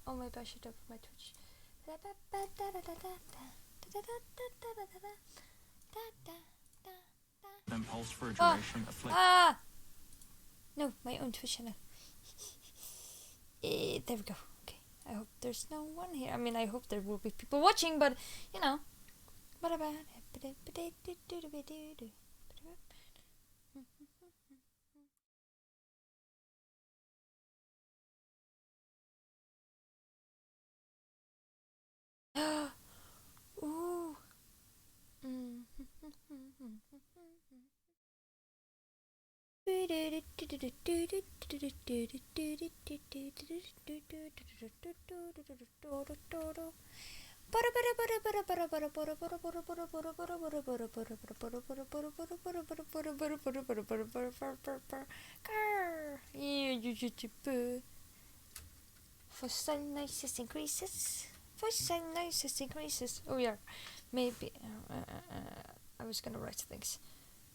Oh, maybe I should open my Twitch. Impulse for a duration No, my own Twitch channel. There we go. Okay, I hope there's no one here. I mean, I hope there will be people watching, but you know. Ooh. For some nicest increases. For some nicest increases. Oh yeah, maybe. I was gonna write things.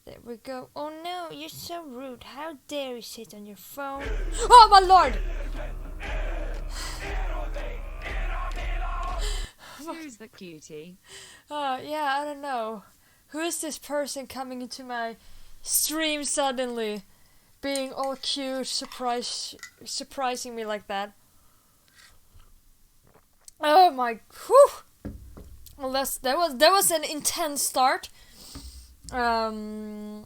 There we go. Oh no, you're so rude. How dare you sit on your phone? Oh my lord! Who's the cutie? Yeah, I don't know. Who is this person coming into my stream suddenly? Being all cute, surprising me like that. Oh my, whew! Well, that was an intense start. Oh,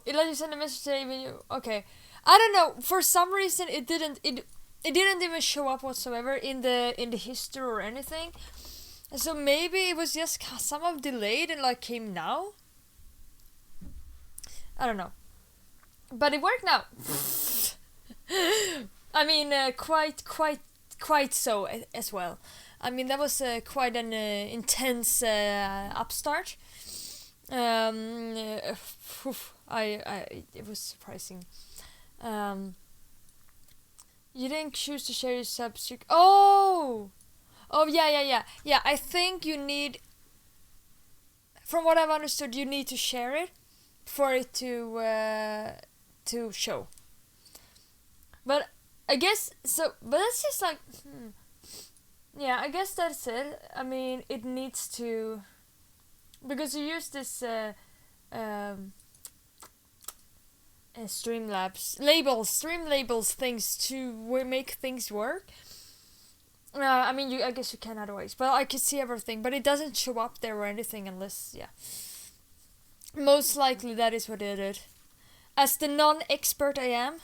it let you send a message saying you. Okay, I don't know. For some reason, it didn't even show up whatsoever in the history or anything. So maybe it was just somehow delayed and like came now. I don't know, but it worked now. I mean, quite so as well. I mean, that was quite an intense upstart. It was surprising. You didn't choose to share your subs. Oh, yeah. I think you need. From what I've understood, you need to share it for it to show. But I guess so. But that's just like. Yeah, I guess that's it. I mean, it needs to, because you use this stream labels things to make things work. I mean, I guess you can otherwise, but I can see everything, but it doesn't show up there or anything unless, yeah. Most likely that is what it did. As the non-expert I am,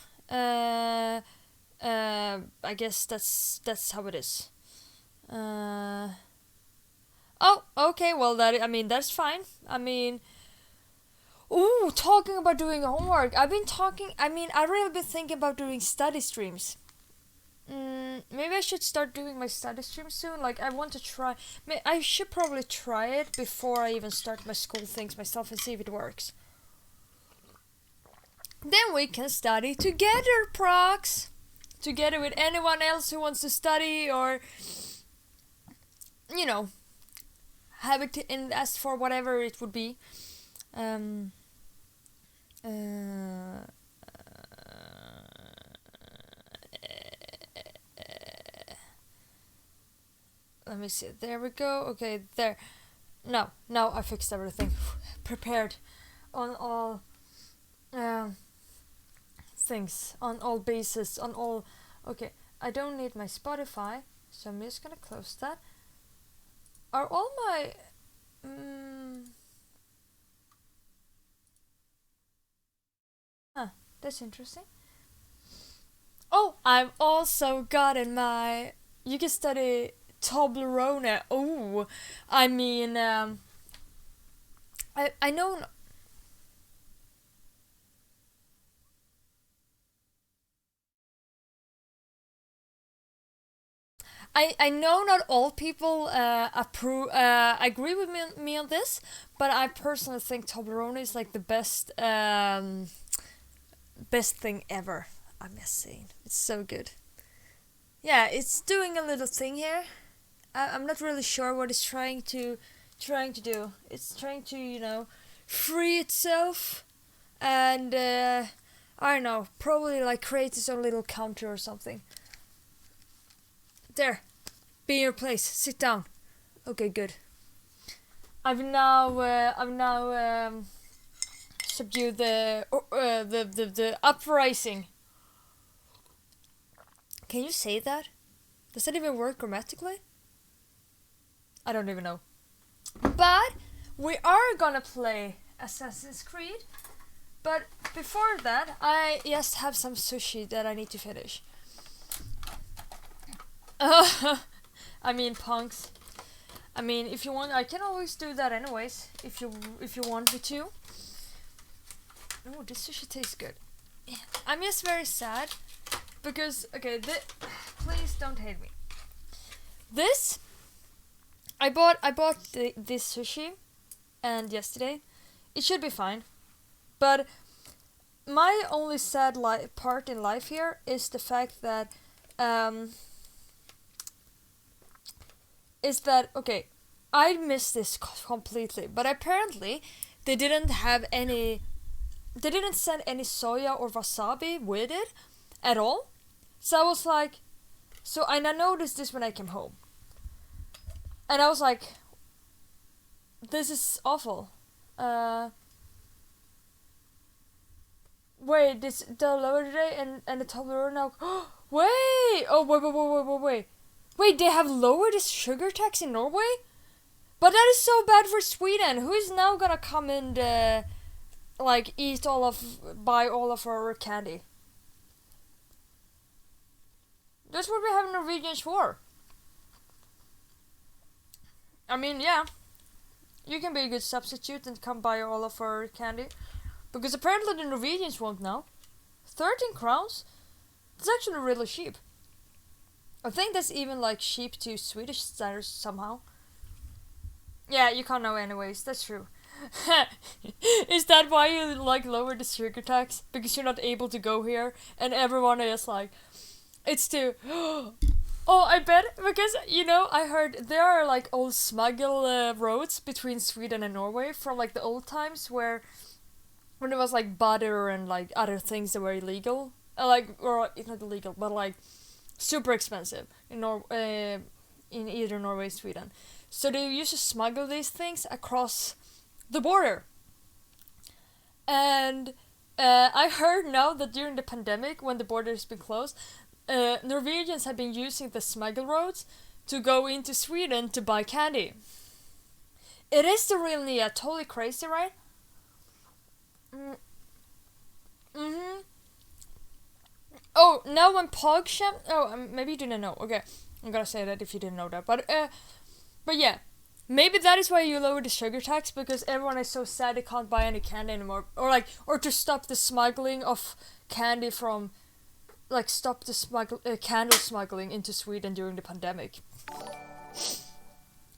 I guess that's how it is. Oh, okay, well that's fine. I mean, ooh, talking about doing homework. I've really been thinking about doing study streams. Maybe I should start doing my study streams soon. Like, I want to try. I should probably try it before I even start my school things myself and see if it works. Then we can study together, procs. Together with anyone else who wants to study or, you know, have it and ask for whatever it would be. Let me see. There we go. Okay, there. No, I fixed everything. Prepared on all things, on all bases, on all. Okay, I don't need my Spotify, so I'm just gonna close that. Are all my that's interesting. Oh, I've also gotten my. You can study Toblerone. Oh, I mean, I know. I know not all people agree with me on this, but I personally think Toblerone is like the best thing ever. I'm just saying, it's so good. Yeah, it's doing a little thing here. I'm not really sure what it's trying to do. It's trying to free itself and I don't know, probably like create his own little counter or something. There, be in your place. Sit down. Okay, good. I've now subdued the uprising. Can you say that? Does that even work grammatically? I don't even know. But we are gonna play Assassin's Creed. But before that, I just have some sushi that I need to finish. I mean, punks. I mean, if you want, I can always do that anyways. If you want me to. Oh, this sushi tastes good. I'm just very sad because okay, please don't hate me. This I bought this sushi, and yesterday it should be fine, but my only sad part in life here is the fact that okay, I missed this completely, but apparently they didn't send any soya or wasabi with it at all. So I was like, and I noticed this when I came home. And I was like, this is awful. Wait, the lower today and the top lower now. Wait! Oh, wait. Wait, they have lowered the sugar tax in Norway? But that is so bad for Sweden. Who is now gonna come and buy all of our candy? That's what we have Norwegians for. I mean, yeah, you can be a good substitute and come buy all of our candy. Because apparently the Norwegians won't now. 13 crowns? It's actually really cheap. I think that's even like cheap to Swedish standards somehow. Yeah, you can't know anyways, that's true. Is that why you like lower the sugar tax? Because you're not able to go here and everyone is like, it's too... Oh, I bet, because, I heard there are like old smuggle roads between Sweden and Norway from like the old times when it was like butter and like other things that were illegal. Or it's not illegal, but like super expensive in either Norway or Sweden. So they used to smuggle these things across the border. And I heard now that during the pandemic, when the border has been closed, Norwegians have been using the smuggle roads to go into Sweden to buy candy. It is the real Nia, totally crazy, right? Mm-hmm. Oh, now when PogChamp... Oh, maybe you didn't know. Okay, I'm gonna say that if you didn't know that. But yeah, maybe that is why you lowered the sugar tax, because everyone is so sad they can't buy any candy anymore. Or to stop the smuggling of candy from... Like, stop the candle smuggling into Sweden during the pandemic.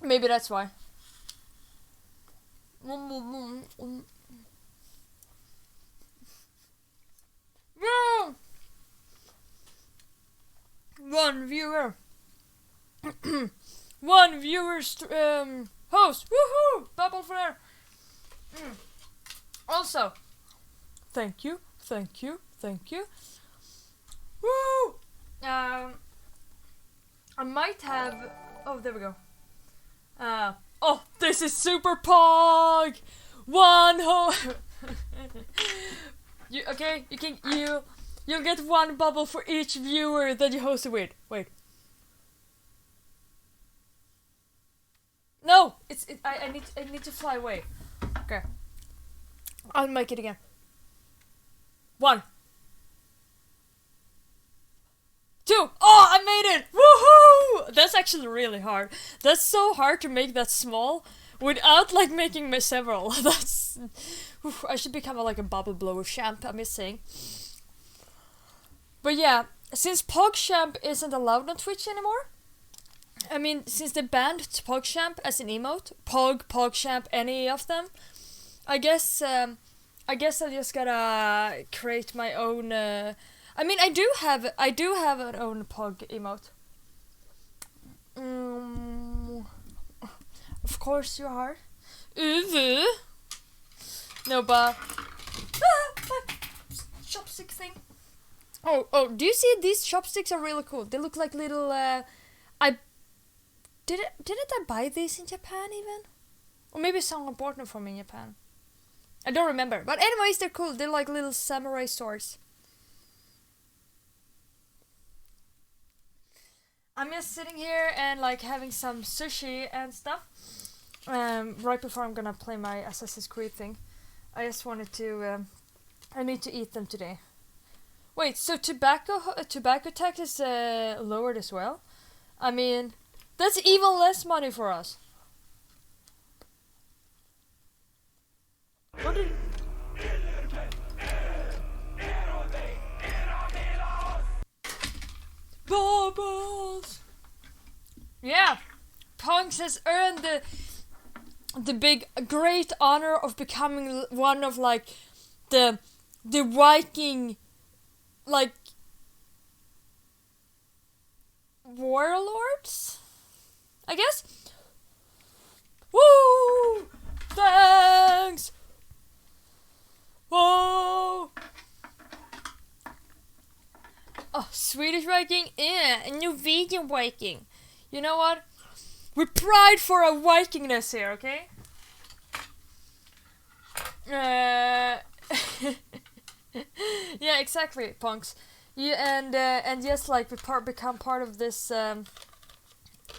Maybe that's why. One viewer. One viewer's host. Woohoo! Bubble flare. Also, thank you. Woo! I might have... Oh, there we go. Oh, this is Super Pog! You'll get one bubble for each viewer that you hosted with. Wait. No! I need to fly away. Okay. I'll make it again. 1. 2. Oh, I made it! Woohoo! That's actually really hard. That's so hard to make that small without like making me several. That's... I should become like a bubble blower champ, I'm just saying. But yeah, since PogChamp isn't allowed on Twitch anymore, I mean, since they banned PogChamp as an emote, PogChamp, any of them, I guess I just gotta create my own... I mean, I do have an own Pog emote. Of course you are. No, but... chopstick thing. Oh, do you see these chopsticks are really cool? They look like little, didn't I buy these in Japan even? Or maybe someone bought them for me in Japan. I don't remember. But anyways, they're cool. They're like little samurai swords. I'm just sitting here and like having some sushi and stuff. Right before I'm gonna play my Assassin's Creed thing. I just wanted to, I need to eat them today. Wait, so tobacco tax is lowered as well? I mean, that's even less money for us. What did... Bubbles! Yeah, Punks has earned the big great honor of becoming one of like the Viking like warlords, I guess. Woo! Thanks. Whoa! Oh, Swedish Viking, yeah, a Norwegian Viking. You know what? We pride for our Vikingness here, okay? Yeah, exactly, Punks. Yeah, and yes, like we become part of this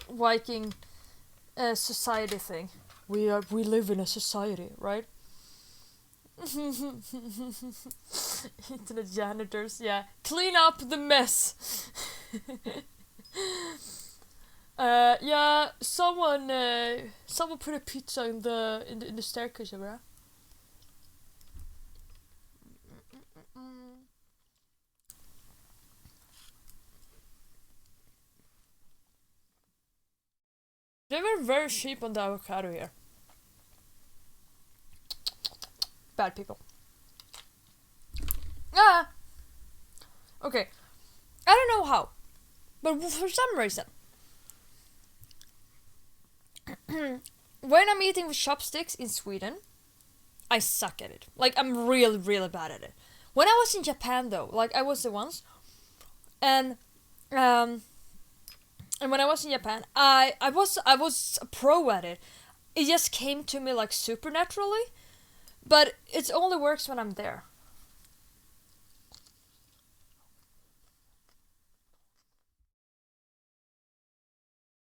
Viking society thing. We live in a society, right? Internet janitors, yeah. Clean up the mess. Yeah, someone put a pizza in the staircase over there. They were very cheap on the avocado here. Bad people. Ah! Okay. I don't know how, but for some reason, when I'm eating with chopsticks in Sweden, I suck at it. Like, I'm really, really bad at it. When I was in Japan, though, like, I was the ones, and when I was in Japan, I was a pro at it. It just came to me, like, supernaturally, but it only works when I'm there.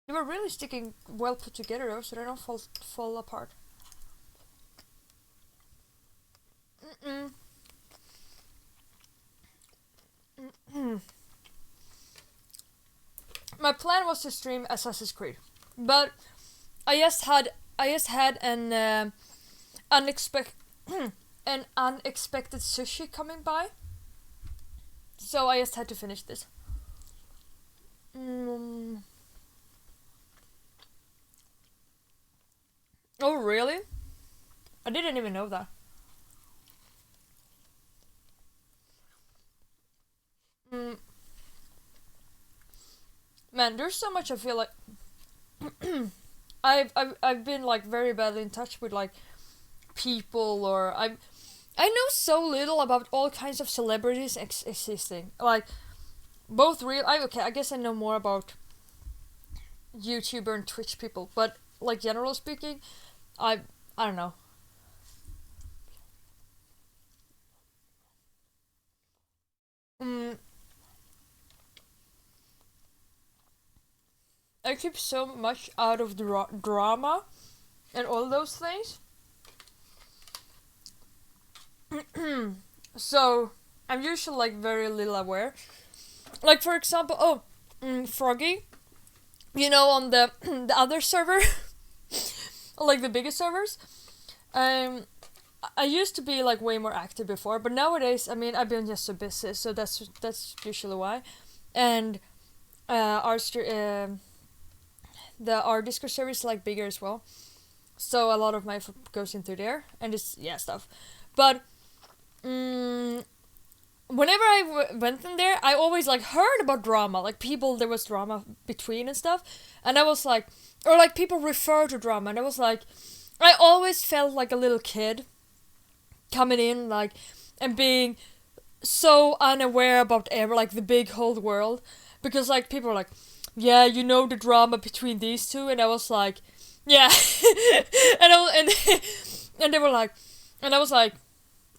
They were really sticking well put together though, so they don't fall apart. My plan was to stream Assassin's Creed, but I just had an unexpected sushi coming by, so I just had to finish this. Oh, really? I didn't even know that. Man, there's so much I feel like I've been like very badly in touch with like people, or I know so little about all kinds of celebrities existing. Like both real. I guess I know more about YouTuber and Twitch people, but like generally speaking, I don't know. I keep so much out of the drama and all those things. So I'm usually like very little aware. Like for example, Froggy, you know, on the the other server, like the biggest servers. I used to be like way more active before, but nowadays, I mean, I've been just so busy, so that's usually why. And our Discord server is like bigger as well, so a lot of my goes into there and it's stuff. But whenever I went in there, I always like heard about drama, like people there was drama between and stuff, and I was like, or like people refer to drama, and I was like, I always felt like a little kid coming in like and being so unaware about like the big whole world, because like people were like, yeah, you know the drama between these two, and I was like, yeah, and they were like, and I was like,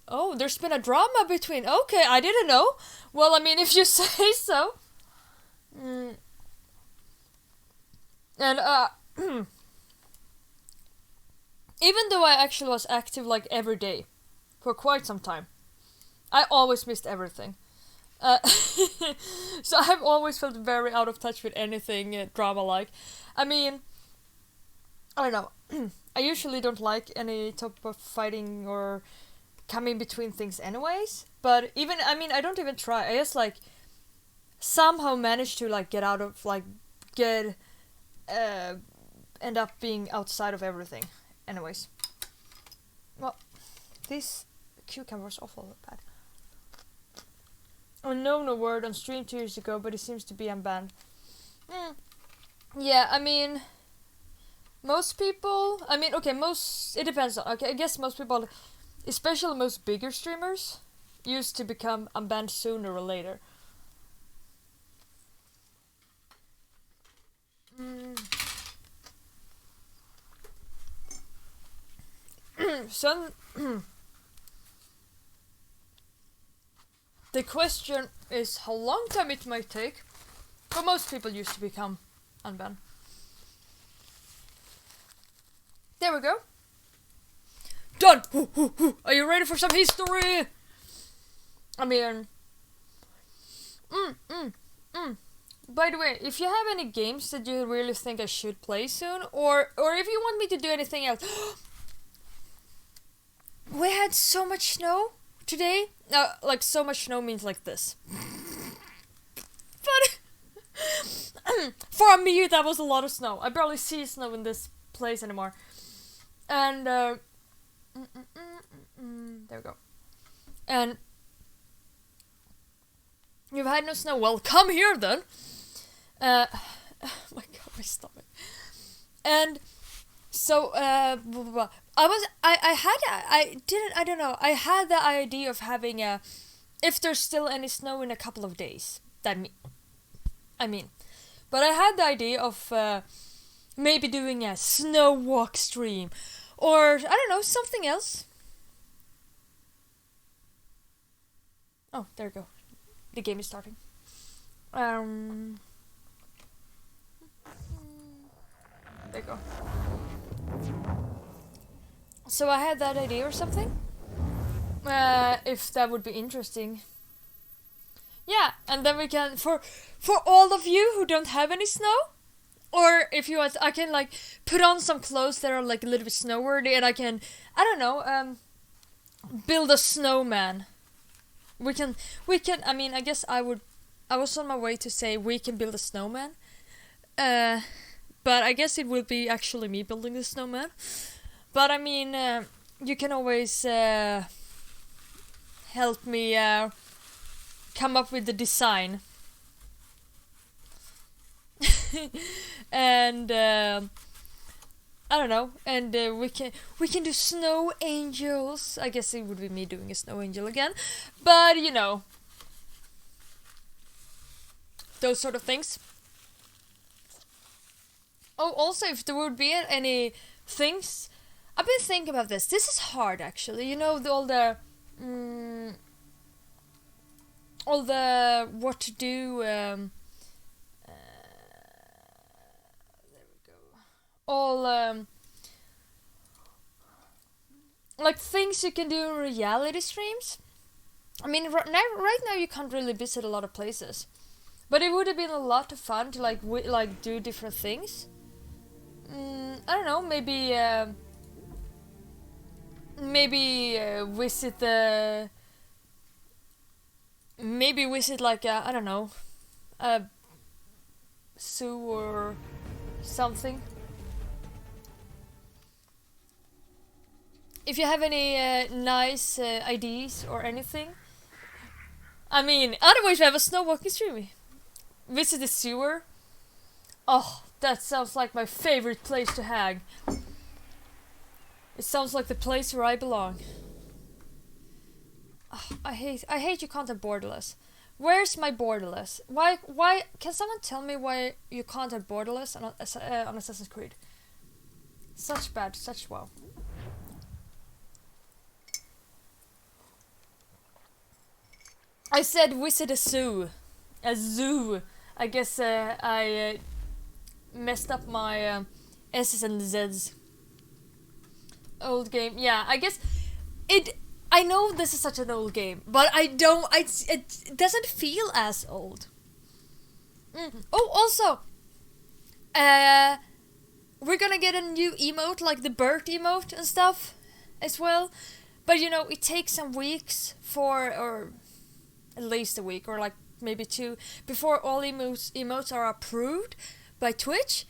oh, there's been a drama between. Okay, I didn't know. Well, I mean, if you say so. And even though I actually was active like every day for quite some time, I always missed everything. So I've always felt very out of touch with anything drama-like. I mean, I don't know. I usually don't like any type of fighting or coming between things anyways. But even, I mean, I don't even try. I just like somehow manage to like get out of like end up being outside of everything. Anyways. Well, this cucumber is awful bad. Unknown award on stream 2 years ago, but it seems to be unbanned. Yeah, I mean, most people, I mean, okay, it depends. Okay, I guess most people, especially most bigger streamers, used to become unbanned sooner or later. So, the question is how long time it might take for most people used to become unbanned. There we go. Done! Are you ready for some history? I mean... By the way, if you have any games that you really think I should play soon, or if you want me to do anything else... We had so much snow today. Like so much snow means like this. But for me that was a lot of snow. I barely see snow in this place anymore. And there we go. And you've had no snow. Well, come here then. Oh my god, my stomach. And so I had the idea of having if there's still any snow in a couple of days. But I had the idea of maybe doing a snow walk stream, or I don't know, something else. Oh, there we go. The game is starting. There you go. So I had that idea or something. If that would be interesting. Yeah, and then we can, for all of you who don't have any snow, or if you want, I can like put on some clothes that are like a little bit snow worthy, and I can, I don't know, build a snowman. We can, I mean, I guess I was on my way to say we can build a snowman. But I guess it will be actually me building the snowman. But I mean, you can always help me come up with the design. And I don't know. And we can do snow angels. I guess it would be me doing a snow angel again. But you know, those sort of things. Oh, also, if there would be any things, I've been thinking about this. This is hard, actually. You know, all the what to do. There we go. All like things you can do in reality streams. I mean, right now you can't really visit a lot of places, but it would have been a lot of fun to like do different things. I don't know, maybe visit the... Maybe visit like I don't know, a zoo or something. If you have any nice ideas or anything. I mean, otherwise we have a snow walking stream. Visit the sewer. Oh, that sounds like my favorite place to hang. It sounds like the place where I belong. I hate you content borderless. Where's my borderless? Why can someone tell me why you can't have borderless on Assassin's Creed? Such wow. I said visit a zoo. A zoo. I guess I messed up my S's and Z's. Old game. Yeah, I guess I know this is such an old game, but it doesn't feel as old. Oh, also, we're gonna get a new emote, like the bird emote and stuff, as well. But you know, it takes some weeks or at least a week, or like maybe 2, before all emotes are approved by Twitch.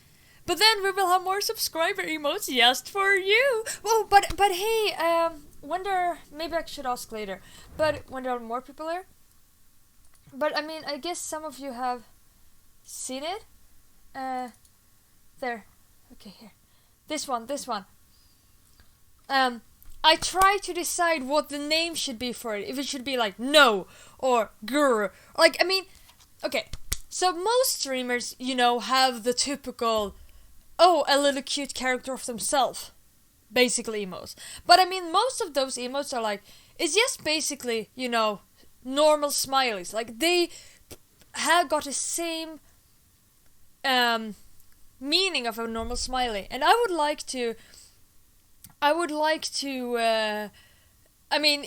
But then we will have more subscriber emotes just for you. Oh, but hey, wonder, maybe I should ask later. But when there are more people there. But I mean, I guess some of you have seen it. There. Okay, here. This one. I try to decide what the name should be for it. If it should be like no or grr. Like, I mean, okay. So most streamers, you know, have the typical, oh, a little cute character of themselves. Basically emotes. But I mean, most of those emotes are like, it's just basically, you know, normal smileys. Like, they have got the same meaning of a normal smiley. And I would like to I mean,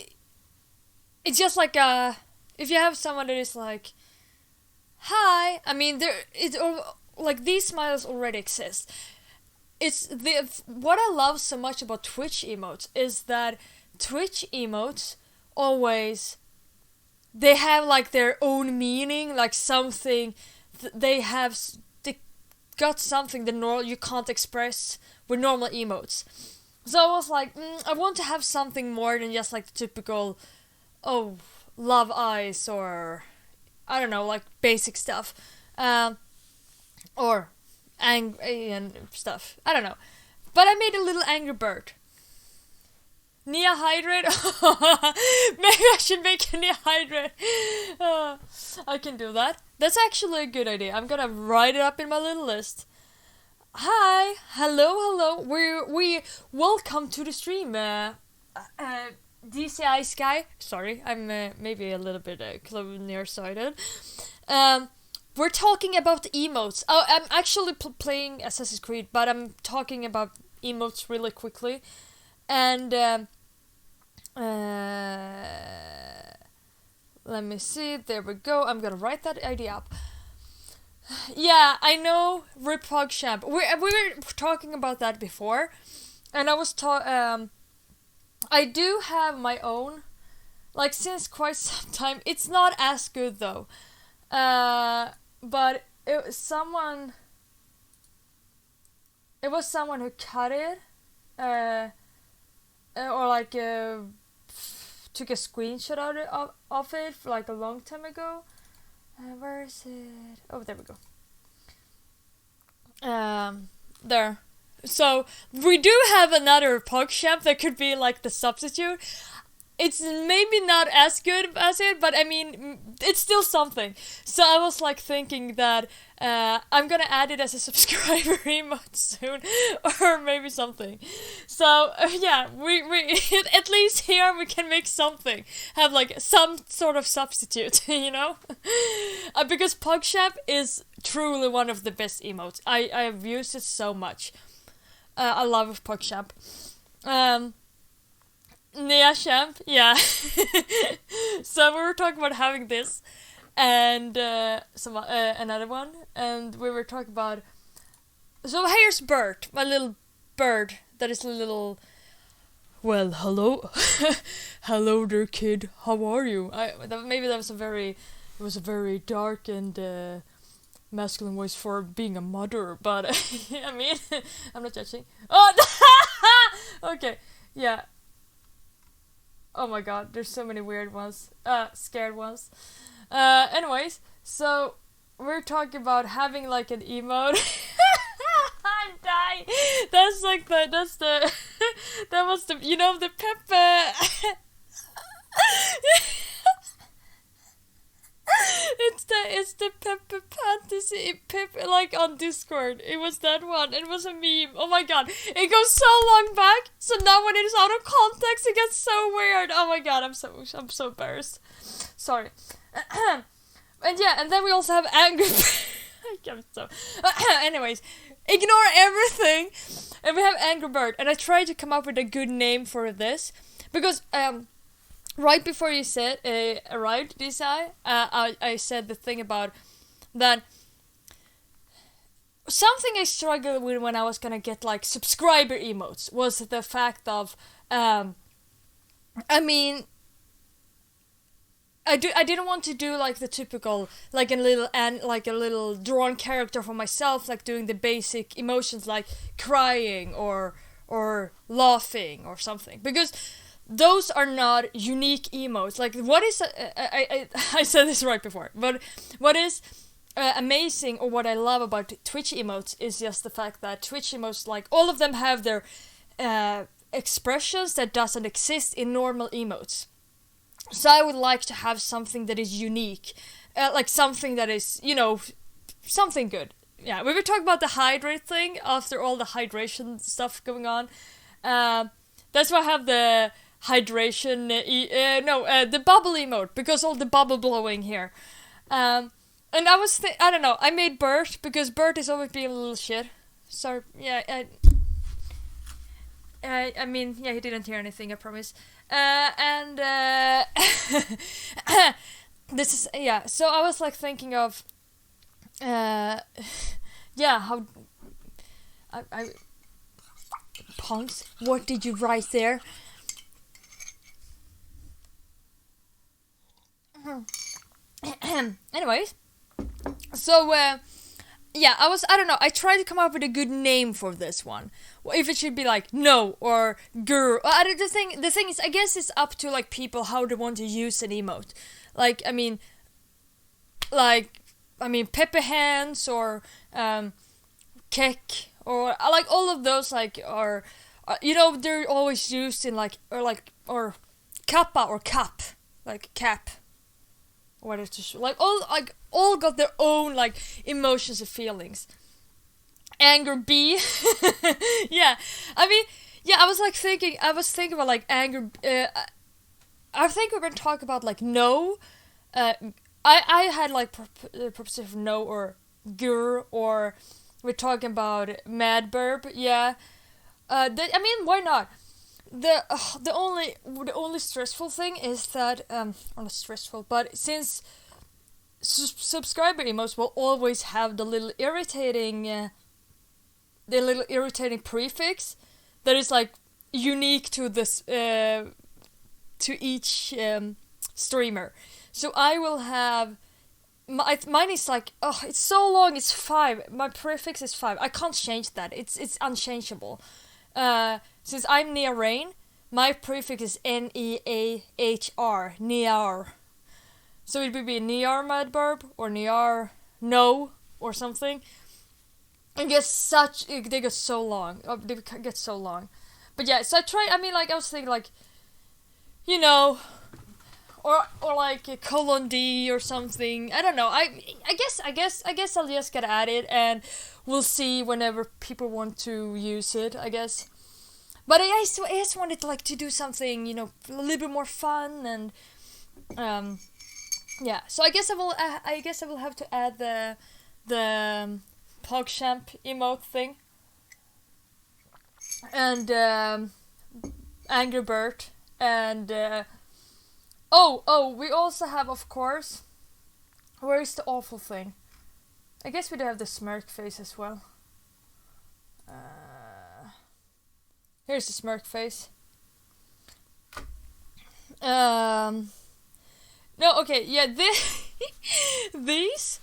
it's just like if you have someone that is like, hi, I mean, like, these smiles already exist. It's what I love so much about Twitch emotes is that Twitch emotes always, they have like their own meaning, like something they got something that you can't express with normal emotes. So I was like, I want to have something more than just like the typical, oh, love eyes, or I don't know, like basic stuff, or angry and stuff. I don't know, but I made a little angry bird. Nia Hydrate. Maybe I should make a Nia Hydrate. I can do that. That's actually a good idea. I'm gonna write it up in my little list. Hi, hello. We welcome to the stream. DCI Sky. Sorry, I'm maybe a little bit nearsighted. We're talking about emotes. Oh, I'm actually playing Assassin's Creed, but I'm talking about emotes really quickly. And let me see. There we go. I'm gonna write that idea up. Yeah, I know. Rip PogChamp. We were talking about that before, and I was I do have my own, like, since quite some time. It's not as good though, but it was someone who cut it, or like took a screenshot of it for like a long time ago. Where is it? Oh, there we go. There. So we do have another PogChamp that could be like the substitute. It's maybe not as good as it, but I mean, it's still something. So I was like thinking that I'm gonna add it as a subscriber emote soon, or maybe something. So yeah, we at least here we can make something, have like some sort of substitute, you know, because PogChamp is truly one of the best emotes. I have used it so much. I love PogChamp. Nia Champ, yeah. So we were talking about having this, and another one, and we were talking about. So here's Bert, my little bird. That is a little. Well, hello, hello there, kid. How are you? Maybe that was it was a very dark and masculine voice for being a mother, but I mean, I'm not judging. Oh, okay, yeah. Oh my god, there's so many weird ones. Scared ones. Anyways, so we're talking about having like an emote. I'm dying. That's like that was the, you know, the Pepe. the Pepe Fantasy Pip like on Discord. It was that one. It was a meme. Oh my god. It goes so long back. So now when it is out of context it gets so weird. Oh my god, I'm so embarrassed. Sorry. And yeah, and then we also have Angry I'm so anyways, ignore everything. And we have Angry Bird. And I tried to come up with a good name for this. Because right before you said arrived, Desai, I said the thing about that something I struggled with when I was gonna get like subscriber emotes was the fact of I mean I didn't want to do like the typical like a little drawn character for myself, like doing the basic emotions like crying or laughing or something, because those are not unique emotes. Like what is I said this right before, but what is amazing, or what I love about Twitch emotes, is just the fact that Twitch emotes, like all of them have their expressions that doesn't exist in normal emotes. So I would like to have something that is unique, like something that is, you know, something good. Yeah, we were talking about the hydrate thing after all the hydration stuff going on. That's why I have the hydration, the bubble emote, because all the bubble blowing here. And I was, I don't know, I made Bert, because Bert is always being a little shit. So, yeah, I mean, yeah, he didn't hear anything, I promise. This is, yeah, so I was like thinking of, yeah, how, I Punks, what did you write there? Anyways, so, yeah, I don't know, I tried to come up with a good name for this one. If it should be like no or grr. The thing is, I guess it's up to like people how they want to use an emote. Like, I mean, Pepe Hands or Kek, or like all of those like are you know, they're always used in like or kappa or cap, like cap. What is to like all got their own like emotions and feelings. Anger B. Yeah, I mean, yeah, I was thinking about like anger. I think we're gonna talk about like no. I had like preposition no or gur, or we're talking about mad burp. Yeah. I mean, why not? The only stressful thing is that not stressful, but since subscriber emotes will always have the little irritating prefix that is like unique to this to each streamer. So I will have mine is like, oh, it's so long, it's 5. My prefix is 5. I can't change that. It's unchangeable. Since I'm Nia Rain, my prefix is Neahr, Near. So it would be Near Madburb or Near No or something. It gets they get so long. They get so long. But yeah, so I was thinking like, you know, or like a colon D or something. I don't know. I guess I'll just get at it, and we'll see whenever people want to use it, I guess. But I just wanted like to do something, you know, a little bit more fun, and yeah. So I guess I will have to add the PogChamp emote thing, and Angry Bird, and we also have, of course, where is the awful thing? I guess we do have the smirk face as well. Here's the smirk face. No, okay, yeah, these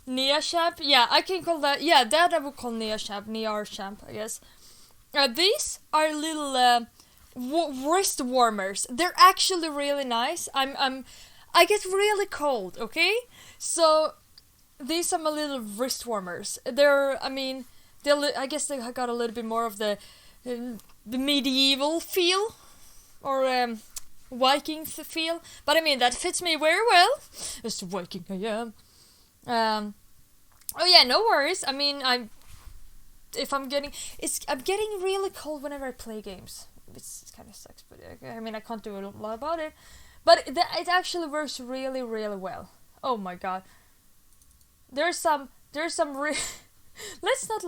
Neashamp, yeah, I can call that, yeah, that I would call Neashamp, Nearshamp, I guess. These are little wrist warmers. They're actually really nice. I get really cold, okay? So these are my little wrist warmers. I guess they got a little bit more of the medieval feel, or Viking feel, but I mean that fits me very well. As the Viking I am. Oh yeah, no worries. I mean, I'm getting really cold whenever I play games. It kind of sucks, but I mean, I can't do a lot about it. But it actually works really, really well. Oh my god. There's some let's not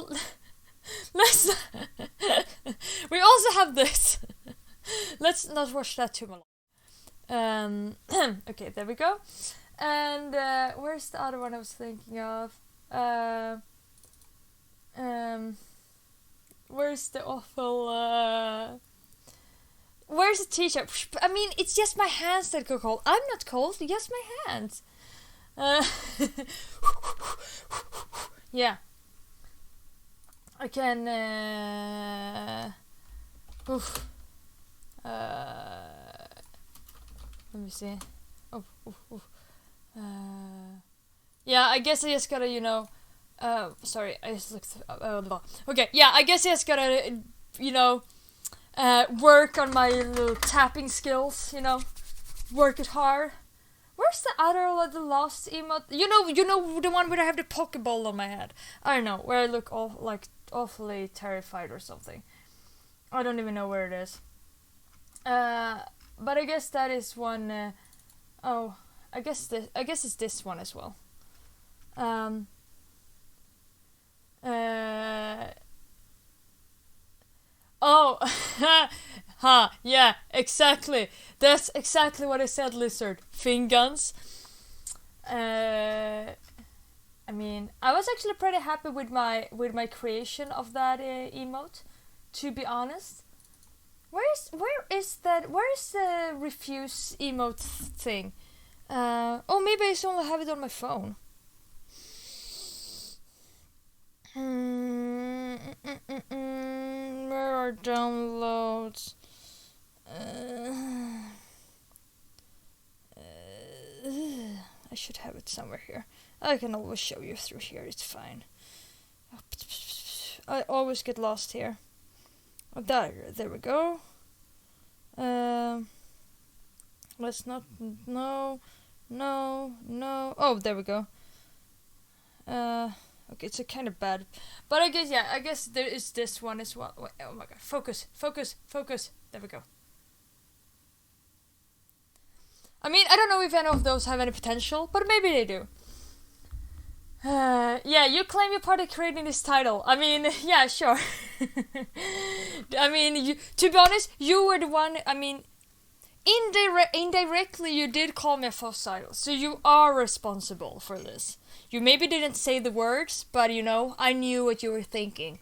we also have this. Let's not watch that too much. Okay, there we go. And where's the other one I was thinking of? Where's the awful where's the t-shirt? I mean, it's just my hands that go cold. I'm not cold, just my hands. Yeah. I can let me see. Yeah, I guess I just gotta, sorry, I just looked. Okay, yeah, I guess I just gotta, work on my little tapping skills. Work it hard. Where's the other, the last emote? You know the one where I have the Pokeball on my head. I don't know, where I look awfully terrified or something. I don't even know where it is. But I guess that is one. I guess it's this one as well. Yeah, exactly. That's exactly what I said, Lizard. Fin guns. I mean, I was actually pretty happy with my creation of that emote, to be honest. Where is the refuse emote thing? Maybe I only have it on my phone. Where are downloads? I should have it somewhere here. I can always show you through here, it's fine. I always get lost here. Oh, there we go. Let's not. No. Oh, there we go. Okay, it's a kind of bad, but I guess there is this one as well. Wait, oh my god, focus. There we go. I mean, I don't know if any of those have any potential, but maybe they do. Yeah, you claim you're part of creating this title. I mean, yeah, sure. I mean, to be honest, you were the one. I mean, indirectly, you did call me a fossil, so you are responsible for this. You maybe didn't say the words, but I knew what you were thinking.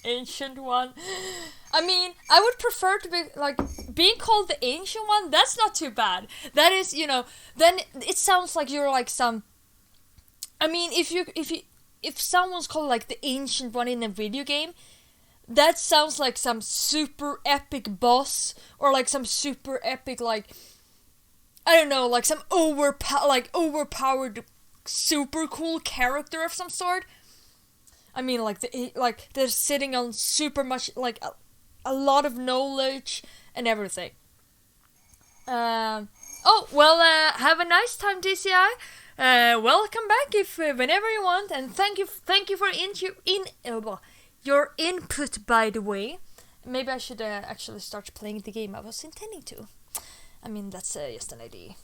Ancient one. I mean, I would prefer to be being called the ancient one. That's not too bad. That is, then it sounds like you're like some. I mean, if someone's called the ancient one in a video game, that sounds like some super epic boss or some super epic I don't know, some overpowered super cool character of some sort. I mean, they're sitting on super much, a lot of knowledge and everything. Have a nice time, DCI. Welcome back whenever you want, and thank you for your input, by the way. Maybe I should actually start playing the game I was intending to. I mean, that's just an idea.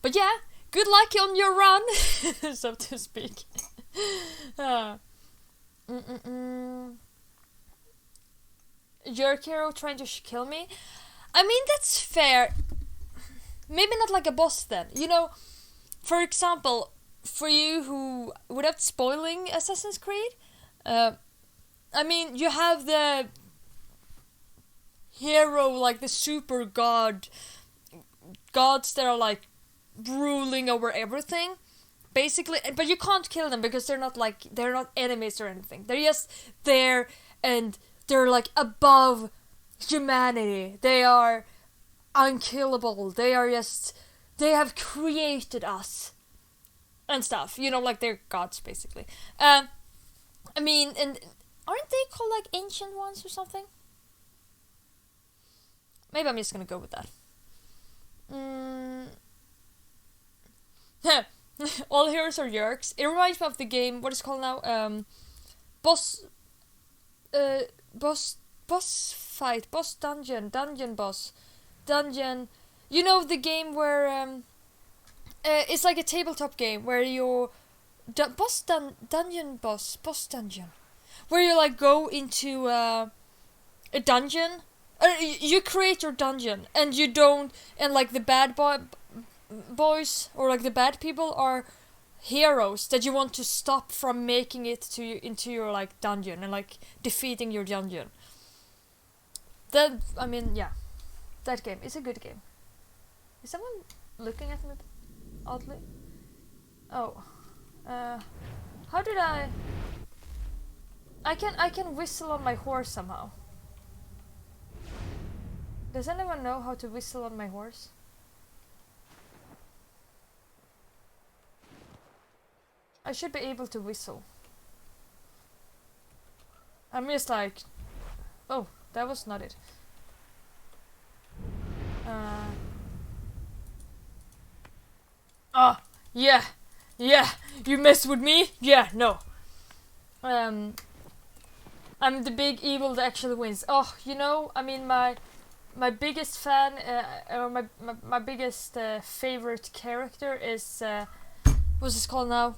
But yeah, good luck on your run, so to speak. Your hero trying to kill me? I mean, that's fair. Maybe not like a boss then. For example, for you who, without spoiling Assassin's Creed, I mean, you have the hero, the super gods that are ruling over everything, basically. But you can't kill them because they're not enemies or anything. They're just there, and they're above humanity. They are unkillable. They have created us and stuff. They're gods, basically. I mean, and aren't they called ancient ones or something? Maybe I'm just gonna go with that. All heroes are yerks. It reminds me of the game, what is it called now? Boss fight, boss dungeon, dungeon boss, dungeon. You know the game where it's like a tabletop game where you boss dungeon, where you like go into a dungeon. You create your dungeon, and you don't, and like the bad boys or like the bad people are heroes that you want to stop from making it to into your like dungeon and like defeating your dungeon. That, I mean, yeah, that game is a good game. Is someone looking at me oddly? Oh, how did I can whistle on my horse somehow. Does anyone know how to whistle on my horse? I should be able to whistle. I'm just like, oh, that was not it. Yeah, you mess with me? Yeah, no. I'm the big evil that actually wins. Oh, you know, I mean, my biggest fan, or my biggest favorite character is, what's this called now?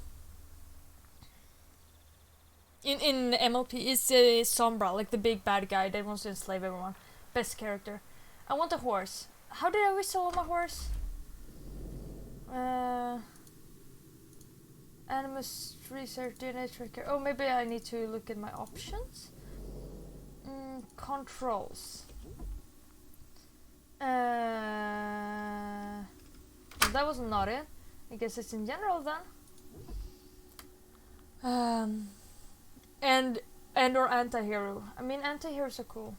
In MLP is Sombra, like the big bad guy that wants to enslave everyone. Best character. I want a horse. How did I whistle on my horse? Animus research DNA tracker. Oh, maybe I need to look at my options. Controls. That was not it. I guess it's in general then. And or anti-hero. I mean, anti-heroes are cool.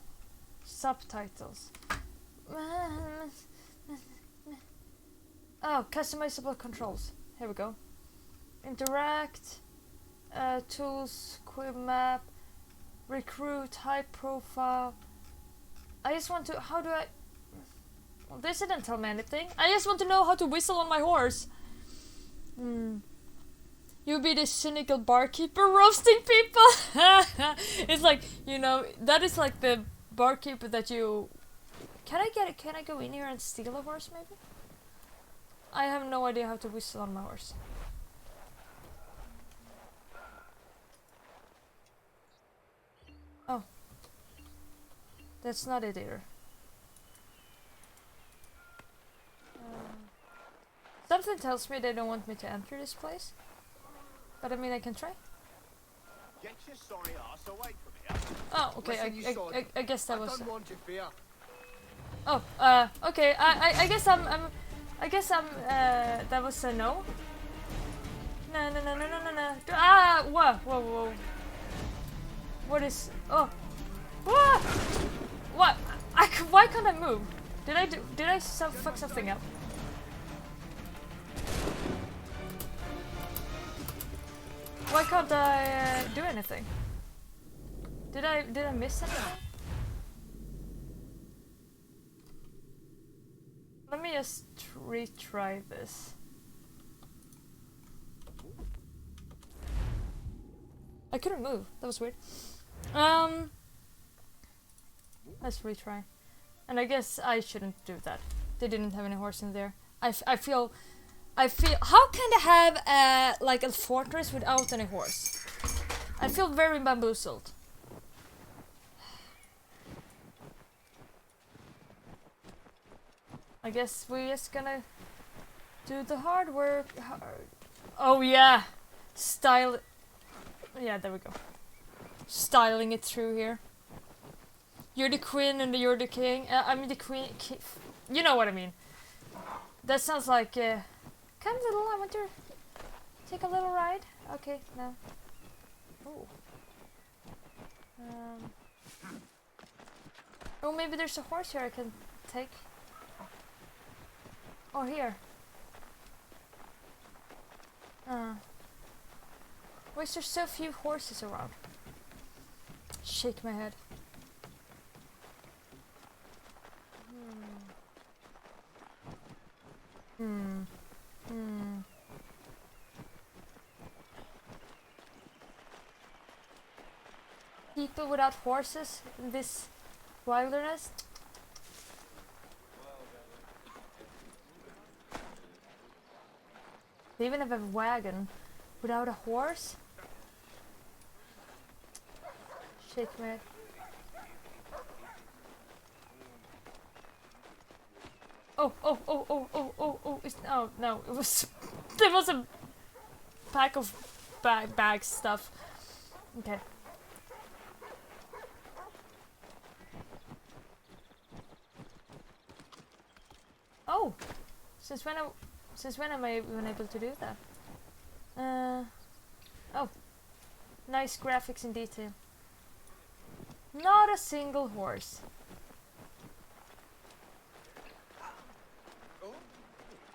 Subtitles. Oh, customizable controls. Here we go. Interact, tools, quick map, recruit, high profile. I just want to. How do I? Well, this didn't tell me anything. I just want to know how to whistle on my horse. You'll be the cynical barkeeper roasting people. It's like, you know, that is like the barkeeper that you. Can I go in here and steal a horse maybe? I have no idea how to whistle on my horse. Oh. That's not it either. Something tells me they don't want me to enter this place. But I mean, I can try. Get your sorry ass away from here. Oh, okay. Listen, I guess that was. I don't want your fear. Oh, okay. I guess that was a no. No. Ah, whoa. What is? Oh, what? What? Why can't I move? Did I fuck something up? Why can't I do anything? Did I miss anything? Let me just retry this. I couldn't move. That was weird. Let's retry. And I guess I shouldn't do that. They didn't have any horse in there. I feel. How can they have like a fortress without any horse? I feel very bamboozled. I guess we're just gonna do the hard work. Oh yeah, style. Yeah, there we go. Styling it through here. You're the queen and you're the king. I'm the queen. You know what I mean. That sounds like. Come, little. I want to take a little ride. Okay, no. Oh. Oh, maybe there's a horse here I can take. Oh, here. Why is there so few horses around? Shake my head. people without horses in this wilderness? They even have a wagon without a horse? Shake my head. Oh, it's, no, it was, there was a pack of bag stuff. Okay. Oh, since when am I even able to do that? Oh, nice graphics and detail. Not a single horse.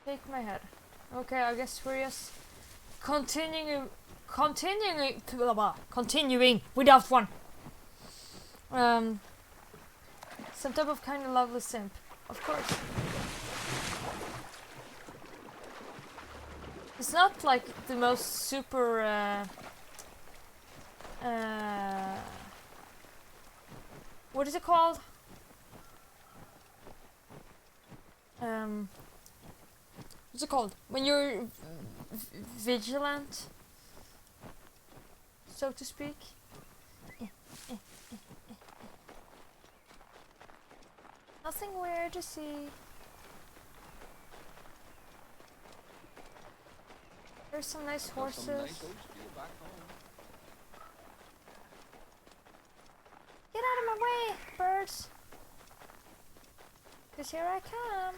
Shake my head. Okay, I guess we're just continuing without one. Some type of kind of lovely simp, of course. It's not like the most super what is it called? What's it called? When you're vigilant, so to speak. Nothing weird to see. There's some nice horses. Get out of my way, birds! 'Cause here I come.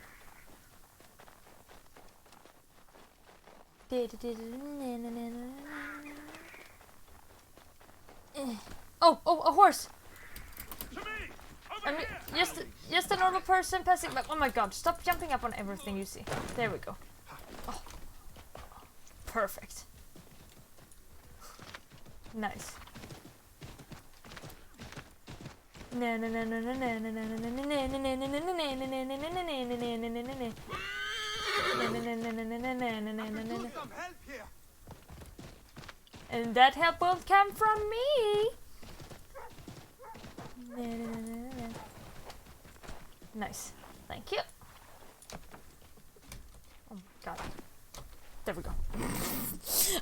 Oh, a horse! I mean, just a normal person passing by. Oh my god, stop jumping up on everything you see. There we go. Oh. Perfect. Nice. And that help won't come from me. Nice. Thank you. Oh my god. There we go.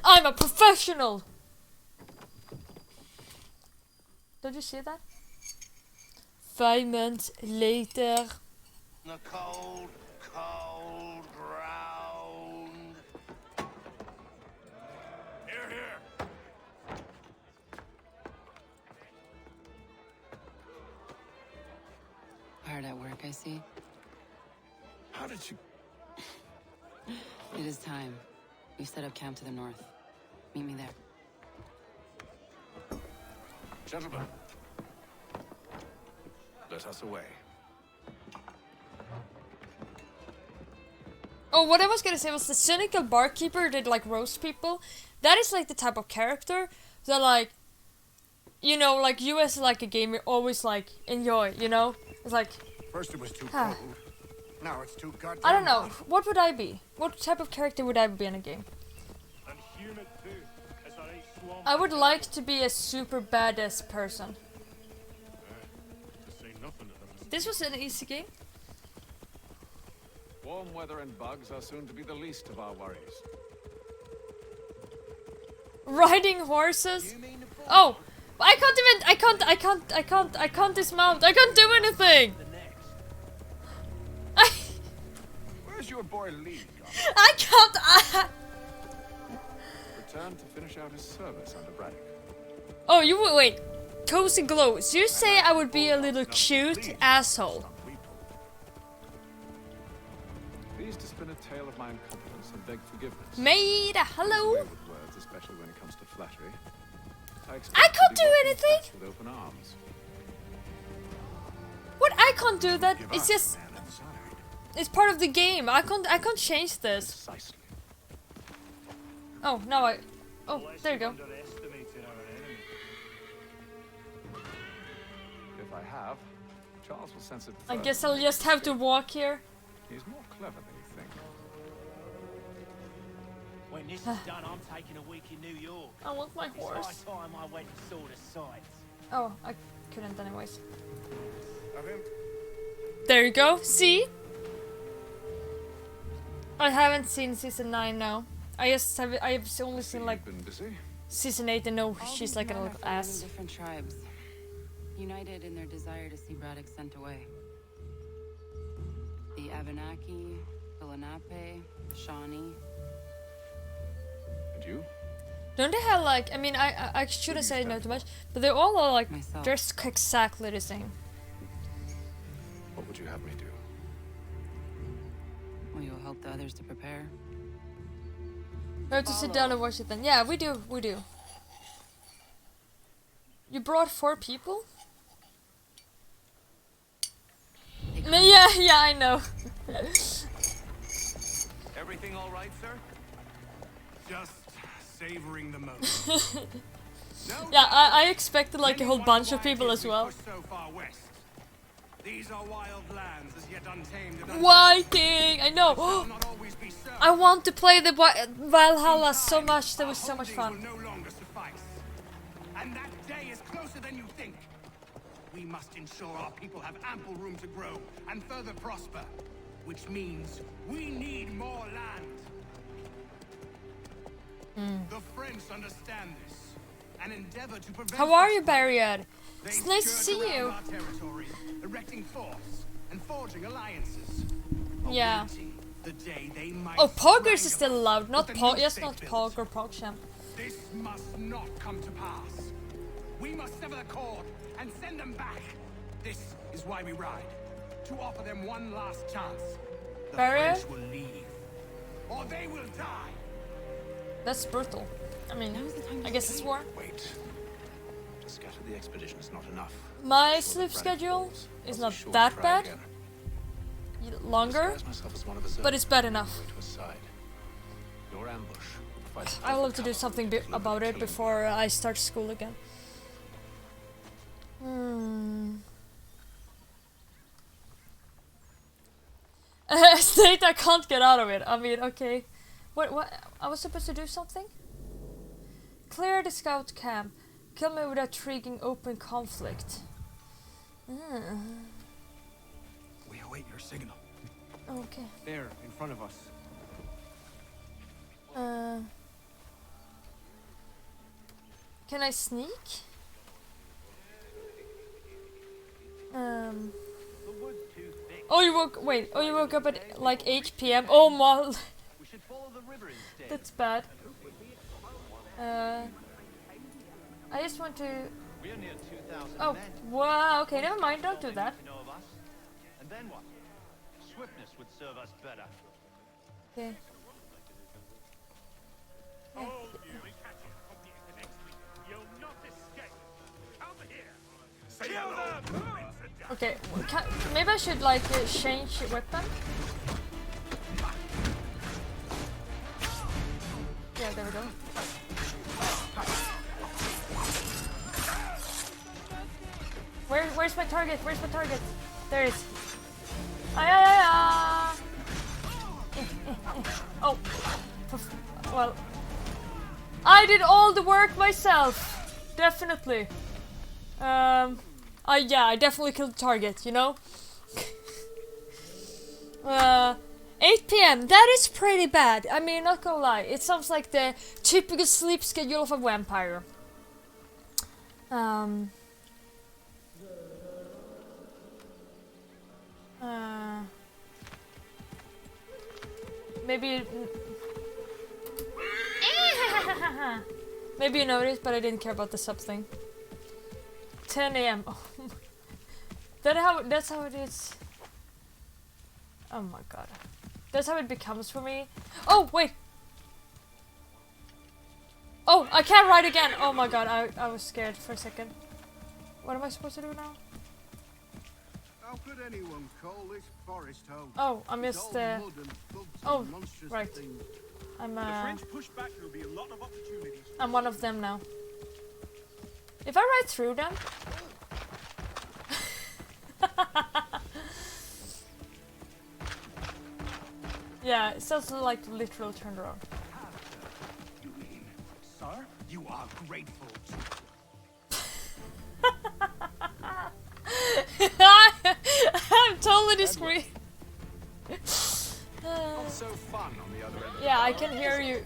I'm a professional! Don't you see that? 5 months later. The cold, cold ground. Here, here. Hard at work, I see. How did you... It is time. We've set up camp to the north. Meet me there. Gentlemen, let us away. Oh, what I was gonna say was the cynical barkeeper that like roast people. That is like the type of character that like, you know, like you as like a gamer always like enjoy, you know? It's like, First it was too cold. Now it's too goddamn I don't know, hot. what would I be? What type of character would I be in a game? And humid too, as I eat swamp. I would like to be a super badass person. To say nothing of them. This was an easy game. Warm weather and bugs are soon to be the least of our worries. Riding horses. Oh, I can't dismount. I can't do anything. Where's your boy Lee gone? I can't. Returned to finish out his service under Braddock. Oh, you would wait. Cozy glow. So you say I would be a little cute asshole? Pleased to spin a tale of my incompetence and beg forgiveness. Maida, hello. Wayward words, especially when it comes to flattery. I expect can't to be do welcomed anything. back with open arms. What? I can't do that. Give It's up, just. man, inside. It's part of the game. I can't change this. Precisely. Oh, now I. Oh, there you go. Underestimated our enemy. If I have, Charles will sense it I first. guess I'll just have to walk here. He's more clever than you think. When this is done, I'm taking a week in New York. I want my It's high horse. time I went and saw the sights. Oh, I couldn't anyways. Have him? There you go. See? I haven't seen season 9 now. I've only seen like Been busy? season 8 and know All she's these like a men are little from many ass. different tribes, united in their desire to see Braddock sent away. The Abenaki, the Lenape, Shawnee. And you? Don't they have like, I mean, I shouldn't say no too much, but they all are like, Myself. dressed exactly the same. What would you have me do? Will you help the others to prepare? We have to sit down and watch it then. Yeah, we do. You brought 4 people? Yeah, I know. Everything all right, sir? Just savoring the moment. No Yeah, doubt I expected like a many whole wonder bunch of why people did as we well. push so far west. These are wild lands as yet untamed and Viking! I shall know! not always be so. I want to play the Valhalla so much, that was so much Holdings fun. will no longer suffice. And that day is closer than you think. We must ensure our people have ample room to grow and further prosper, which means we need more land. The French understand this and endeavor to prevent. How are this you, Barriad? They It's nice to skirt see around you. our territory, erecting forts and forging alliances. Yeah. Awaiting the day they might Oh, Poggers is strangle still allowed, us not with the Pog. new Yes, state not built. Pog or PogChamp. This must not come to pass. We must sever the cord and send them back. This is why we ride. To offer them one last chance. The Barrier? French will leave. Or they will die. That's brutal. I mean, Now's the time to I guess it's war. Wait. To scatter the expedition is not enough. My Sure, sleep the schedule falls. is I'll not be sure to that try bad. again. Longer, Disguise myself as one of the but it's bad enough. way to his side. Your ambush will fight I love to do something about it killing. before I start school again. State, I can't get out of it. I mean, okay. What? I was supposed to do something? Clear the scout camp. Kill me without triggering open conflict. We await your signal. Okay. There, in front of us. Can I sneak? Oh, you woke. Wait. Oh, you woke up at like 8 p.m. Oh my. We should follow the river instead. That's bad. I just want to. We're near 2,000 Oh, men. wow. Okay, never mind. Don't do that. You know of us. And then what? Swiftness would serve us better. Okay. Hold you and catch it from here to next week. You'll not escape. Come here. Kill them! Okay. Maybe I should like change weapon. Yeah, there we go. Where's my target? Where's my target? There it is. Ay. Oh. Well. I did all the work myself. Definitely. Yeah, I definitely killed the target, you know? 8 p.m. That is pretty bad. I mean, not gonna lie. It sounds like the typical sleep schedule of a vampire. Maybe... Maybe you noticed, but I didn't care about the sub thing. 10 a.m. Oh, that's how it is. Oh my god. That's how it becomes for me. Oh, wait! Oh, I can't ride again! Oh my god, I was scared for a second. What am I supposed to do now? How could anyone call this forest home? Oh, I missed the... Oh, right. I'm push back, there'll be a lot of opportunities. I'm one of them now. If I ride through them... Yeah, it sounds like literal turnaround. You mean, sir? You are grateful to... screen. Not so fun on the other end. Yeah, I can hear you.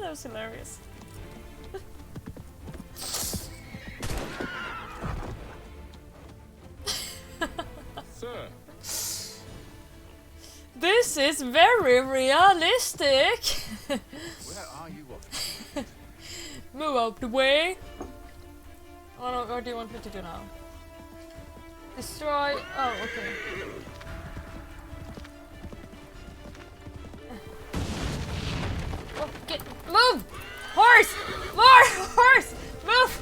That was hilarious. Sir, This is very realistic. where are you off? Move out the way. Oh no, what do you want me to do now? Destroy. Oh, okay. Oh, get. Move! Horse! More! Horse! Move!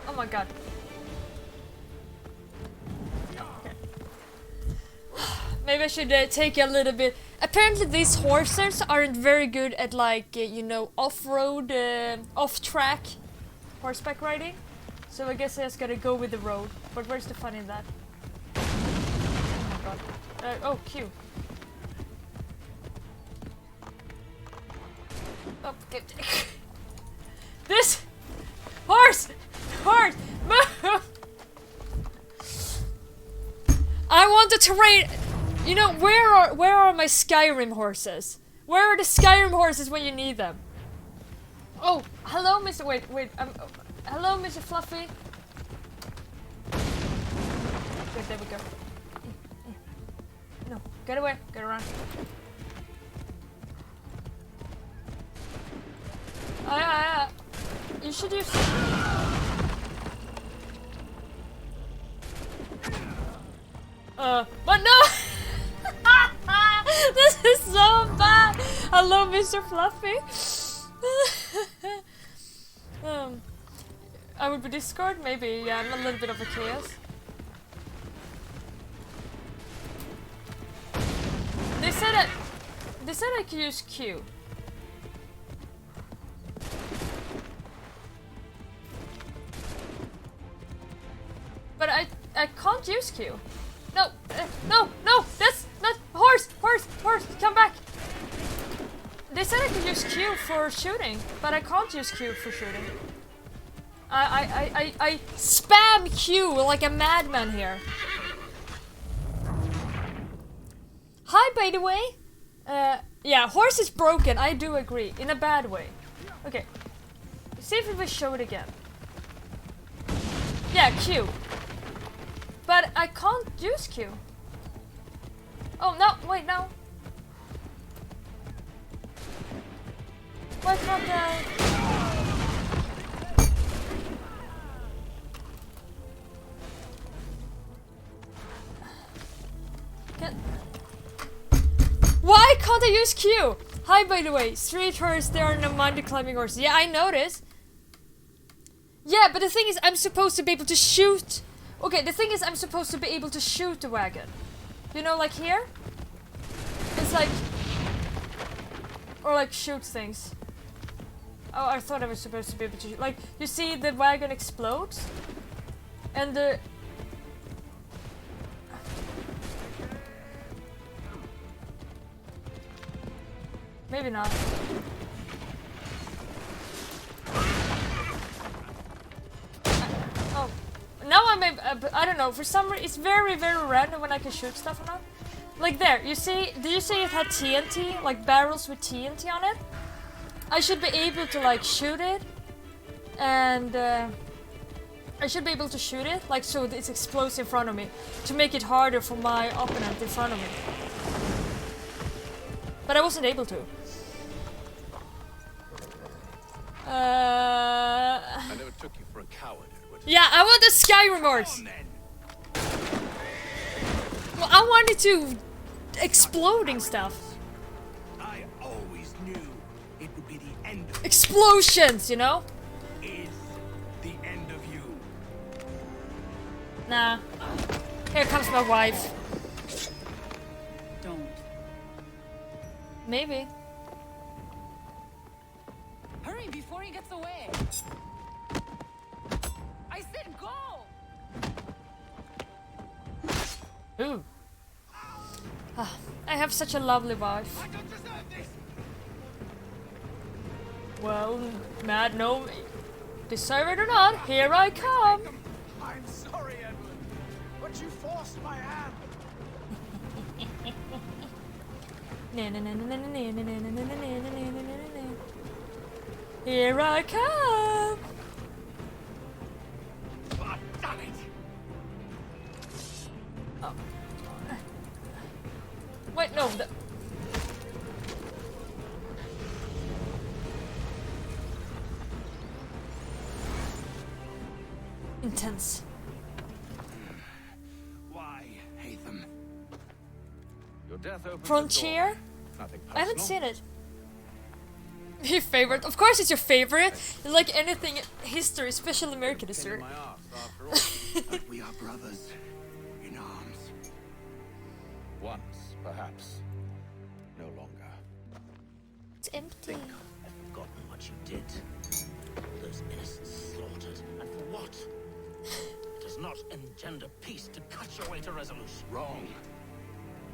Oh my god. Okay. Maybe I should take a little bit. Apparently these horses aren't very good at like, you know, off-road, off-track horseback riding. So I guess I just gotta go with the road. But where's the fun in that? Oh my god. Oh, Q. Oh, get this horse! Horse! Move! I want the terrain. You know, where are my Skyrim horses? Where are the Skyrim horses when you need them? Oh, hello, Mr. Wait. Hello, Mr. Fluffy. Good, there we go. No, get away, get around. You should use. But no! This is so bad! Hello, Mr. Fluffy! I would be Discord? Maybe, yeah, I'm a little bit of a chaos. They said I could use Q. But I can't use Q. No, no, that's not horse, come back. They said I could use Q for shooting, but I can't use Q for shooting. I spam Q like a madman here. Hi, by the way. Yeah, horse is broken. I do agree, in a bad way. Okay, see if we show it again. Yeah, Q. But I can't use Q. Oh no! Wait, no. Why can't I? Why can't I use Q? Hi, by the way, street horse. There are no mountain climbing horses. Yeah, I noticed. Yeah, but the thing is, I'm supposed to be able to shoot. Okay, the thing is, I'm supposed to be able to shoot the wagon. You know, like here? It's like... Or like shoot things. Oh, I thought I was supposed to be able to shoot. Like, you see the wagon explodes? And the... Maybe not. Oh. Now I'm I don't know, for some reason, it's very, very random when I can shoot stuff or not. Like there, you see, do you see it had TNT? Like barrels with TNT on it? I should be able to like shoot it. And I should be able to shoot it, like so it explodes in front of me. To make it harder for my opponent in front of me. But I wasn't able to. I never took you for a coward, Edward. Yeah, I want the Skyrim horse. Well, I wanted to exploding stuff. I always knew it would be the end of Explosions, you know? is the end of you. Nah. Here comes my wife. Don't. Maybe. Hurry before he gets away. I said go! Ooh. Ah, I have such a lovely wife. I don't deserve this. Well, Matt, no, deserve it or not, here I come. I'm sorry, Edward, but you forced my hand. Here I come. Oh, damn it! Oh. Wait, no. Intense. Why, Hatham? Your death opens Frontier? Nothing I haven't personal. seen it. Your favorite? Of course it's your favorite. Like anything history, especially American Pain in history. my arse, after all. But we are brothers in arms. Once, perhaps. No longer. It's empty. I've forgotten what you did. Those innocents slaughtered. And for what? It does not engender peace to cut your way to resolution. Wrong.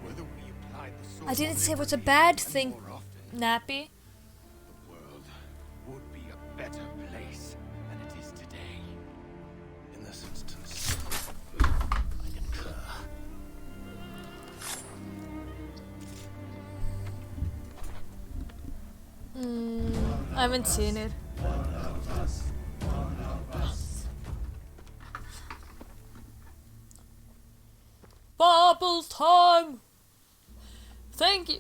Whether we applied the sword I didn't say it was a liberally bad and thing, more often, Nappy. the world would be a better place than it is today. In this instance, I concur. I haven't seen it. Bubble time! Thank you.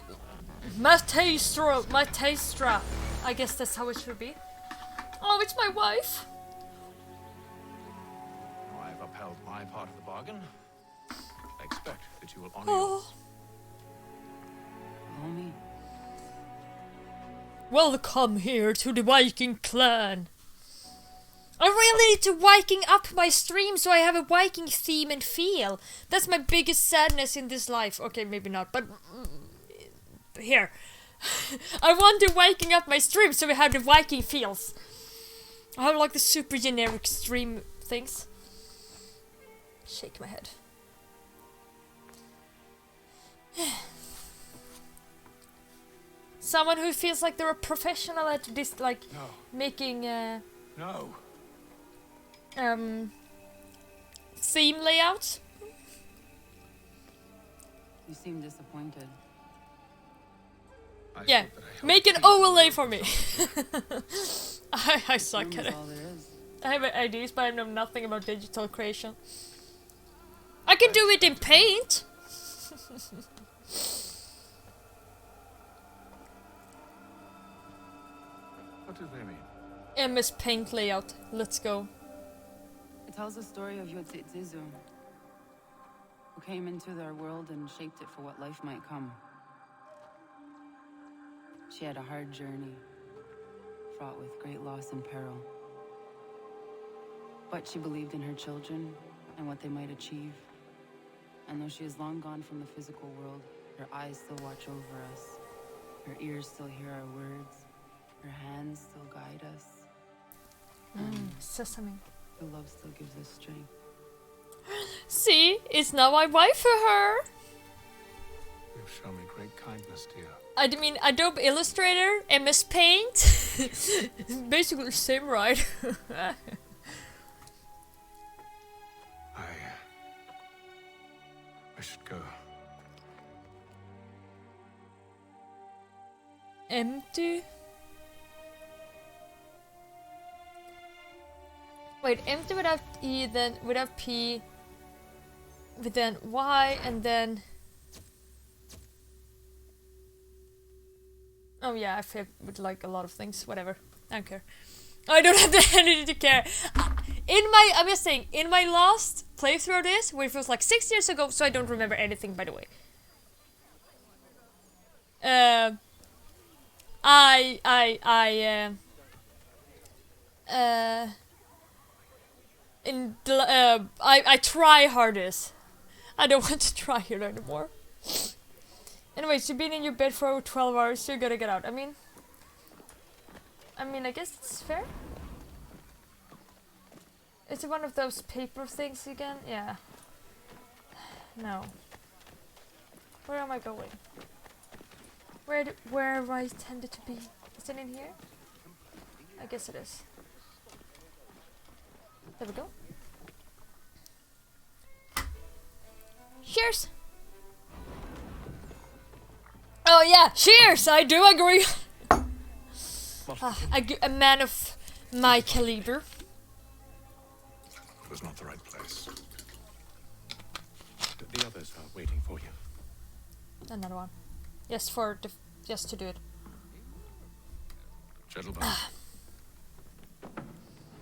Matastra. I guess that's how it should be. Oh, it's my wife. I've upheld my part of the bargain. I expect that you will honor Oh. Homie. Welcome here to the Viking clan. I really need to Viking up my stream so I have a Viking theme and feel. That's my biggest sadness in this life. Okay, maybe not, but here. I want to Viking up my stream so we have the Viking feels. I have like the super generic stream things. Shake my head. Someone who feels like they're a professional at this, like making No. theme layouts. You seem disappointed. I Yeah, thought that I helped make an keep overlay you for me. I suck Room at is it. all there is. I have ideas, but I know nothing about digital creation. I can do it in Paint. What do they mean? MS Paint layout. Let's go. It tells the story of Yotzitzizu, who came into their world and shaped it for what life might come. She had a hard journey, fraught with great loss and peril. But she believed in her children and what they might achieve. And though she is long gone from the physical world, her eyes still watch over us. Her ears still hear our words. Her hands still guide us. Sesame. Her love still gives us strength. See, it's now my wife for her. You've shown me great kindness, dear. I mean, Adobe Illustrator, MS Paint. Basically the same, right? I should go. Empty. Wait, empty without E, then without P, with then Y, and then. Oh yeah, I feel with like a lot of things. Whatever, I don't care. I don't have the energy to care. I'm just saying, in my last playthrough of this, which was like 6 years ago, so I don't remember anything, by the way. I try hardest. I don't want to try it anymore. Anyways, you've been in your bed for over 12 hours, so you gotta get out. I mean, I guess it's fair. Is it one of those paper things again? Yeah. No. Where am I going? Where have I tended to be? Is it in here? I guess it is. There we go. Cheers! Oh yeah, cheers! I do agree. A man of my caliber. It was not the right place. The others are waiting for you. Another one. Just to do it. Gentlemen.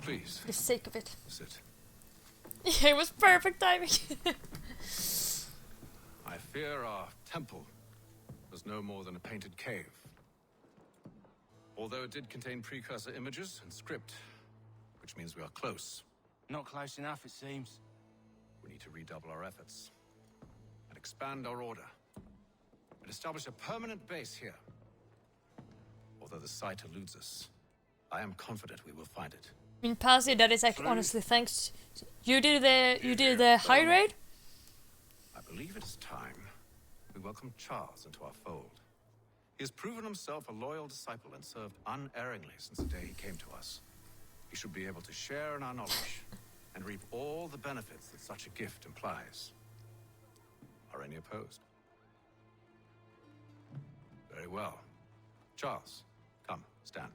Please. For the sake of it. Sit. Yeah, it was perfect timing. I fear our temple was no more than a painted cave. Although it did contain precursor images and script, which means we are close. Not close enough, it seems. We need to redouble our efforts and expand our order and establish a permanent base here. Although the site eludes us, I am confident we will find it. I mean, Pazzi, that is actually honestly thanks. You did the high raid. I believe it is time we welcome Charles into our fold. He has proven himself a loyal disciple and served unerringly since the day he came to us. He should be able to share in our knowledge and reap all the benefits that such a gift implies. Are any opposed? Very well. Charles, come, stand.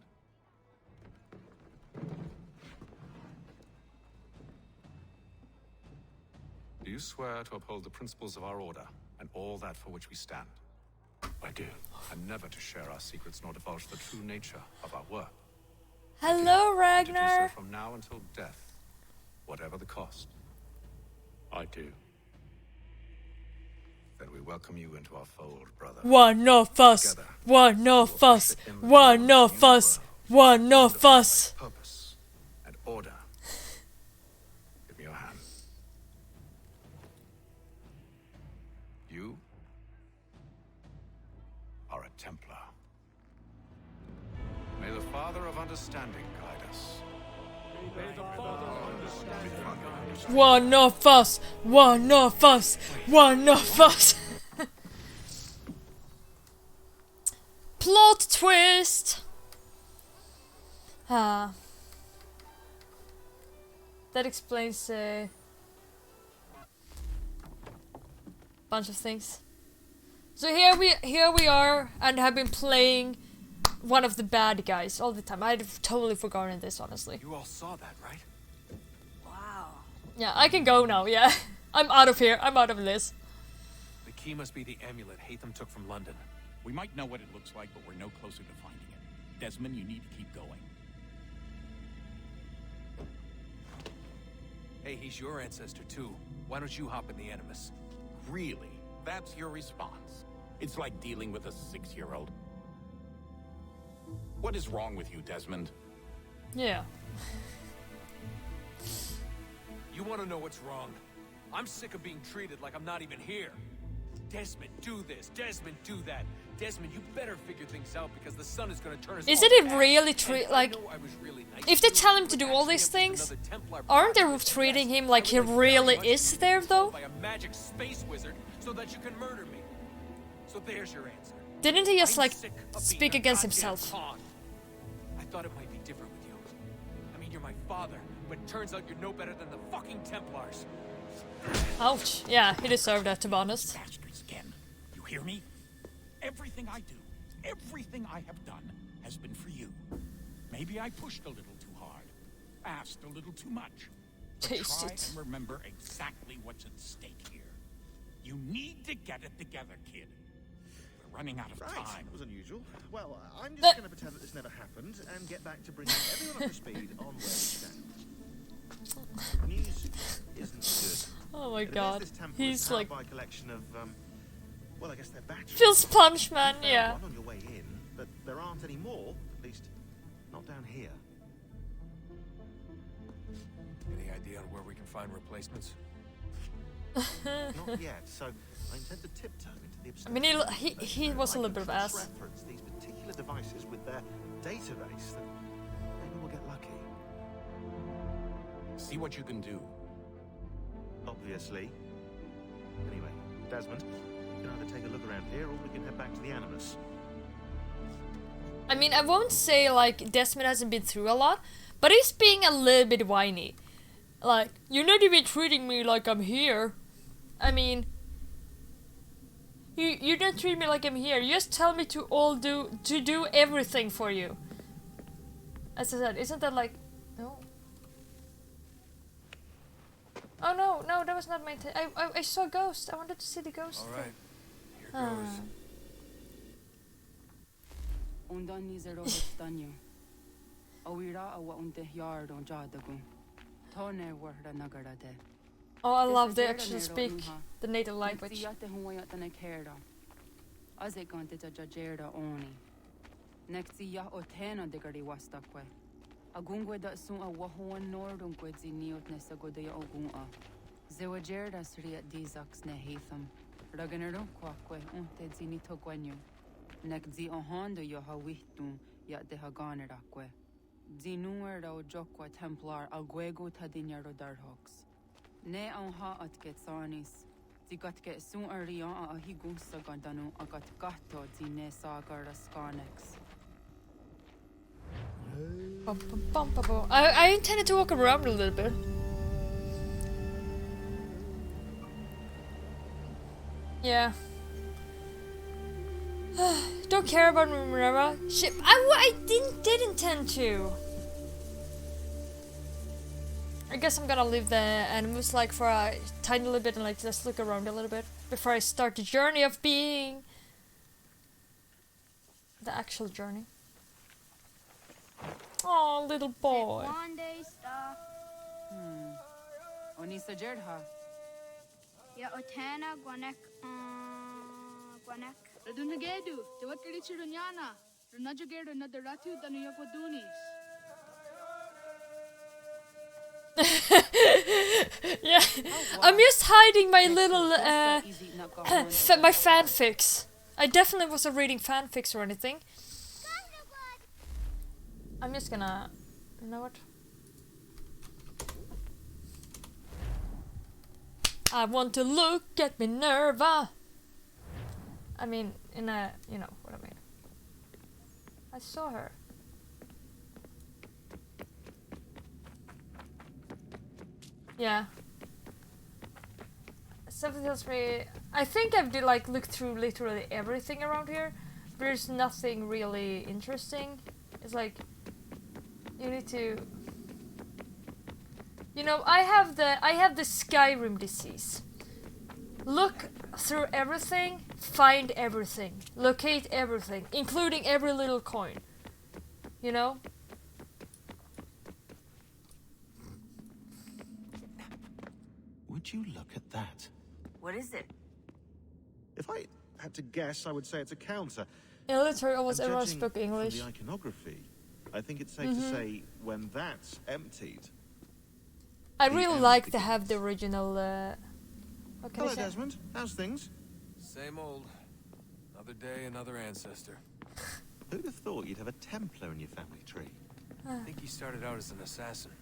Do you swear to uphold the principles of our order and all that for which we stand? I do. And never to share our secrets nor divulge the true nature of our work. Hello, And to do Ragnar. so from now until death, whatever the cost. I do. Then we welcome you into our fold, brother. One of us. Together, One we will of us. usher in One the of new us. world, One of us. purpose and order. Give me your hand. You are a Templar. May the Father of Understanding guide us. One of us. One of us. One of us. Plot twist. That explains a bunch of things. So here we are, and have been playing one of the bad guys all the time. I'd totally forgotten this, honestly. You all saw that, right? Yeah, I can go now. Yeah, I'm out of here. I'm out of this. The key must be the amulet Hatham took from London. We might know what it looks like, but we're no closer to finding it. Desmond, you need to keep going. Hey, he's your ancestor too. Why don't you hop in the Animus? Really? That's your response? It's like dealing with a 6-year-old. What is wrong with you, Desmond? Yeah. You want to know what's wrong? I'm sick of being treated like I'm not even here. Desmond, do this. Desmond, do that. Desmond, you better figure things out because the sun is going to turn us Isn't all it back. really And like? I know I was really nice If to they you, tell him to but do all actually these I'm just things, another Templar aren't they project. treating him Yes, like I he was very really much is there though? by a magic space wizard so that you can murder me. So there's your answer. Didn't he just I'm like sick of speak being a against goddamn himself? pawn. I thought it might be different with you. I mean, you're my father, but turns out you're no better than the fucking Templars. Ouch. Yeah, he deserved that, to be honest. Bastards again. You hear me? Everything I do, everything I have done, has been for you. Maybe I pushed a little too hard, asked a little too much. But Taste try it. and remember exactly what's at stake here. You need to get it together, kid. We're running out of Right, time. that was unusual. Well, I'm Uh. just going to pretend that this never happened and get back to bringing everyone up to speed on where we stand. The news isn't good. Oh my It appears god. this temple is He's powered like by a collection of, well, I guess they're batteries. Phil Sponge Man, You found yeah. one on your way in, but there aren't any more, at least not down here. Any idea on where we can find replacements? Not yet, so I intend to tiptoe into the I mean, he was a little bit of ass. Cross-reference these particular devices with their database, then maybe we'll get lucky. See what you can do. Obviously. Anyway, Desmond, you can either take a look around here or we can head back to the Animus. I mean, I won't say like Desmond hasn't been through a lot, but he's being a little bit whiny. Like, you're not even treating me like I'm here. I mean, you don't treat me like I'm here. You just tell me to do everything for you. As I said, isn't that like no? Oh no, that was not my I saw a ghost. I wanted to see the ghost. All right, here Ah. goes. Undan nizero histanyo. Awira awa unte yard on jadagun. Tone warda nagarade. Oh, I love they actually speak the native language. Yate huwayat na kerda. Aze kante jajerda oni. Nexti ya otena degari wastakwe. Agungwe da sun a wahuan nordun kwedzi niot nesagode ya ogunga. Zewajerda sriat dizax ne heatham. Raganero kwakwe unte zini togwenyo. Nekzi ohando yo hawihtun ya de haganerakwe. Zinuer da ojokwa templar agwego tadinyaro darhox. Ne onha atgetsanis. Zigatke sun arian a higusa gandanu agat gatto zine sagara skanex. I intended to walk around a little bit. Yeah. Don't care about Minerva. Shit, I did intend to. I guess I'm gonna leave the animals like for a tiny little bit and like just look around a little bit before I start the journey of being the actual journey. Oh, little boy. One day star. Onisa Jerdha. Ya otana gwanek gwanek. Radunagedu, Tawakari Chirunyana, Runajagedu Nadaratu tanu Yakodunis. Yeah, I'm just hiding my little my fanfics. I definitely wasn't reading fanfics or anything. I'm just gonna, you know what? I want to look at Minerva. I mean, in a, you know what I mean. I saw her. Yeah. Something tells me, I think I've did like looked through literally everything around here. There's nothing really interesting. It's like you need to, you know, I have the Skyrim disease. Look through everything, find everything, locate everything, including every little coin. You know? Would you look at that? What is it? If I had to guess, I would say it's a counter. In literally almost And everyone judging spoke English. From the iconography, I think it's safe to say when that's emptied. I the really end like to begins. have the original. What can I Hello, say? Desmond. How's things? Same old. Another day, another ancestor. Who'd have thought you'd have a Templar in your family tree? I think he started out as an assassin.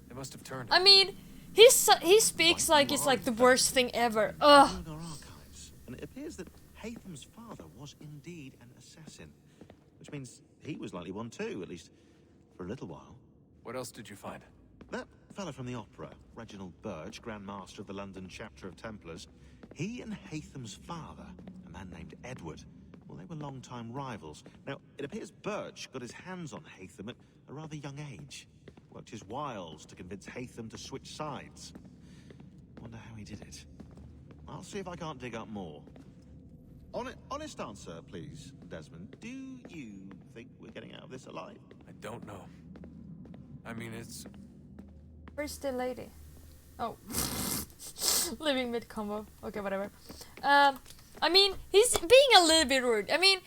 They must have turned I him. mean, he speaks like it's like the worst thing ever. Ugh. Followed our archives, and it appears that Haytham's father was indeed an assassin, which means he was likely one too, at least for a little while. What else did you find? That fella from the opera, Reginald Birch, Grand Master of the London chapter of Templars, he and Haytham's father, a man named Edward, well, they were long-time rivals. Now, it appears Birch got his hands on Haytham at a rather young age. Worked his wiles to convince Haytham to switch sides. Wonder how he did it. I'll see if I can't dig up more. Honest answer, please, Desmond. Do you think we're getting out of this alive? I don't know. I mean, it's... Where's the lady? Oh. Living mid-combo. Okay, whatever. I mean, he's being a little bit rude. I mean,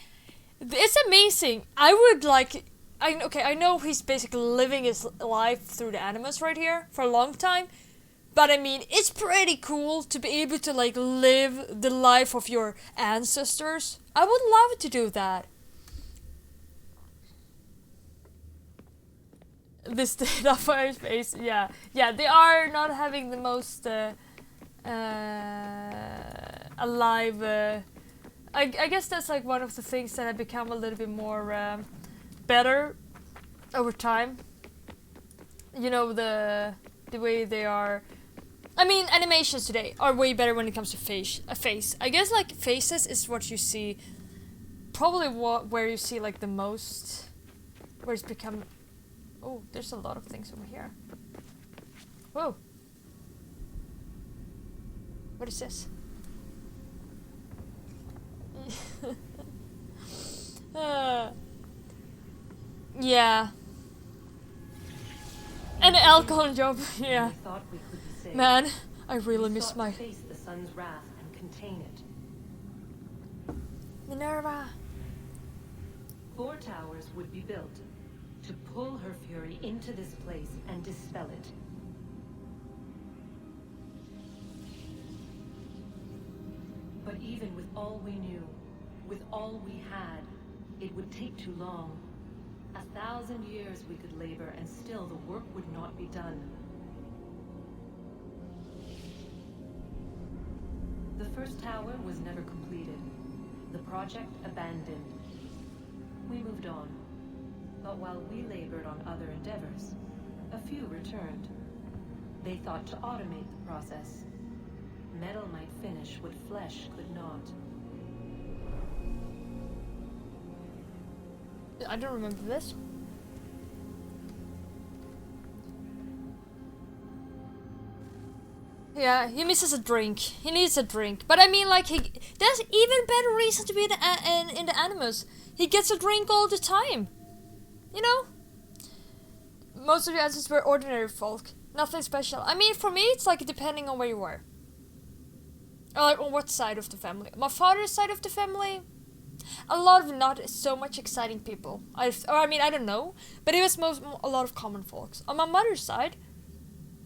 it's amazing. I would like... I know he's basically living his life through the animals right here for a long time. But I mean, it's pretty cool to be able to like live the life of your ancestors. I would love to do that. The state of our space, yeah, they are not having the most alive. I guess that's like one of the things that have become a little bit more better over time. You know, the way they are. I mean, animations today are way better when it comes to face. I guess like faces is what you see, probably where you see like the most, where it's become. Oh, there's a lot of things over here. Whoa. What is this? Yeah. An alcohol job, yeah. Man, I really miss my... face the sun's wrath and contain it. Minerva. 4 towers would be built to pull her fury into this place and dispel it. But even with all we knew, with all we had, it would take too long. 1,000 years we could labor and still the work would not be done. The first tower was never completed. The project abandoned. We moved on. But while we labored on other endeavors, a few returned. They thought to automate the process. Metal might finish what flesh could not. I don't remember this. Yeah, he misses a drink. He needs a drink. But I mean, like, there's even better reason to be in the Animus. He gets a drink all the time. You know? Most of the answers were ordinary folk. Nothing special. I mean, for me, it's like depending on where you were. Or like on what side of the family. My father's side of the family, a lot of not so much exciting people. I don't know. But it was a lot of common folks. On my mother's side,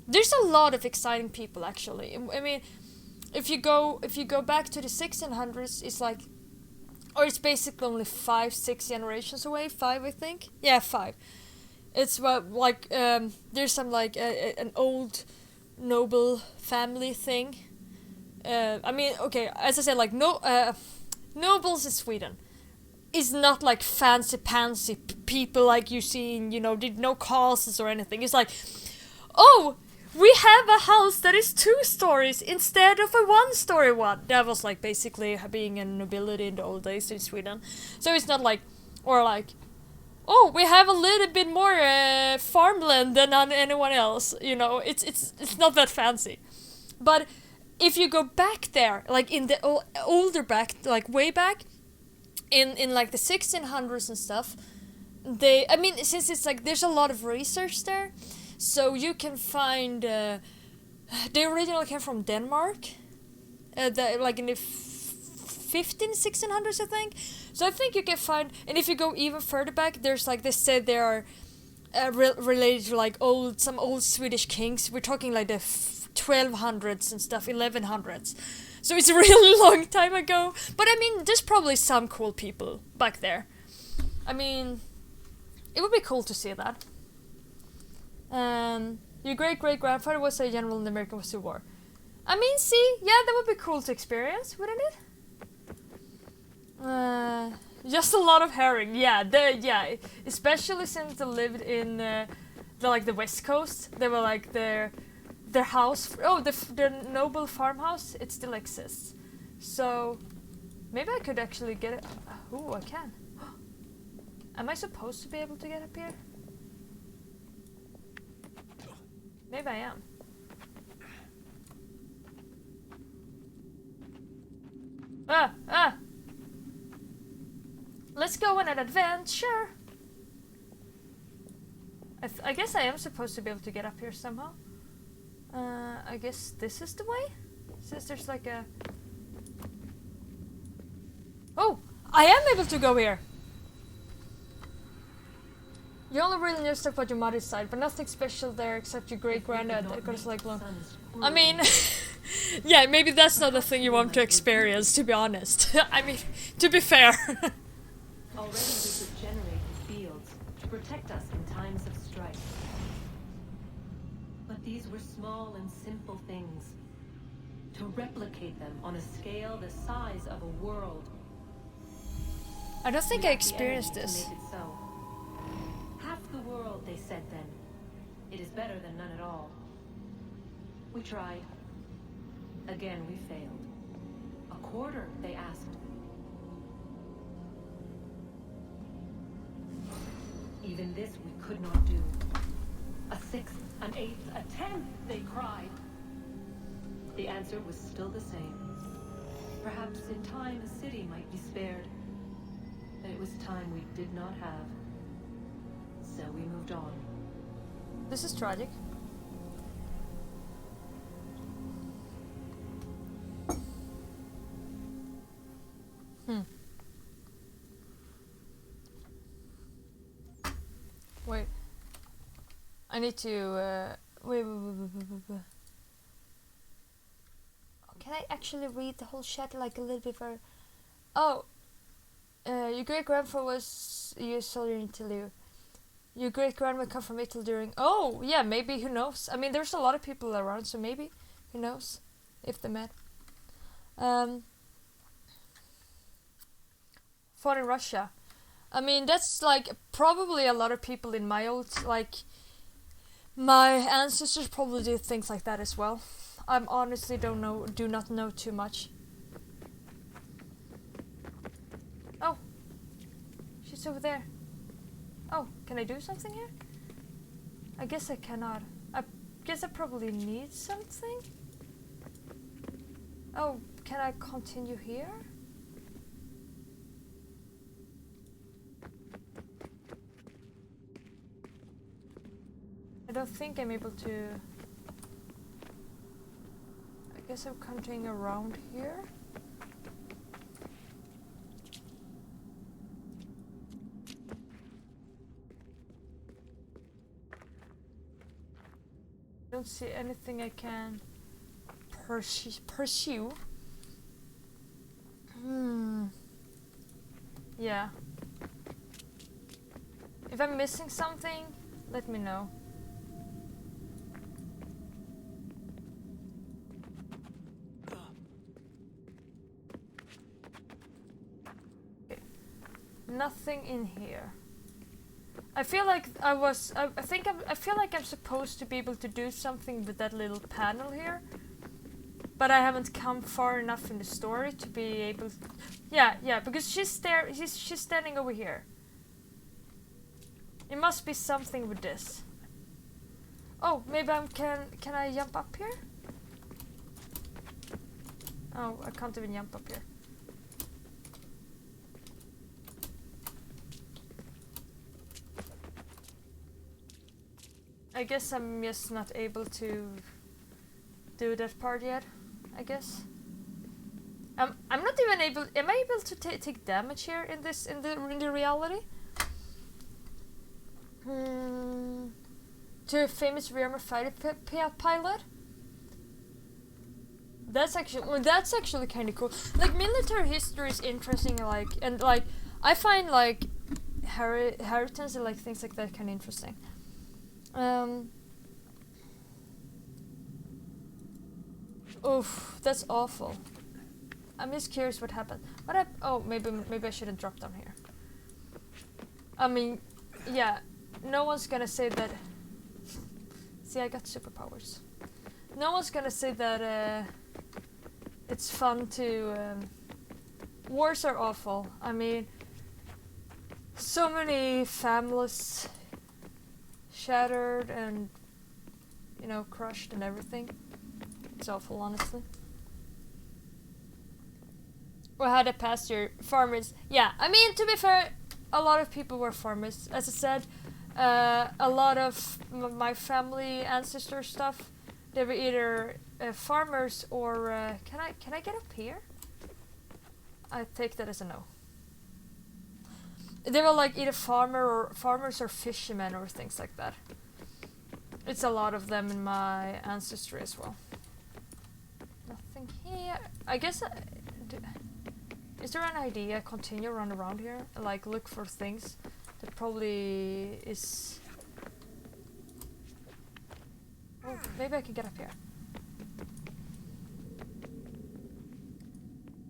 there's a lot of exciting people actually. I mean, if you go back to the 1600s, it's like, or it's basically only 5-6 generations away. 5, I think. Yeah, 5. It's like there's some like an old noble family thing. I mean, okay, as I said, like nobles in Sweden is not like fancy pansy people like you see in, you know, did no castles or anything. It's like, oh, we have a house that is 2 stories instead of a 1-story one. That was like basically being a nobility in the old days in Sweden. So it's not like, or like, oh, we have a little bit more farmland than on anyone else. You know, it's not that fancy. But if you go back there, like in the older back, like way back, in like the 1600s and stuff, I mean, since it's like there's a lot of research there. So you can find, they originally came from Denmark, like in the 1600s, I think. So I think you can find, and if you go even further back, there's like, they said they are related to like some old Swedish kings. We're talking like the 1200s and stuff, 1100s. So it's a really long time ago. But I mean, there's probably some cool people back there. I mean, it would be cool to see that. Your great-great-grandfather was a general in the American Civil War. I mean, see, yeah, that would be cool to experience, wouldn't it? Just a lot of herring, yeah, especially since they lived in the West Coast. They were like their house. The noble farmhouse. It still exists. So maybe I could actually get it. I can. Am I supposed to be able to get up here? Maybe I am. Let's go on an adventure. I guess I am supposed to be able to get up here somehow. I guess this is the way? Since there's like a... Oh! I am able to go here! You only really know stuff about your mother's side, but nothing special there except your great-granddad that goes like long. I mean... yeah, maybe that's not the thing you want to experience, to be honest. I mean, to be fair. Already we could generate the fields to protect us in times of strife. But these were small and simple things. To replicate them on a scale the size of a world I don't think I experienced this. Make it so. Half the world, they said then. It is better than none at all. We tried. Again, we failed. A quarter, they asked. Even this we could not do. A sixth, an eighth, a tenth, they cried. The answer was still the same. Perhaps in time a city might be spared. But it was time we did not have. So we moved on. This is tragic. Wait. I need to, wait. Can I actually read the whole chat like a little bit further? Oh. Your great-grandfather was a US soldier in Italy. Your great-grandma come from Italy during... Oh, yeah, maybe, who knows? I mean, there's a lot of people around, so maybe, who knows? If they met. Fought in Russia. I mean, that's, like, probably a lot of people in my old, like... My ancestors probably did things like that as well. I honestly do not know too much. Oh. She's over there. Oh, can I do something here? I guess I cannot. I guess I probably need something? Oh, can I continue here? I don't think I'm able to... I guess I'm continuing around here. I don't see anything I can pursue. Yeah. If I'm missing something, let me know. Okay. Nothing in here. I feel like I feel like I'm supposed to be able to do something with that little panel here, but I haven't come far enough in the story to be able to, yeah, because she's standing over here. It must be something with this. Oh, maybe can I jump up here? Oh, I can't even jump up here. I guess I'm just not able to do that part yet, I guess. I'm not even able... Am I able to take damage here in this, in the reality? To a famous Rearmer fighter pilot? That's actually kind of cool. Like, military history is interesting, like, and like, I find like inheritance and like things like that kind of interesting. Oof, that's awful. I'm just curious what happened. Oh, maybe I shouldn't drop down here. I mean, yeah, no one's gonna say that. See, I got superpowers. No one's gonna say that it's fun to. Wars are awful. I mean, so many families shattered and, you know, crushed and everything. It's awful, honestly. Well, how the past year, farmers. Yeah, I mean, to be fair, a lot of people were farmers. As I said, a lot of my family ancestor stuff, they were either farmers or can I get up here? I take that as a no. They were like either farmers or fishermen or things like that. It's a lot of them in my ancestry as well. Nothing here. I guess. Is there an idea? Continue around here, like look for things. That probably is. Oh, maybe I can get up here.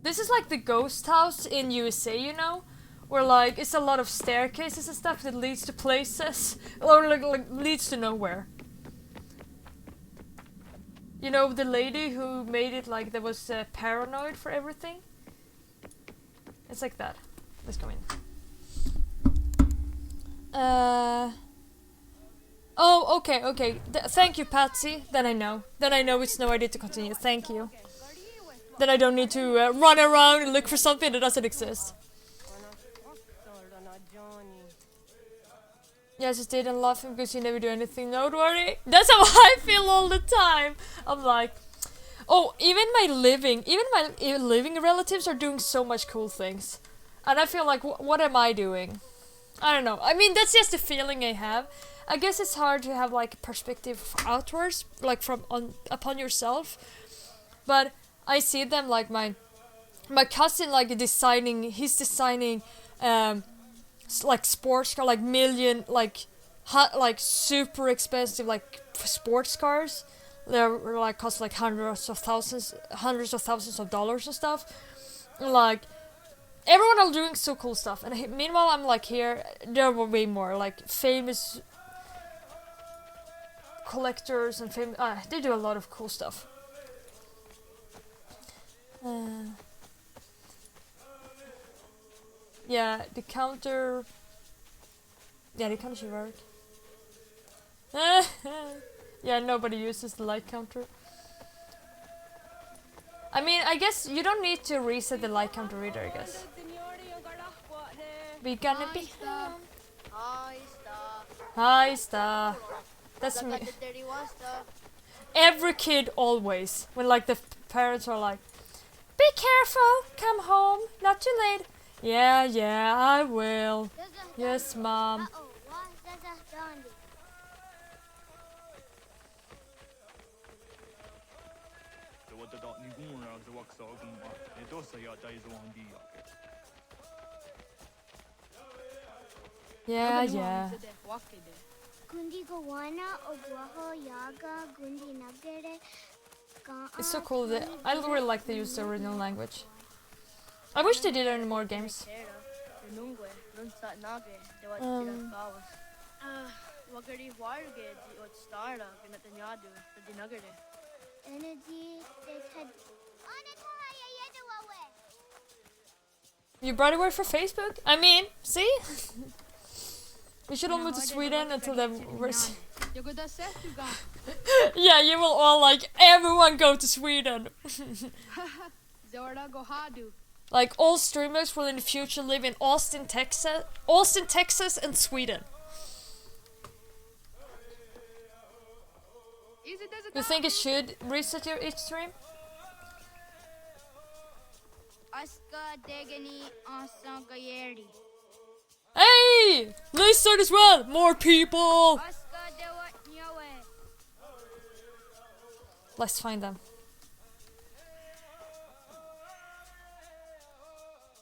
This is like the ghost house in USA, you know, where like it's a lot of staircases and stuff that leads to places, or like leads to nowhere. You know, the lady who made it like that was paranoid for everything? It's like that. Let's go in. Oh, okay. Thank you, Patsy. Then I know. It's no idea to continue. Thank you. Then I don't need to run around and look for something that doesn't exist. Yes, I didn't laugh because you never do anything noteworthy. That's how I feel all the time. I'm like, oh, even my living relatives are doing so much cool things, and I feel like, what am I doing? I don't know. I mean, that's just the feeling I have. I guess it's hard to have like perspective outwards, like upon yourself. But I see them like my cousin like designing. He's designing like sports car, like million, like super expensive like sports cars. They're like cost like hundreds of thousands of dollars and stuff. Like everyone are doing so cool stuff, and meanwhile I'm like here. There were way more like famous collectors and they do a lot of cool stuff. Yeah, the counter should work. Yeah, nobody uses the light counter. I mean, I guess you don't need to reset the light counter either, I guess. We gonna be home. Hi, Star. That's me. Every kid always, when like the parents are like, be careful, come home, not too late. Yeah, I will. Yes, Mom. Yeah. It's so cool that I really like they use the original language. I wish they did it in more games. You brought it away for Facebook? I mean, see? We should all move to Sweden until the worst. Yeah, you will all like everyone go to Sweden. Like all streamers will in the future live in Austin, Texas, and Sweden. You think it should reset your each stream? Hey! Nice start as well! More people! Let's find them.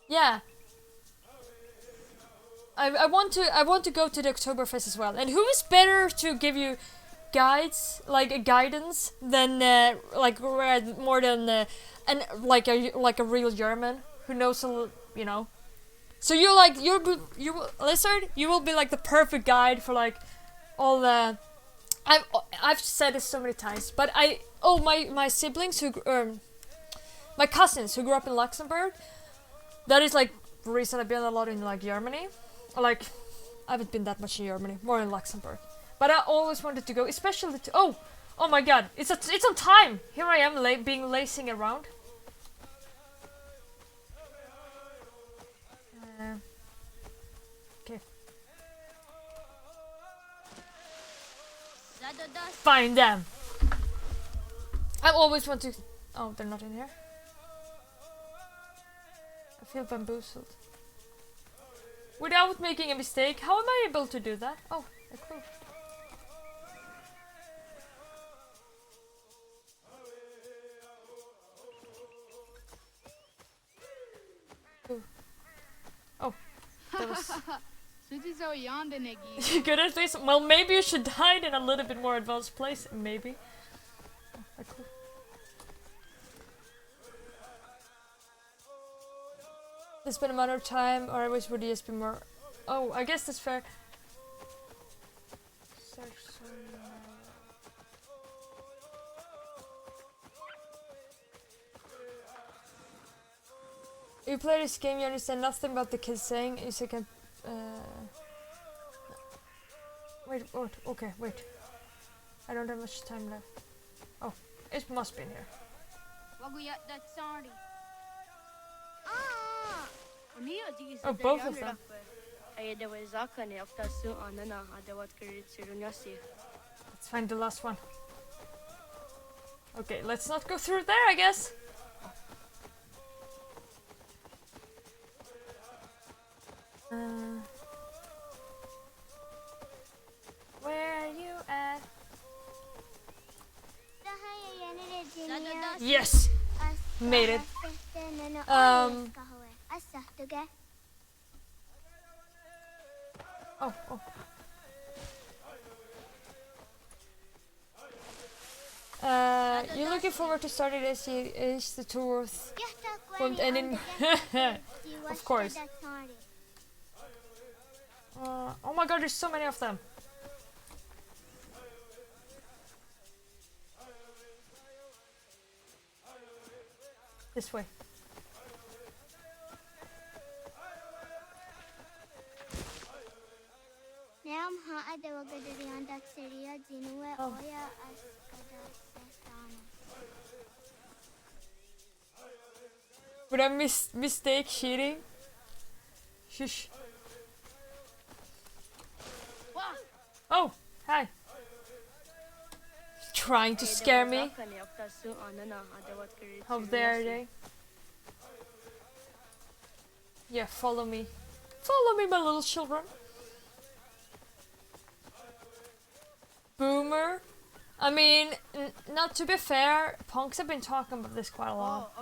Yeah. I want to go to the Oktoberfest as well. And who is better to give you guides, like a guidance, than more than and like a real German who knows you know. So Lizard, you will be like the perfect guide for like all the. I've said this so many times, but my siblings who my cousins who grew up in Luxembourg. That is like the reason I've been a lot in like Germany. Like I haven't been that much in Germany, more in Luxembourg. But I always wanted to go, especially to oh my God, it's on time. Here I am being lazing around. Okay. Find them. I always want to. Oh, they're not in here. I feel bamboozled. Without making a mistake, how am I able to do that? Oh, cool. Ooh. Oh, that was... You good at this? Well, maybe you should hide in a little bit more advanced place. Maybe. Oh, cool. They spend a matter of time, or I wish would just be more. Oh, I guess that's fair. You play this game, you understand nothing about the kids saying. You can. Wait, okay, wait. I don't have much time left. Oh, it must be in here. Oh, both of them. Let's find the last one. Okay, let's not go through there, I guess. Where are you at? Yes! Made it. Oh. You're looking forward to starting this is the tour and in of course. Oh my god, there's so many of them. This way. Oh. Would I mistake cheating? Shush. Oh, hi. Trying to scare me. How dare they? Yeah, follow me. Follow me, my little children. Boomer. I mean, not to be fair, punks have been talking about this quite a lot.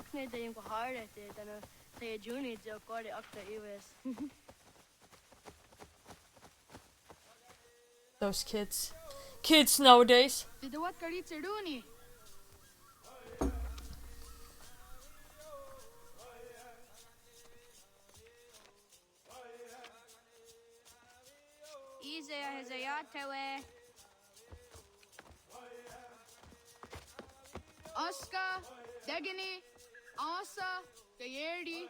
Those kids. Kids nowadays. Oscar, Degani, Asa, Gayerdi,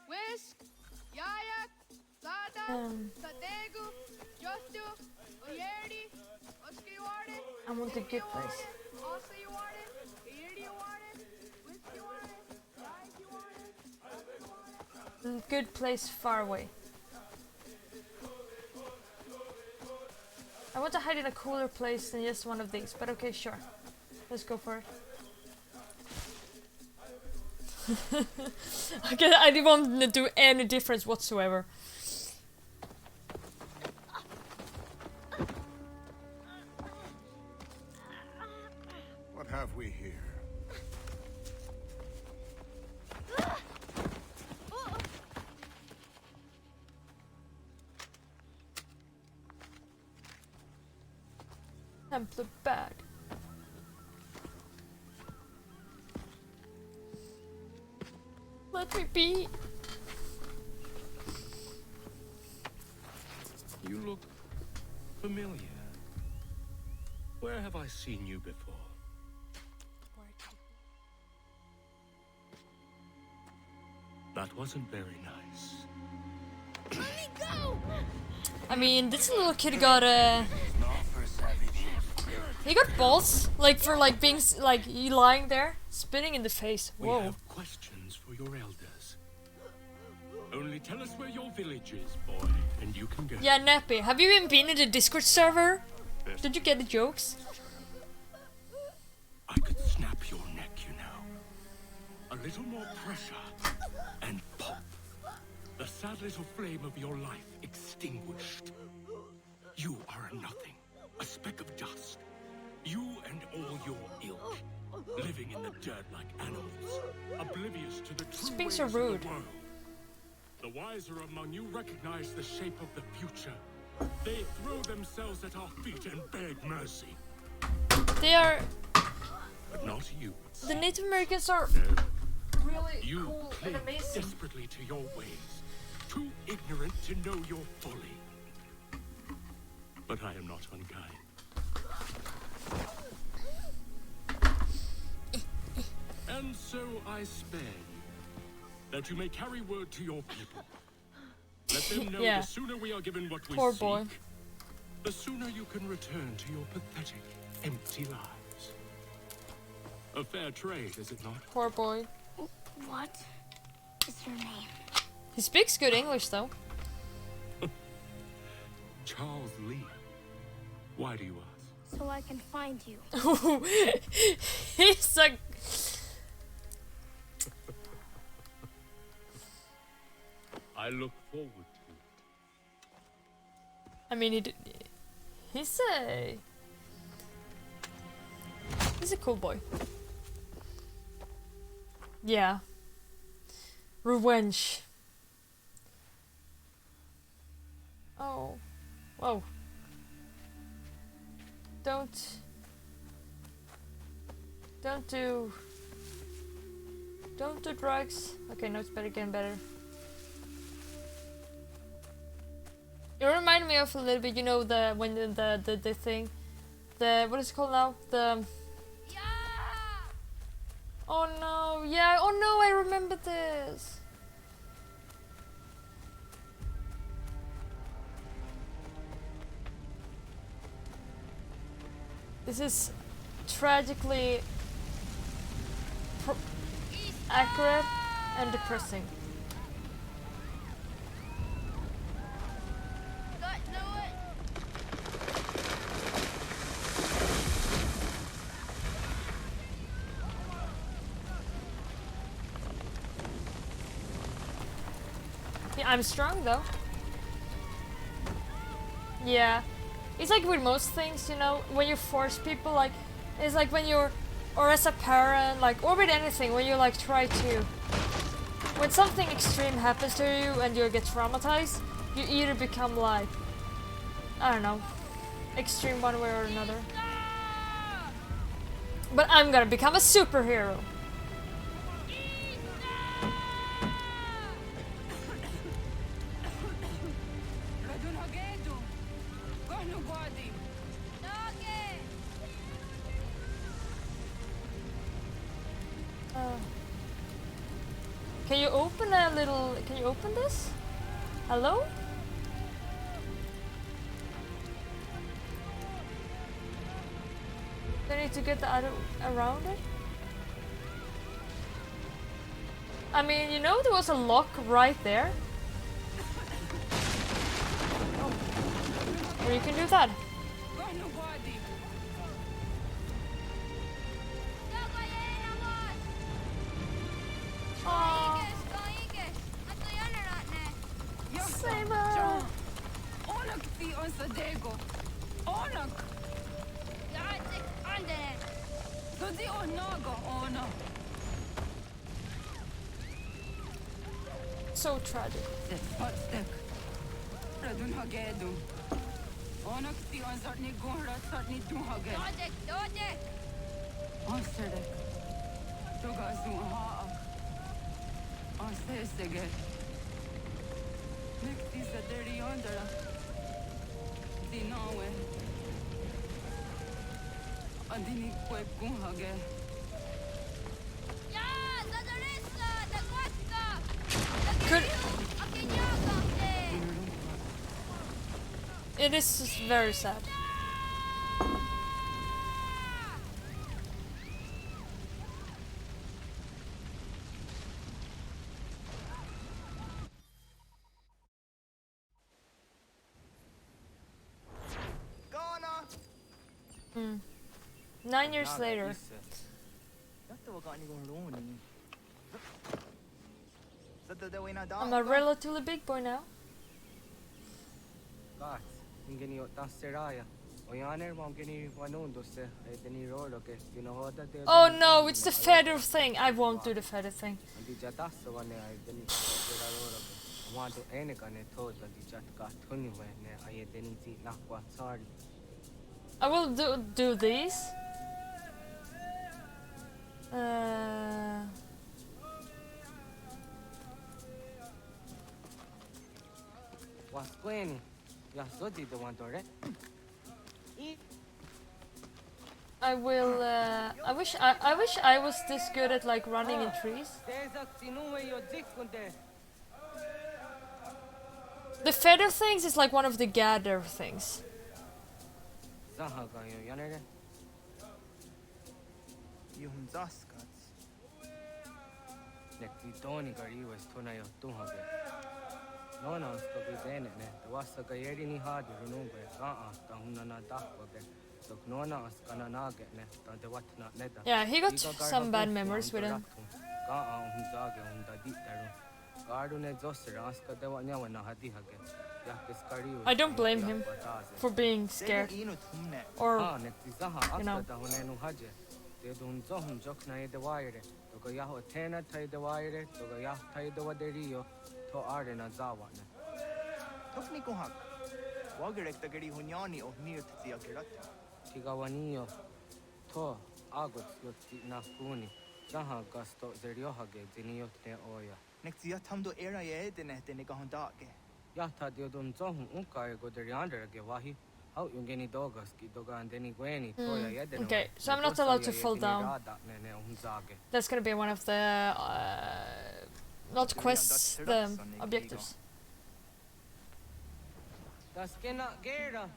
Whisk, Yayak, Sada, Sadegu, Jostu, Oyerdi, Oscar, you want it? I want a good place. Asa, you want it? Gayerdi, you want it? Whisk, you want it? Yayak, you want it? Good place far away. I want to hide in a cooler place than just one of these, but okay, sure. Let's go for it. Okay, I didn't want to do any difference whatsoever. What have we here? Templar bag. Let me be. You look familiar. Where have I seen you before? That wasn't very nice. I mean, this little kid got he got balls, like for like being like lying there, spitting in the face. Whoa. We have questions for your elders. Only tell us where your village is, boy, and you can go. Yeah, Nappy, have you even been in the Discord server? Did you get the jokes? I could snap your neck, you know. A little more pressure, and pop. The sad little flame of your life extinguished. You are a nothing, a speck of dust. You and all your ilk, living in the dirt like animals, oblivious to the true ways so rude. of the world. The wiser among you recognize the shape of the future. They throw themselves at our feet and beg mercy. They are... But not you. The Native Americans are really You cool and cling amazing. desperately to your ways, too ignorant to know your folly. But I am not unkind. And so I spare you, that you may carry word to your people. Let them know Yeah. the sooner we are given what we Poor seek, boy. the sooner you can return to your pathetic, empty lives. A fair trade, is it not? Poor boy. What is your name? He speaks good English though. Charles Lee. Why do you ask? So I can find you. He's a... I look forward to it. I mean, he's a cool boy. Yeah. Revenge. Oh. Whoa. Don't do drugs. Okay, no, it's better, getting better. It reminded me of a little bit, you know, when the thing, what is it called now? Oh no, yeah, oh no, I remember this. This is tragically accurate and depressing. Yeah, I'm strong though. Yeah. It's like with most things, you know, when you force people, like, it's like when you're, or as a parent, like, or with anything, when you like try to, when something extreme happens to you and you get traumatized, you either become like, I don't know, extreme one way or another. But I'm gonna become a superhero. Can you open a little... Can you open this? Hello? Do I need to get the other around it? I mean, you know there was a lock right there. Oh. Or you can do that. So tragic. Could... It is very sad. Hmm. 9 years later. I'm a relatively big boy now. Oh no, it's the feather thing. I won't do the feather thing. I will do these. Wasqueni. Yasodi the one dore. I will. I wish I was this good at like running in trees. The feather things is like one of the gather things. Yeah, he got some bad memories with him. I don't blame him for being scared. Or, you know. Tigawanio to agot yotti nakuni jaha gasto zeriohage diniotne oya Nexia tamdo era yedene dene gahondake. Yata diodun zohun unkai go deriander ge wahi how yungeni dogas ki dogan deni gweni toya yedene. Okay, so I'm not allowed to fall down. That's gonna be one of the not quests, the objectives. Das cannot gera.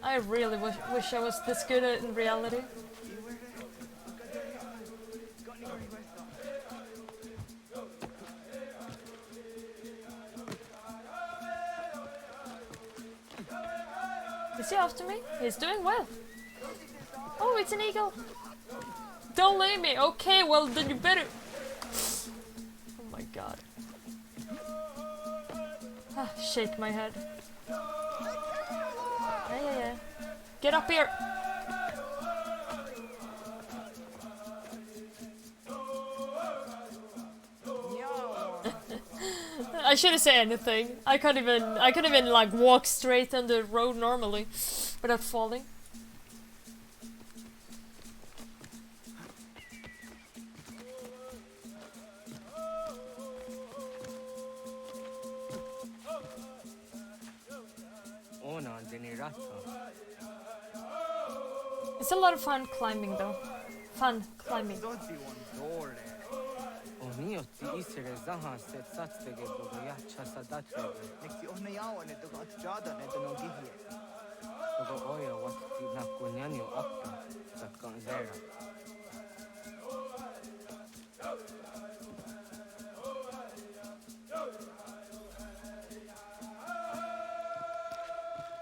I really wish I was this good at it in reality. Is he after me? He's doing well. Oh, it's an eagle. Don't leave me. Okay, well then you better. Oh my god. Ah, shake my head. Yeah. Get up here. I shouldn't say anything. I can't even like walk straight on the road normally without falling. It's a lot of fun climbing though. Fun climbing.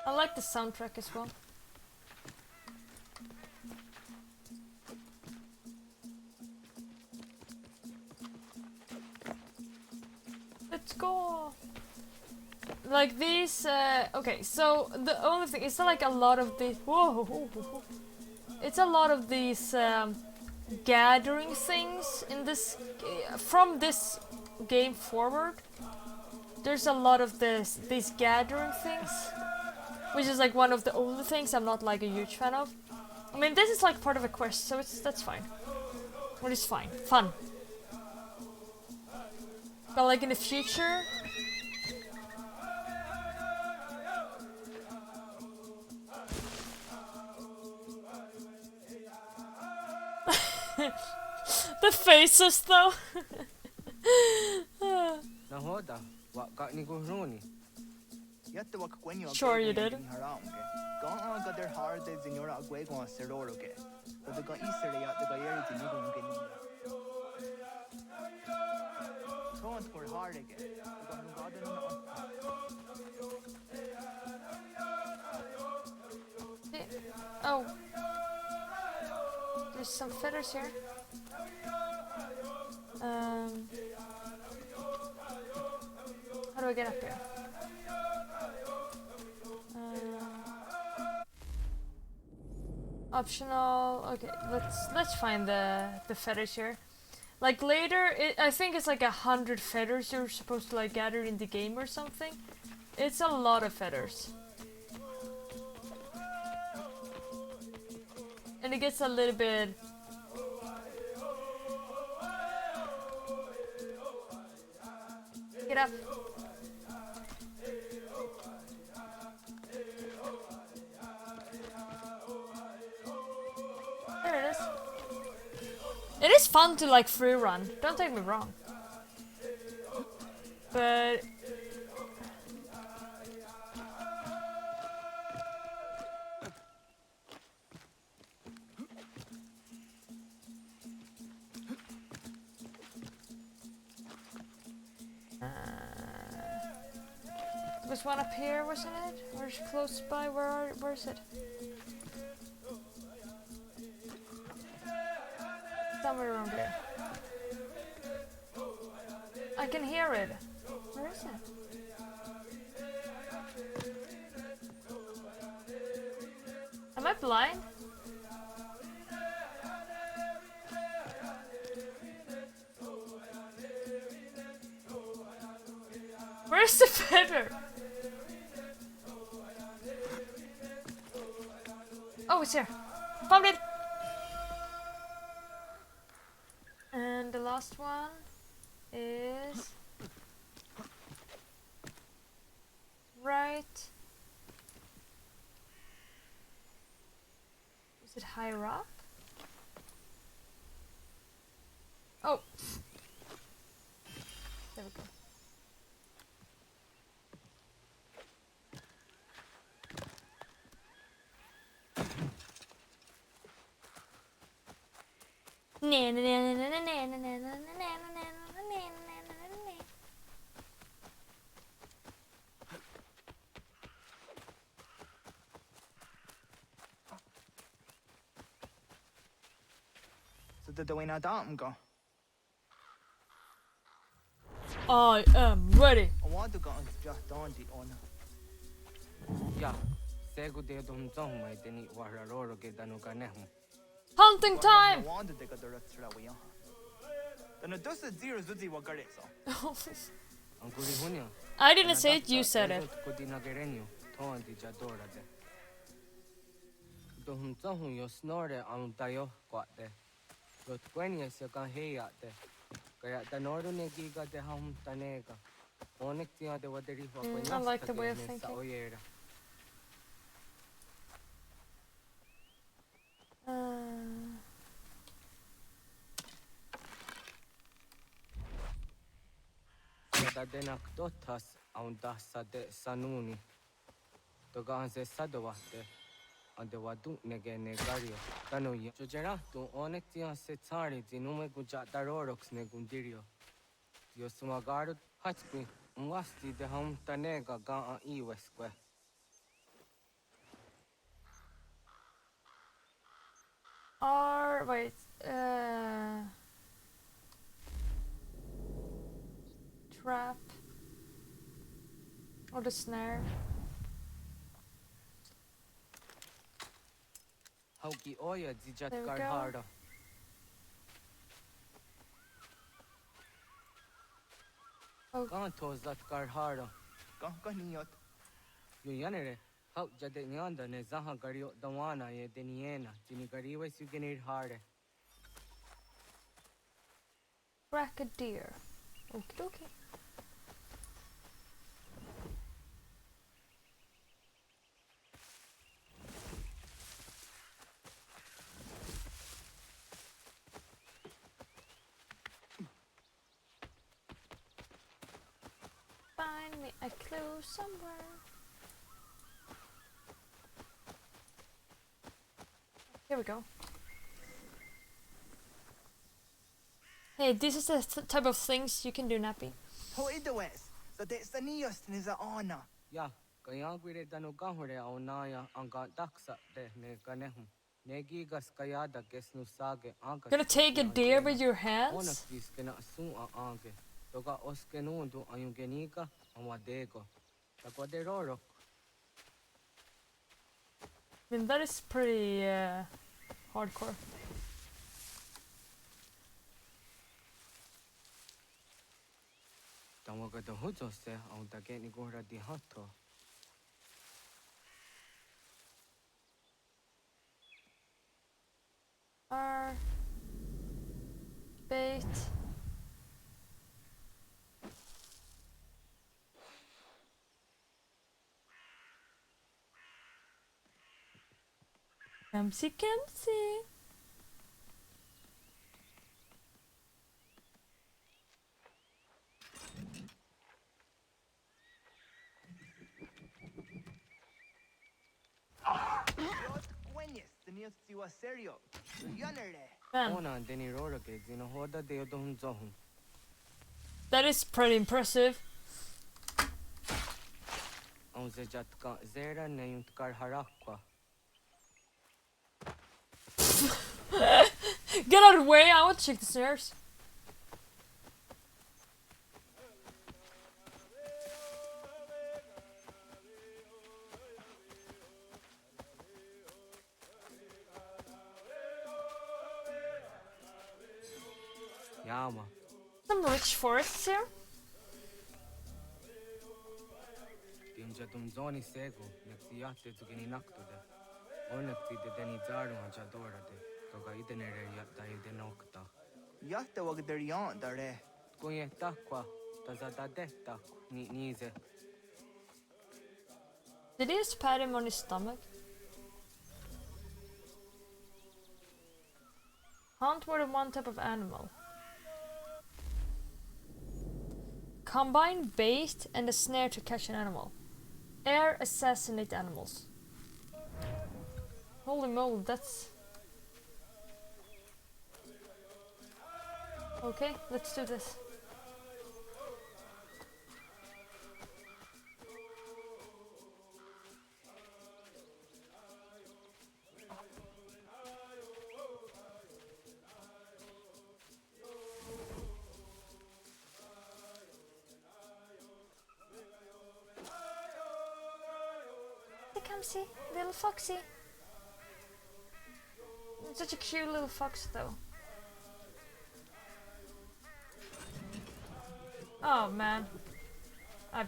I like the soundtrack as well. Let's go. Like these, okay, so the only thing, it's not like a lot of the, it's a lot of these gathering things in this, from this game forward. There's a lot of these gathering things, which is like one of the only things I'm not like a huge fan of. I mean, this is like part of a quest, so that's fine. Well, it's fine, fun. But like in the future, the faces though. Sure you did. Oh. There's some feathers here. How do I get up here? Optional. Okay, let's find the feathers here. Like later, I think it's like 100 feathers you're supposed to like gather in the game or something. It's a lot of feathers. it gets a little bit. Get up. There it is. It is fun to like free run, don't take me wrong. But there was one up here, wasn't it? Or close by? Where is it? Somewhere around here. I can hear it. Where is it? Am I blind? Where's the feather? Oh, it's here. Found it! And the last one is right. Is it higher up? Oh, there we go. Så det är en dam go. I am ready. I want to go and just on the honor. Ja, segu de dum zong mai deni wararo ke danu kanehu. Hunting time. I want to take a direct straight away. Then does the zero zuzi wa gare so. I didn't say it, you said it. Dum zong yo snore am tayo kwate. Lot kwenya se kan heyate. Kaya tanoru ne giga de ham tanega. Onek tia de waderi wa kwenya. I like the way of thinking. Sada denak dotas aunda sade sanuni. Toga se sadawate. Ande wadu nege negario. Tanoye. Jojera tu onek tia se tsari zinume guja darorox ne gundirio. Yo sumagaru hatskwi. Mwasti de ham tanega ga a iweskwe. Wait, trap or the snare. Hauki oya zijat There we karharda. Oh. Kanto zat karharda. Kaniyot. Yo yanere. Hau jade nyanda ne zaha gario dawana ye deniena. Jini gariwe sugenir harde. Track a deer. Okie dokie. Find me a clue somewhere. Here we go. Hey, this is the type of things you can do, Nappy. How it was? So that's the nearest is the honor. Yeah, kaya gwire danu kahore au naya anga daksa de ne kanehu. Negi gas kaya da kesnu sage anga. Gonna take a deer with your hands? Onakis kena su ange. Toga oskenu du ayungenika amadego. Takwaderoro. I mean, that is pretty hardcore. Tamaga da hujo se au da geni gora di hato. bait. Kemsy Kemsy. That is pretty impressive. Get out of the way, I want to check the stairs. Yama. Some rich forests here. Timja tumzoni sego, nexiate zugini naktude. Onekti de deni zaru hajadorade. Toga idenere yatta idenokta. Yatte wagderion dare. Kunye takwa, tazadadeta, nize. Did he just pat him on his stomach? Hunt more than one type of animal. Combine bait and a snare to catch an animal. Air assassinate animals. Holy moly, that's... Okay, let's do this. Kemsy, little foxy. Such a cute little fox though. Oh man, I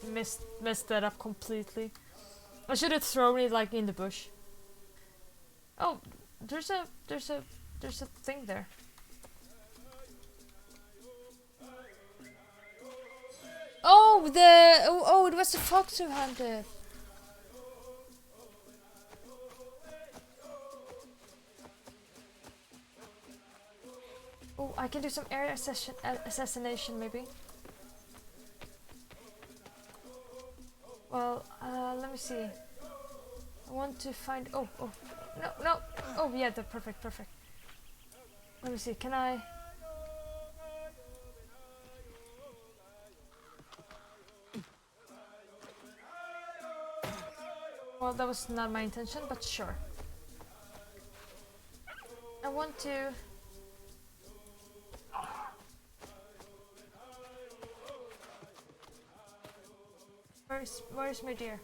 messed that up completely. I should have thrown it like in the bush. Oh, there's a thing there. Oh, it was the fox who hunted. Oh, I can do some air assassination maybe. Well, let me see. I want to find... Oh, no. Oh, yeah, perfect. Let me see, can I... Well, that was not my intention, but sure. I want to... Where's my deer?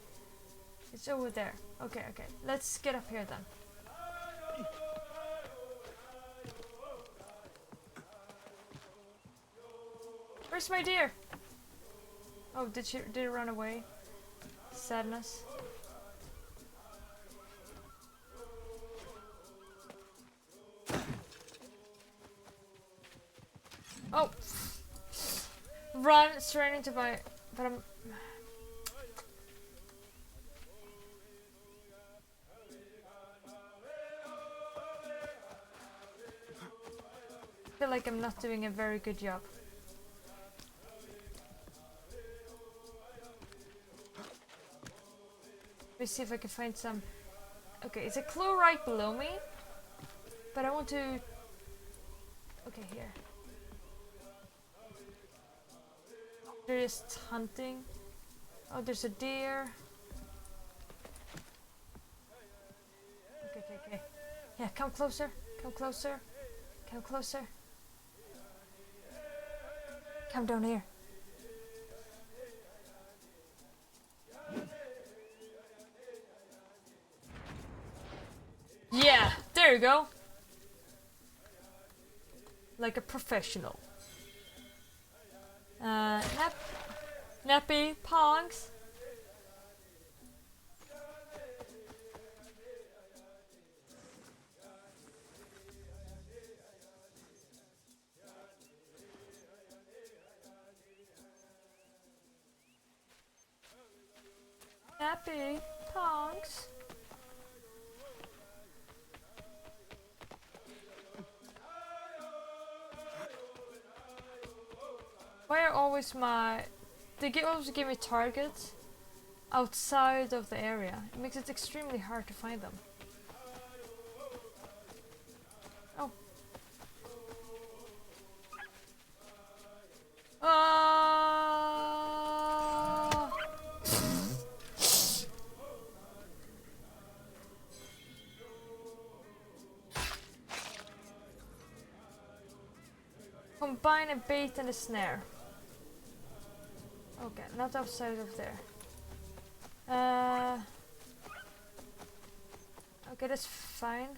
It's over there. Okay. Let's get up here then. Where's my deer? Oh, did it run away? Sadness. Oh! Run straight into my... But I'm... I feel like I'm not doing a very good job. Let me see if I can find some... Okay, it's a clue right below me. But I want to... Okay, here. They're just hunting. Oh, there's a deer. Okay. Yeah, come closer. Come down here. Yeah, there you go. Like a professional. Nappy, Pongs. Nappy, thanks. Why are always my... They always give me targets outside of the area. It makes it extremely hard to find them. Oh. Combine a bait and a snare. Okay, not outside of there. Okay, that's fine.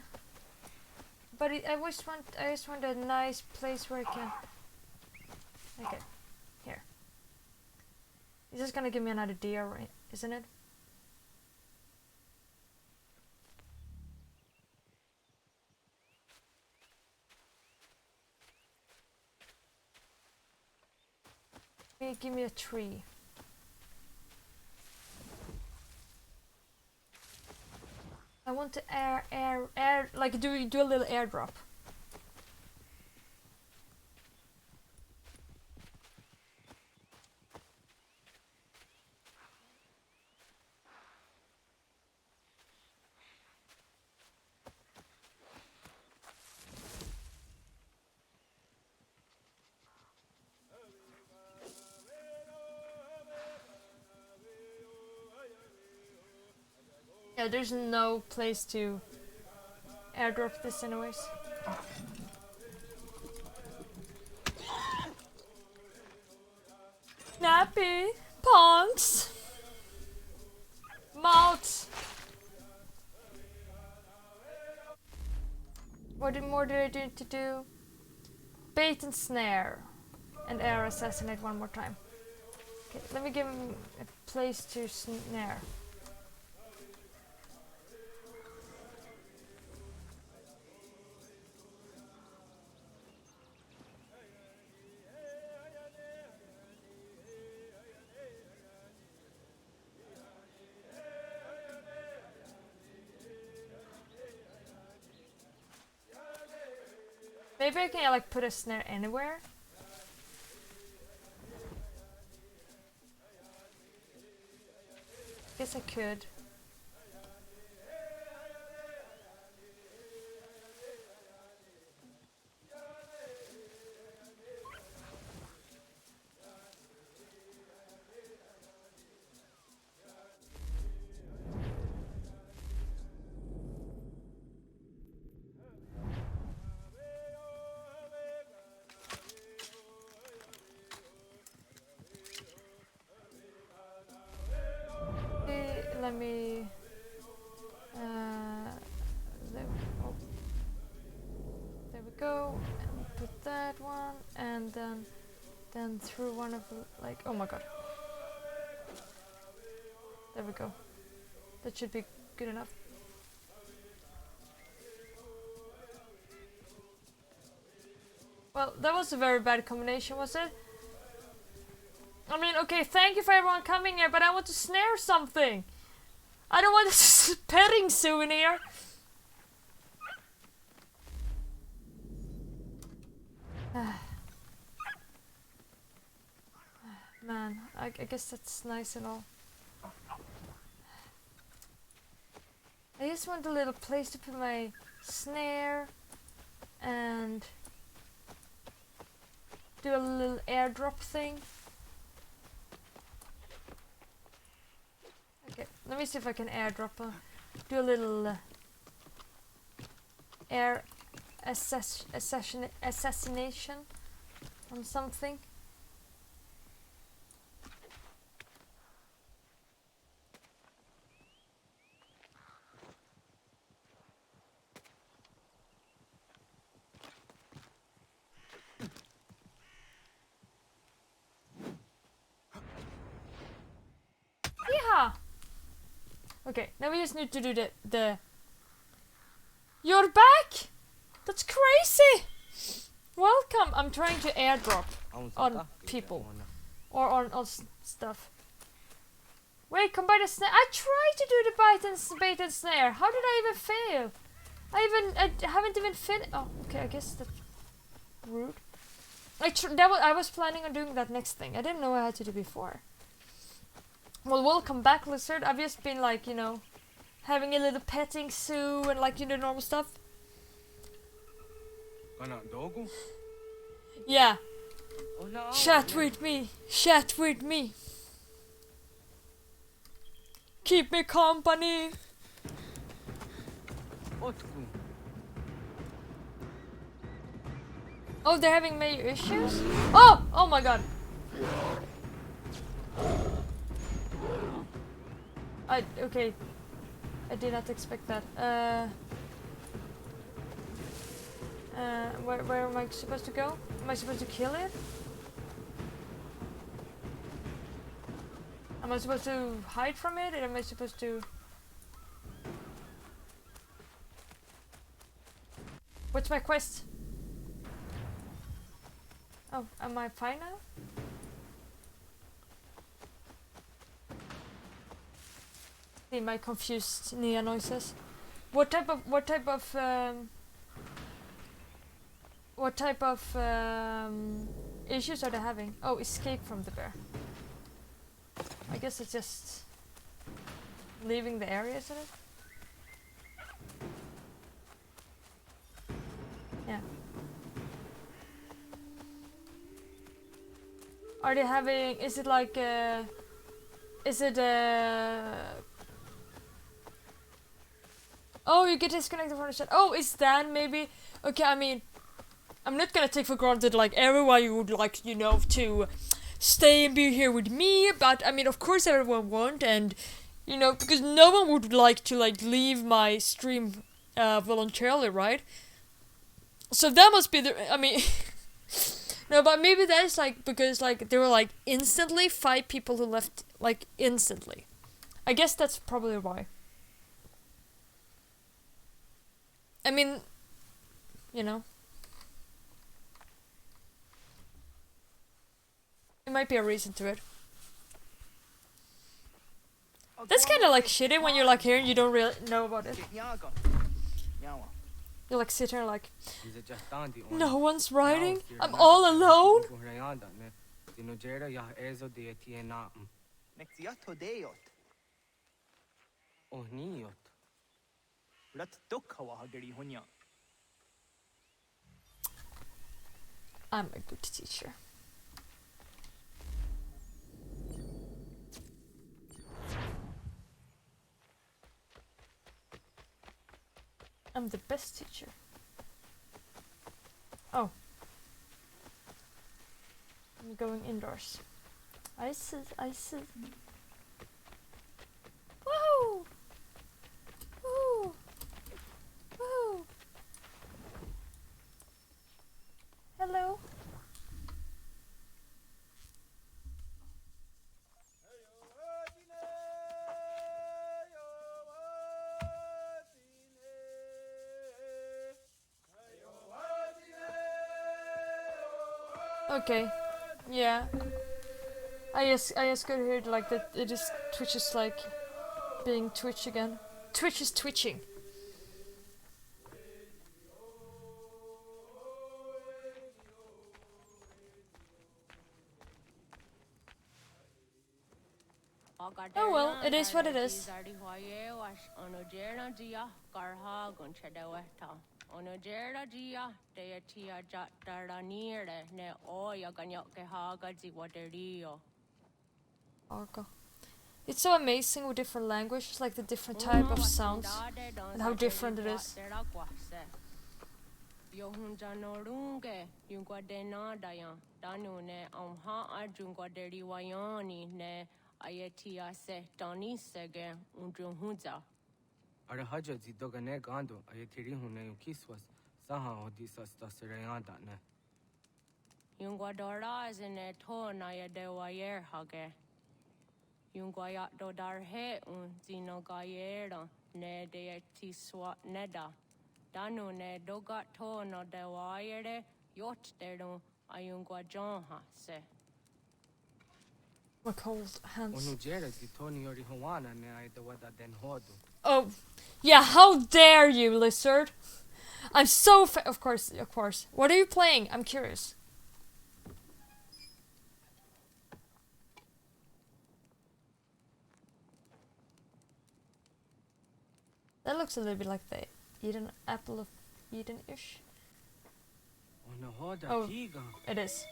But I just want a nice place where I can. Okay, here. He's just gonna give me another deer, right? Isn't it? Give me a tree. I want to air, like do a little airdrop. Yeah, there's no place to airdrop this anyways. Nappy, Ponks, Mouth. What more did I need to do? Bait and snare, and air assassinate one more time. Okay, let me give him a place to snare. Maybe I can like put a snare anywhere. Guess I could. Let me there we go, and put that one, and then through one of the, like, oh my god, there we go, that should be good enough. Well, that was a very bad combination, was it? I mean, okay, thank you for everyone coming here, but I want to snare something. I don't want this petting souvenir. Man, I guess that's nice and all. I just want a little place to put my snare and do a little airdrop thing. Okay, let me see if I can airdrop do a little air assassination on something. Yeah. Okay, now we just need to do the You're back? That's crazy! Welcome! I'm trying to airdrop on people. Or on stuff. Wait, come by the snare. I tried to do the bait and snare. How did I even fail? I haven't even finished. Oh, okay. I guess that's rude. I was planning on doing that next thing. I didn't know I had to do before. Well, welcome back, Lizard. I've just been like, you know, having a little petting zoo and like, you know, normal stuff. Yeah. Chat with me. Chat with me. Keep me company. Oh, they're having major issues? Oh! Oh my god. Okay. I did not expect that. Where am I supposed to go? Am I supposed to kill it? Am I supposed to hide from it? Or am I supposed to... What's my quest? Oh, am I fine now? See my confused Nia noises. What type of issues are they having? Oh, escape from the bear. I guess it's just leaving the area, isn't it? Yeah. Are they having, is it like oh, you get disconnected from the chat. Oh, is that maybe, okay, I mean, I'm not gonna take for granted like everyone would like, you know, to stay and be here with me, but I mean, of course everyone won't, and you know, because no one would like to like leave my stream voluntarily, right? So that must be the, I mean, no, but maybe that is like because like there were like instantly 5 people who left like instantly. I guess that's probably why. I mean, you know. It might be a reason to it. That's kind of like shitty when you're like here and you don't really know about it. You like sit here like, no one's writing. I'm all alone. I'm a good teacher. I'm the best teacher. Oh. I'm going indoors. I see. Woohoo! Woo! Woo! Hello. Okay, yeah. I just got heard like that. It is Twitch is like being Twitch again. Twitch is twitching. Oh well, it is what it is. It's so amazing with different languages, like the different type of sounds and how different it is. Arhaja zidogane gando ayetiri hune ukiswas saha odisas tasirayandane. Yungwadora zine to na yadewayer hage. Yungwayat dodarhe zino gayera ne de tiswa neda. Danu ne dogat to no dewayere yot deru ayungwajonha se. My cold hands. Onugera Tony or Hawana ne I the weather then hodu. Oh, yeah, how dare you, lizard? I'm so of course. What are you playing? I'm curious. That looks a little bit like the Eden apple of Eden-ish. Oh, it is.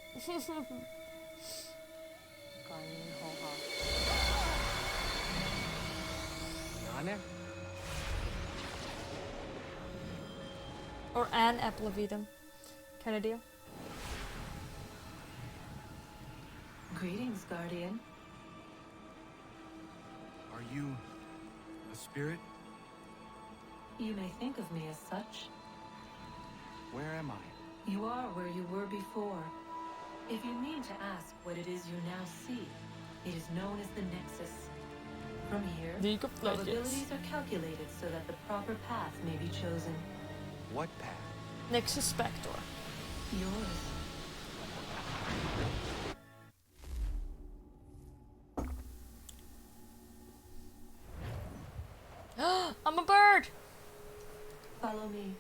Or an apple of Eden, kind of deal. Greetings, Guardian. Are you a spirit? You may think of me as such. Where am I? You are where you were before. If you mean to ask what it is you now see, it is known as the Nexus. From here, League of Legends. probabilities are calculated so that the proper path may be chosen. What path? Nexus Spectre. Yours. I'm a bird! Follow me.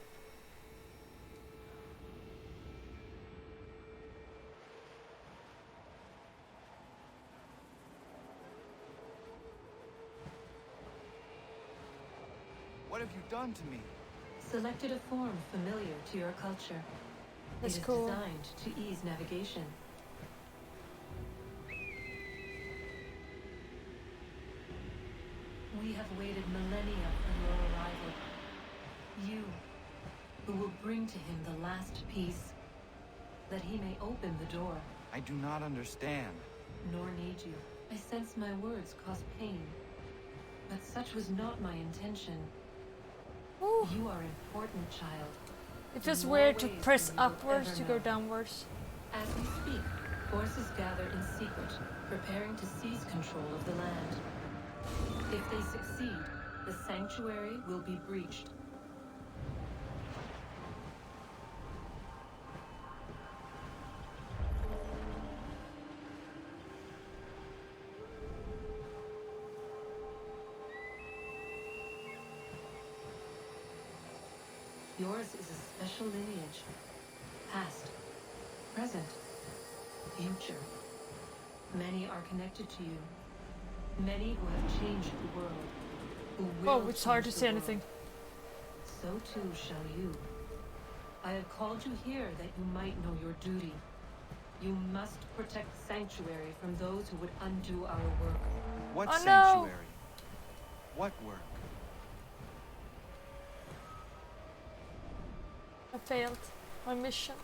What have you done to me? Selected a form familiar to your culture. That's it is cool. designed to ease navigation. We have waited millennia for your arrival. You, who will bring to him the last piece, that he may open the door. I do not understand. Nor need you. I sense my words cause pain. But such was not my intention. Ooh. You are important, child. It feels In more weird to ways press than you will upwards ever to go know. downwards. As we speak, forces gather in secret, preparing to seize control of the land. If they succeed, the sanctuary will be breached. Yours is a special lineage. Past, present, future. Many are connected to you. Many who have changed the world. Who will Oh, it's hard to change the say world. anything. So too shall you. I have called you here that you might know your duty. You must protect Sanctuary from those who would undo our work. What Oh, no. sanctuary? What work? I failed my mission.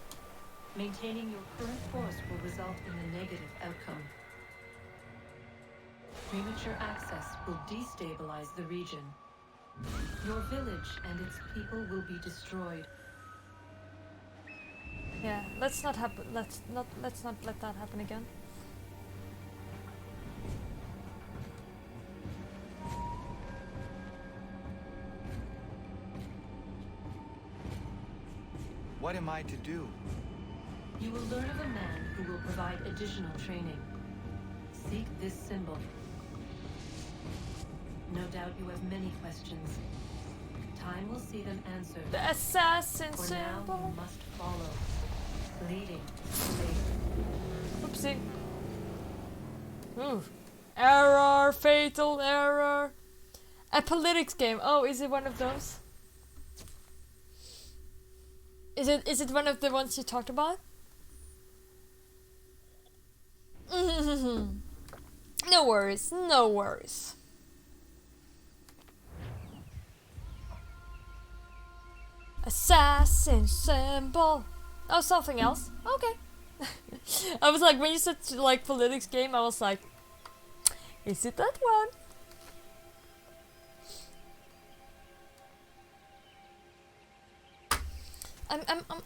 Maintaining your current course will result in a negative outcome. Premature access will destabilize the region. Your village and its people will be destroyed. Yeah, let's not happen. Let's not let that happen again. What am I to do? You will learn of a man who will provide additional training. Seek this symbol. No doubt you have many questions. Time will see them answered. The assassin For now, symbol. you must follow. Leading. Faith. Oopsie. Ooh. Error. Fatal error. A politics game. Oh, is it one of those? Is it one of the ones you talked about? No worries, no worries. Assassin symbol. Oh, something else. Okay. I was like, when you said like politics game, I was like, is it that one?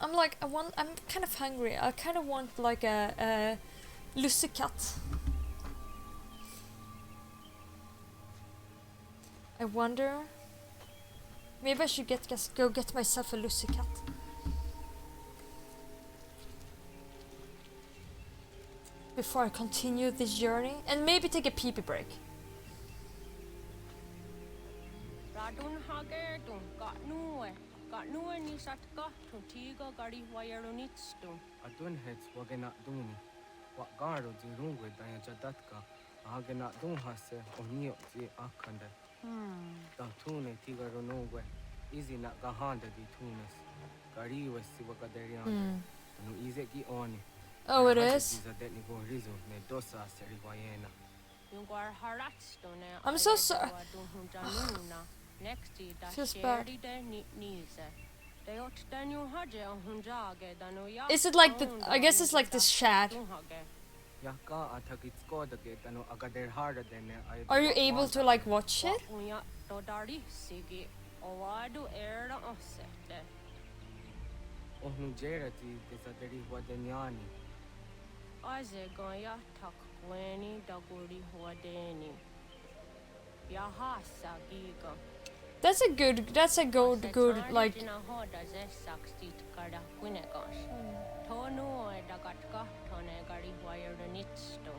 I'm like, I'm kind of hungry. I kind of want like a lussekat. I wonder, maybe I should go get myself a lussekat. before I continue this journey, and maybe take a pee-pee break. Radun hagerdun got nuwe ni satka tuntiga gari wayarunitstun. Adun hets wagena duni. What garo di rungwe daya jadatka. Agena dun hase onio di akande. Da tune tigaro nungwe. Easy na gahanda di tunes. Gari wesi wagaderian. No easy ki oni. Oh, it is? I'm so sorry. Feels bad. Is it like the... I guess it's like this chat. Are you able to like watch it? Azegoya takweni daguri huadeni. Yahasa giga. That's a good like. Tonu dagatka tone gari wayarunitsto.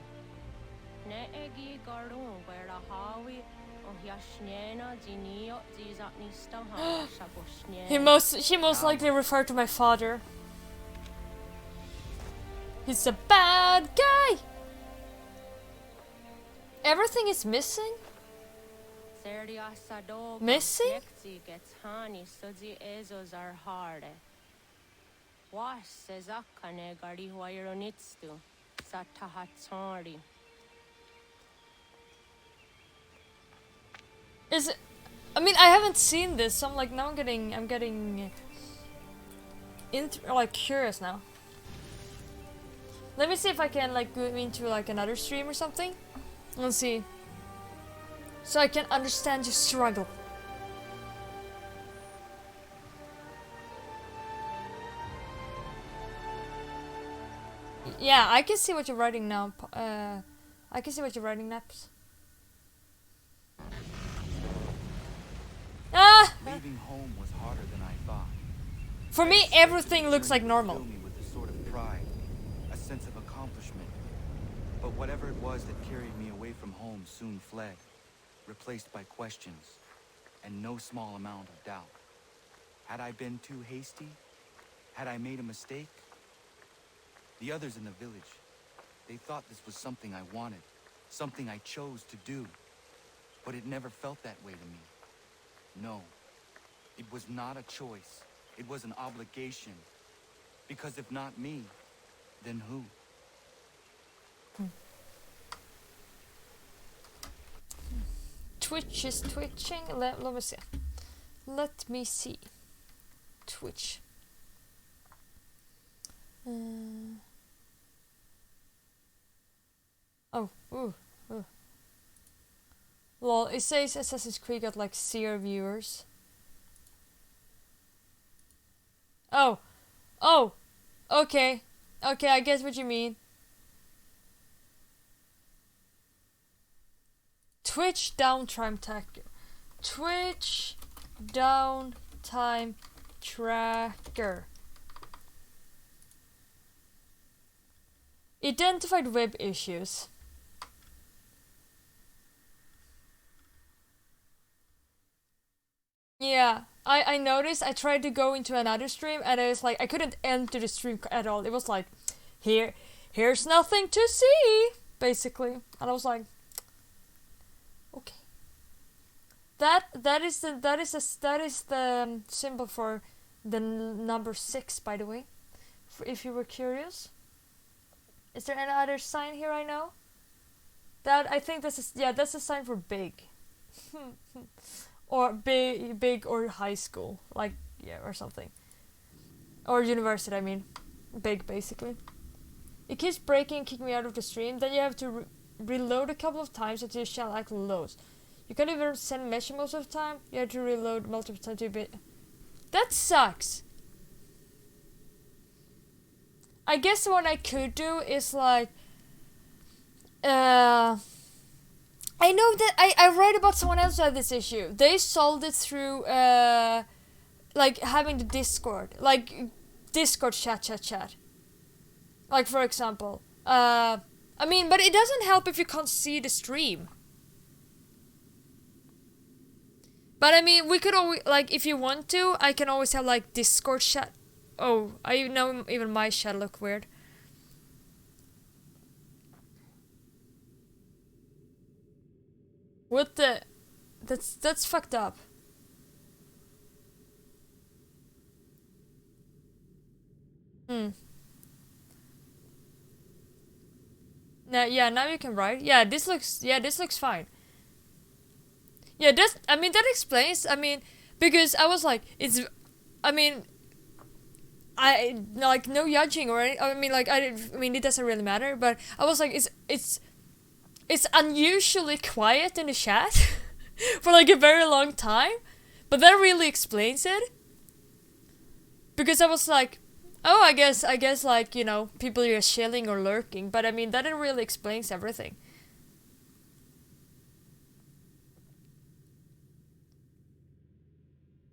Ne egi garun wera hawi ohyashnena zinio zizatnista ha shagoshne. She most likely referred to my father. He's a bad guy! Everything is missing? Missing? Is it... I mean, I haven't seen this, so I'm like, now I'm getting like curious now. Let me see if I can like go into like another stream or something. Let's see. So I can understand your struggle. Yeah, I can see what you're writing now. I can see what you're writing, Naps. Ah! Leaving home was harder than I thought. For me, everything looks like normal. With a sort of pride. Sense of accomplishment. But whatever it was that carried me away from home soon fled, replaced by questions and no small amount of doubt. Had I been too hasty? Had I made a mistake? The others in the village, they thought this was something I wanted, something I chose to do. But it never felt that way to me. No, it was not a choice. It was an obligation. Because if not me, then who? Twitch is twitching. Let me see. Let me see. Twitch. Oh, ooh. Lol, it says Assassin's Creed got like 0 viewers. Oh. Okay, I guess what you mean. Twitch downtime tracker. Twitch downtime tracker. Identified web issues. Yeah, I noticed. I tried to go into another stream and I was like, I couldn't enter the stream at all. It was like, here's nothing to see, basically. And I was like, okay. That is the symbol for the number 6, by the way. If you were curious. Is there any other sign here I know? That I think that's a sign for big. Or big or high school, like, yeah, or something. Or university, I mean. Big, basically. It keeps breaking and kicking me out of the stream. Then you have to reload a couple of times until your channel actually loads. You can't even send message most of the time. You have to reload multiple times to a bit. That sucks! I guess what I could do is like... I know that I read about someone else who had this issue. They solved it through like having the Discord, like Discord chat. Like for example, I I mean, but it doesn't help if you can't see the stream. But I mean, we could always, like, if you want to, I can always have, like, Discord chat. Oh, I know even my chat look weird. What the... That's fucked up. Now, yeah, now you can write. Yeah, this looks fine. Yeah, I mean, that explains, I mean, because I was like, I mean, like, no judging or anything, I mean, like, I mean, it doesn't really matter, but I was like, it's unusually quiet in the chat for, like, a very long time, but that really explains it, because I was like, oh, I guess, like, you know, people are chilling or lurking, but I mean, that really explains everything.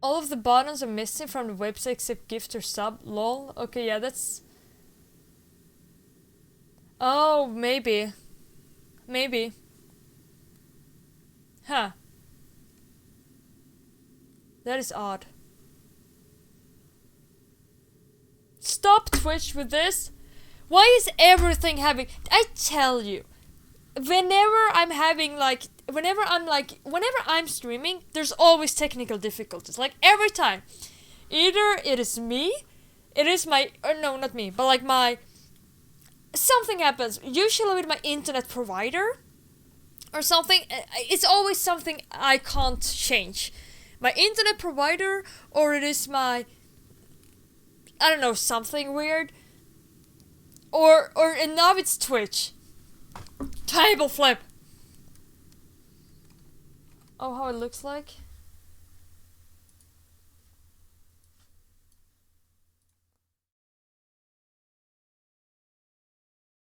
All of the buttons are missing from the website except gift or sub. Lol. Okay, yeah, that's... Oh, maybe. Maybe. Huh. That is odd. Stop Twitch with this. Why is everything having... I tell you. Whenever I'm having, like... Whenever I'm streaming, there's always technical difficulties. Like, every time. Either it is me, it is my... no, not me, but like my... Something happens. Usually with my internet provider. Or something. It's always something I can't change. My internet provider, or it is my... I don't know, something weird. And now it's Twitch. Table flip. Oh, how it looks like?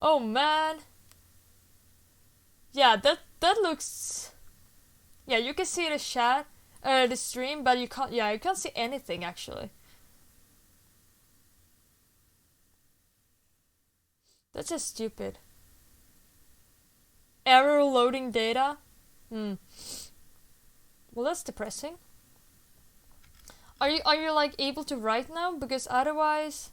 Oh man. Yeah, that looks... Yeah, you can see the chat, the stream, but you can't see anything actually. That's just stupid. Error loading data? Well, that's depressing. Are you like able to write now? Because otherwise...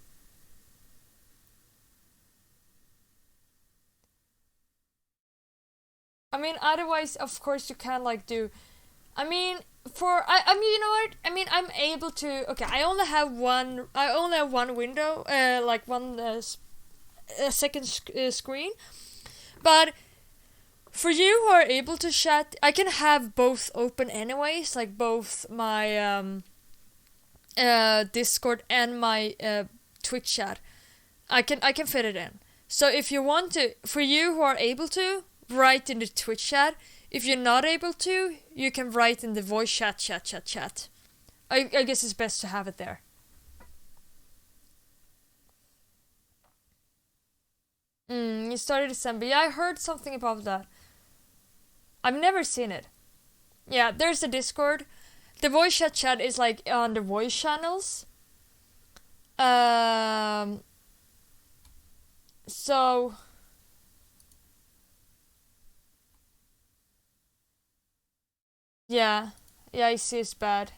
I mean, otherwise, of course, you can like do... I mean, I mean, you know what? I mean, I'm able to... Okay, I only have one window, like one second screen. But... For you who are able to chat, I can have both open anyways, like both my Discord and my Twitch chat. I can fit it in. So if you want to, for you who are able to, write in the Twitch chat. If you're not able to, you can write in the voice chat. I guess it's best to have it there. You started December. Yeah, I heard something about that. I've never seen it. Yeah, there's a Discord. The voice chat is like on the voice channels. So... Yeah, I see it's bad.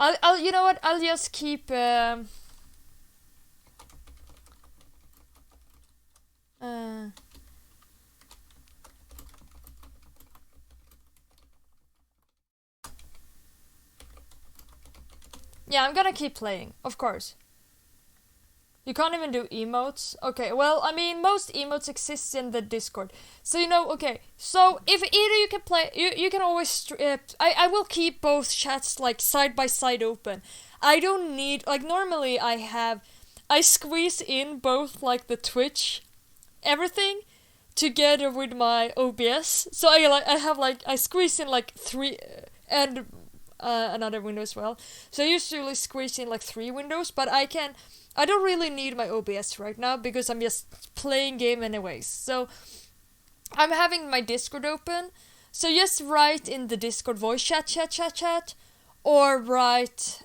I'll you know what? I'll just keep yeah, I'm gonna keep playing, of course. You can't even do emotes. Okay, well, I mean, most emotes exist in the Discord. So, you know, okay. So, if either you can play... You can always... I will keep both chats, like, side by side open. I don't need... Like, normally I squeeze in both, like, the Twitch... Everything... Together with my OBS. So, I squeeze in, like, 3... and... another window as well. So, I usually squeeze in, like, 3 windows. But I don't really need my OBS right now because I'm just playing game anyways. So I'm having my Discord open. So just write in the Discord voice chat, or write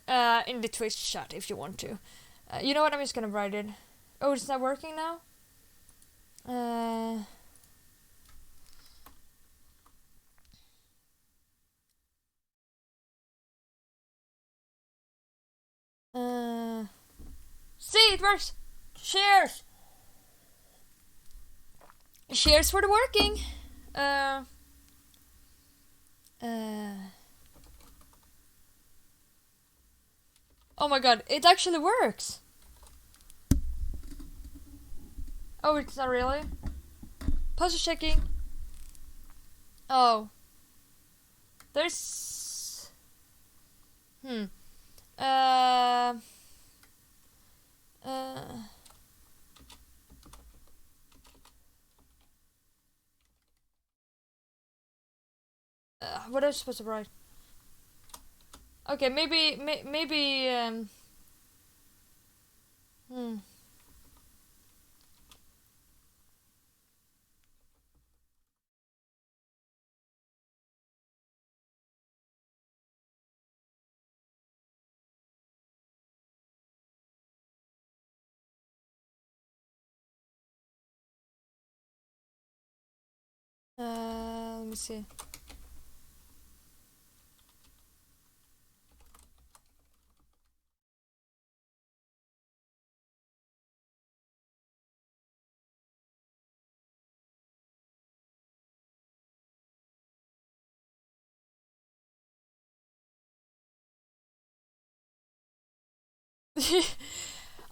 in the Twitch chat if you want to. You know what? I'm just gonna write it. Oh, it's not working now? See, it works. Cheers. Cheers for the working. Oh my god, it actually works. Oh, it's not really. Puzzle checking. Oh. There's... what am I supposed to write? Okay, maybe, let me see.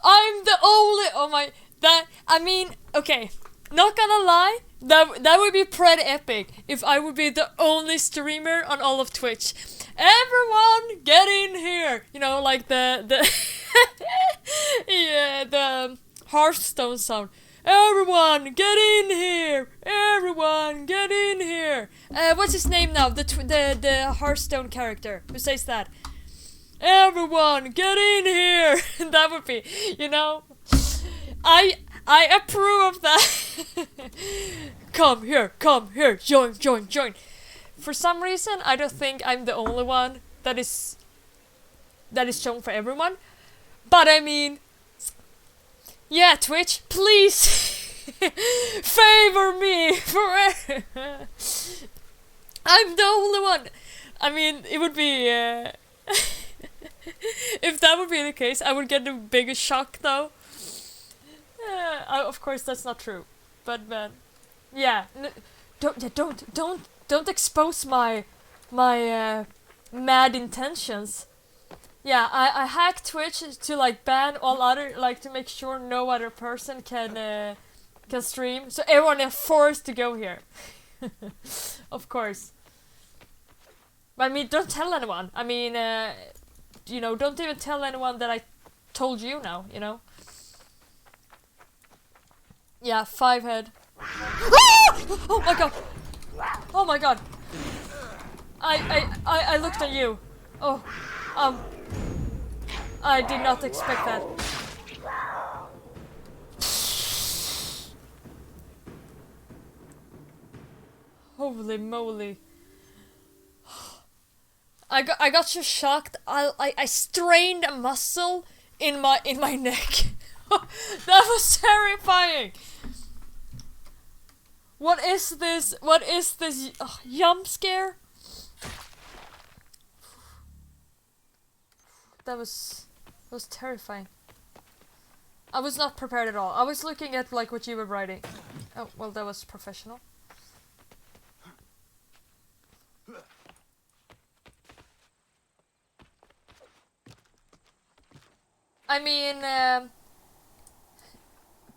I'm the only. Oh my. That. I mean. Okay. Not gonna lie. That would be pretty epic if I would be the only streamer on all of Twitch. Everyone, get in here. You know, like the yeah, the Hearthstone sound. Everyone, get in here. Everyone, get in here. What's his name now? The Hearthstone character who says that. Everyone, get in here! That would be, you know, I approve of that. Come here, join. For some reason, I don't think I'm the only one that is shown for everyone. But I mean, yeah, Twitch, please favor me forever. I'm the only one. I mean, it would be. If that would be the case, I would get the biggest shock, though. Of course, that's not true, but man, yeah, don't expose my mad intentions. Yeah, I hacked Twitch to like ban all other, like to make sure no other person can stream, so everyone is forced to go here. Of course. But I mean, don't tell anyone. I mean, you know, don't even tell anyone that I told you now, you know? Yeah, 5 head. Oh my god! Oh my god! I looked at you. Oh, I did not expect that. Holy moly. I got so shocked. I strained a muscle in my neck. That was terrifying. What is this? What is this jump scare? That was terrifying. I was not prepared at all. I was looking at like what you were writing. Oh, well, that was professional. I mean,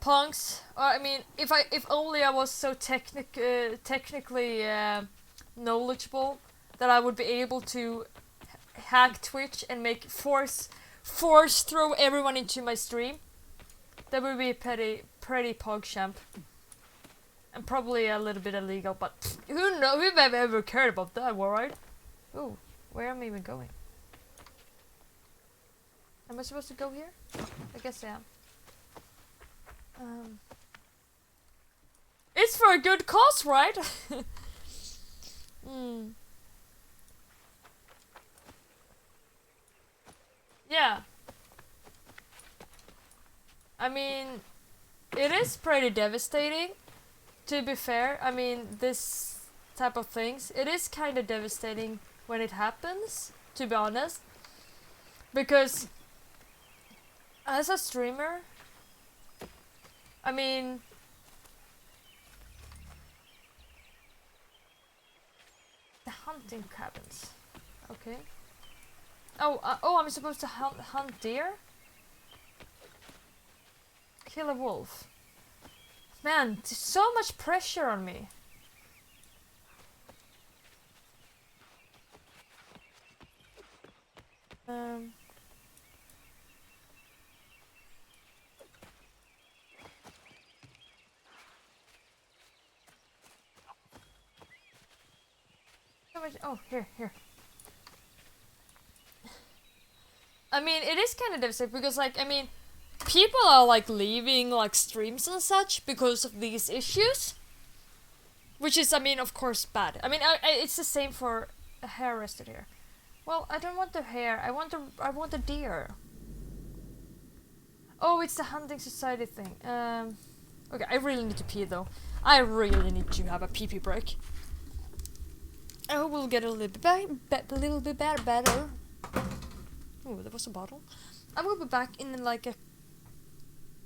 punks. I mean, if only I was so technically knowledgeable that I would be able to hack Twitch and make force throw everyone into my stream. That would be pretty PogChamp. And probably a little bit illegal, but who knows? Who have ever cared about that, right? Ooh, where am I even going? Am I supposed to go here? I guess I am. It's for a good cause, right? Yeah. I mean, it is pretty devastating to be fair, I mean, this type of things, it is kind of devastating when it happens, to be honest. Because as a streamer, I mean, the hunting cabins. Okay. Oh, I'm supposed to hunt deer? Kill a wolf. Man, there's so much pressure on me. So much, oh, here. I mean, it is kind of devastating because, like, I mean, people are, like, leaving, like, streams and such because of these issues. Which is, I mean, of course, bad. I mean, it's the same for a hare rested here. Well, I don't want the hare. I want the deer. Oh, it's the hunting society thing. Okay, I really need to pee, though. I really need to have a pee-pee break. I hope we'll get a little bit better. Oh, there was a bottle. I will be back in like a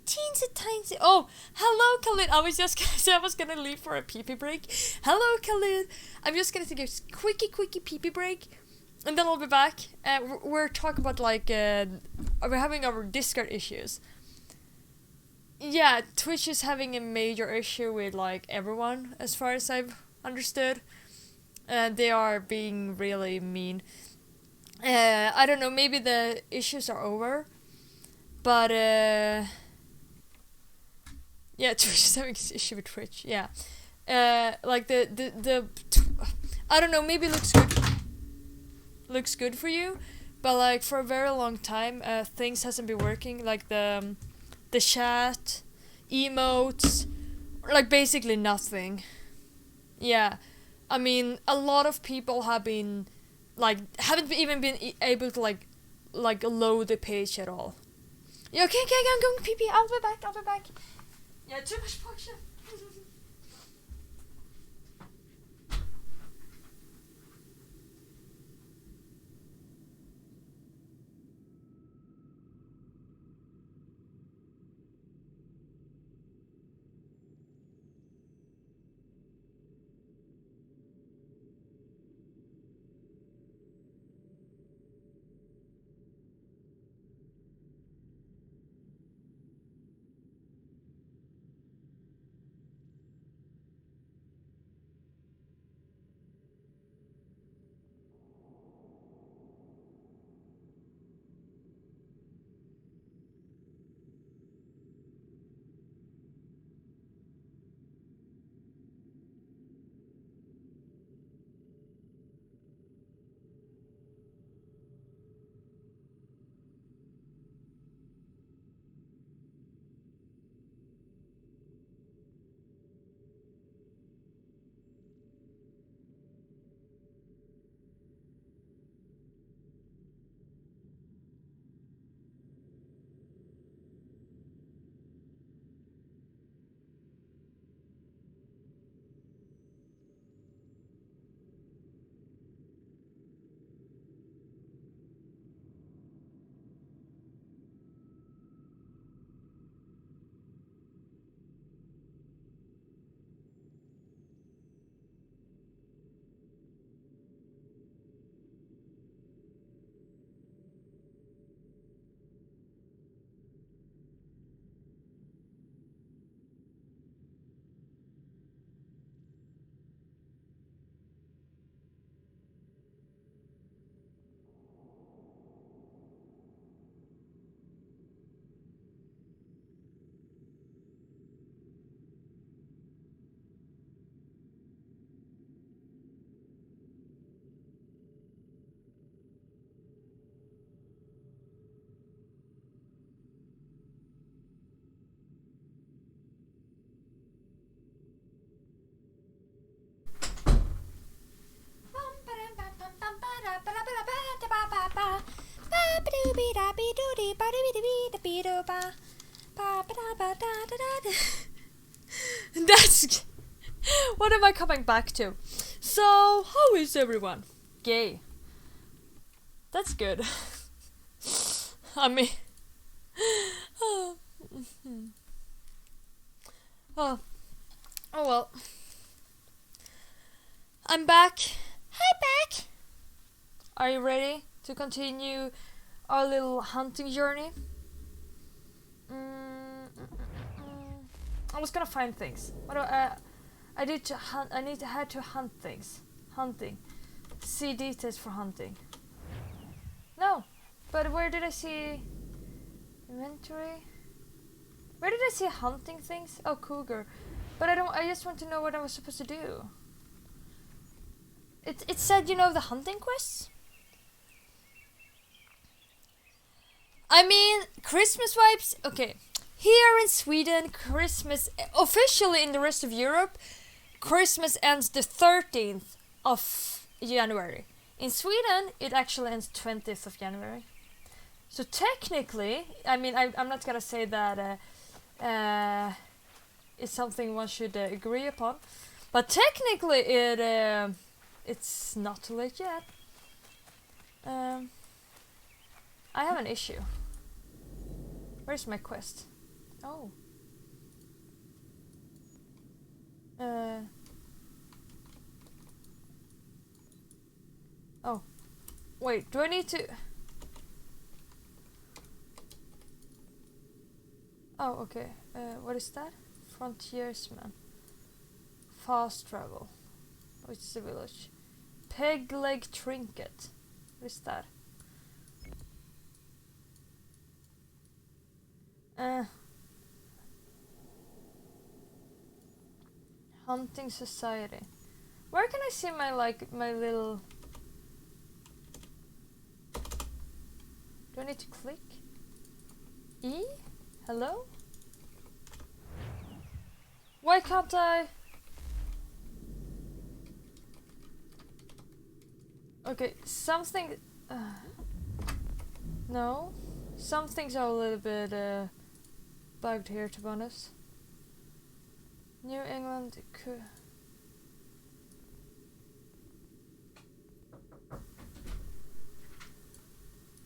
teensy. Oh, hello, Khalid. I was just gonna say I was gonna leave for a pee-pee break. Hello, Khalid. I'm just gonna take a quickie pee-pee break, and then I'll be back. We're talking about like we're having our Discord issues. Yeah, Twitch is having a major issue with like everyone, as far as I've understood. They are being really mean. I don't know, maybe the issues are over, but yeah, Twitch is having an issue with Twitch. Yeah, like the I don't know, maybe it looks good for you, but like for a very long time, things hasn't been working. Like the chat, emotes, like basically nothing. Yeah, I mean, a lot of people have been. Like, haven't even been able to like load the page at all. Yeah, okay, I'm going pee-pee. I'll be back. Yeah, too much potion. What am I coming back to? So, how is everyone? Gay. That's good. I mean... oh well. I'm back. Hi, back! Are you ready to continue our little hunting journey? I was gonna find things. What do I did to hunt. Had to hunt things. Hunting. See details for hunting. No, but where did I see inventory? Where did I see hunting things? Oh, cougar. But I don't. I just want to know what I was supposed to do. It said, you know, the hunting quests. I mean, Christmas vibes. Okay, here in Sweden, Christmas officially in the rest of Europe, Christmas ends the 13th of January. In Sweden, it actually ends 20th of January. So technically, I mean, I'm not gonna say that it's something one should agree upon, but technically it's not too late yet. I have an issue. Where's my quest? Oh. Oh. Wait, do I need to... Oh, okay. What is that? Frontiersman. Fast travel. Which is the village? Peg leg trinket. What is that? Hunting society. Where can I see my my little... Do I need to click? E? Hello? Why can't I? Okay, something... no. Some things are a little bit bugged here, to be honest. New England could...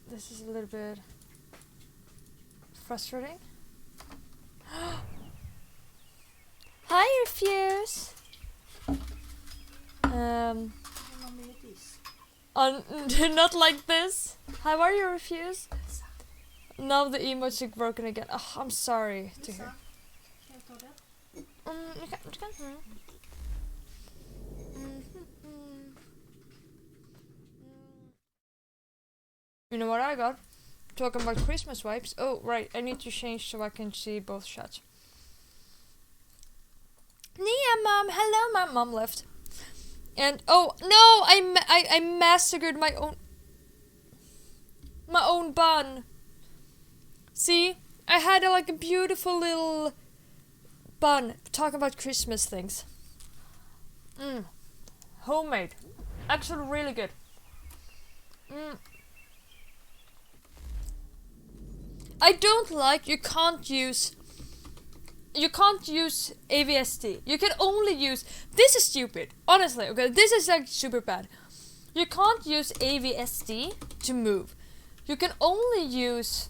This is a little bit frustrating. Hi, Refuse! Not like this. How are you, Refuse? Now the emotes are broken again. Oh, I'm sorry to hear. You can. You know what I got? Talking about Christmas vibes. Oh, right. I need to change so I can see both shots. Nia, Mom. Hello, my mom left. And oh no, I massacred my own bun. See, I had like a beautiful little bun. Talking about Christmas things. Homemade, actually really good. I don't like you can't use AVSD. You can only use... This is stupid. Honestly, okay? This is like super bad. You can't use AVSD to move. You can only use...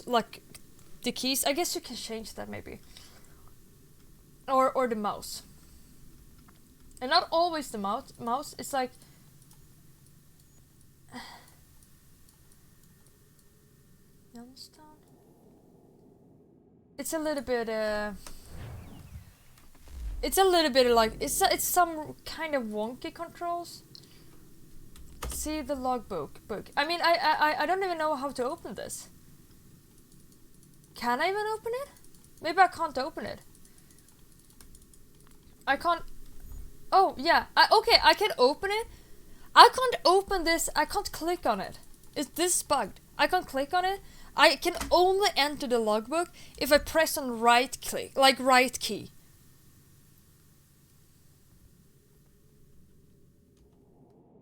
like the keys. I guess you can change that maybe. Or the mouse. And not always the mouse. It's like... You understand? It's a little bit like it's some kind of wonky controls. See the logbook book. I mean I don't even know how to open this. Can I even open it? Maybe I can't open it. I can't. Oh yeah. Okay, I can open it. I can't open this. I can't click on it. Is this bugged? I can't click on it. I can only enter the logbook if I press on right click, like right key.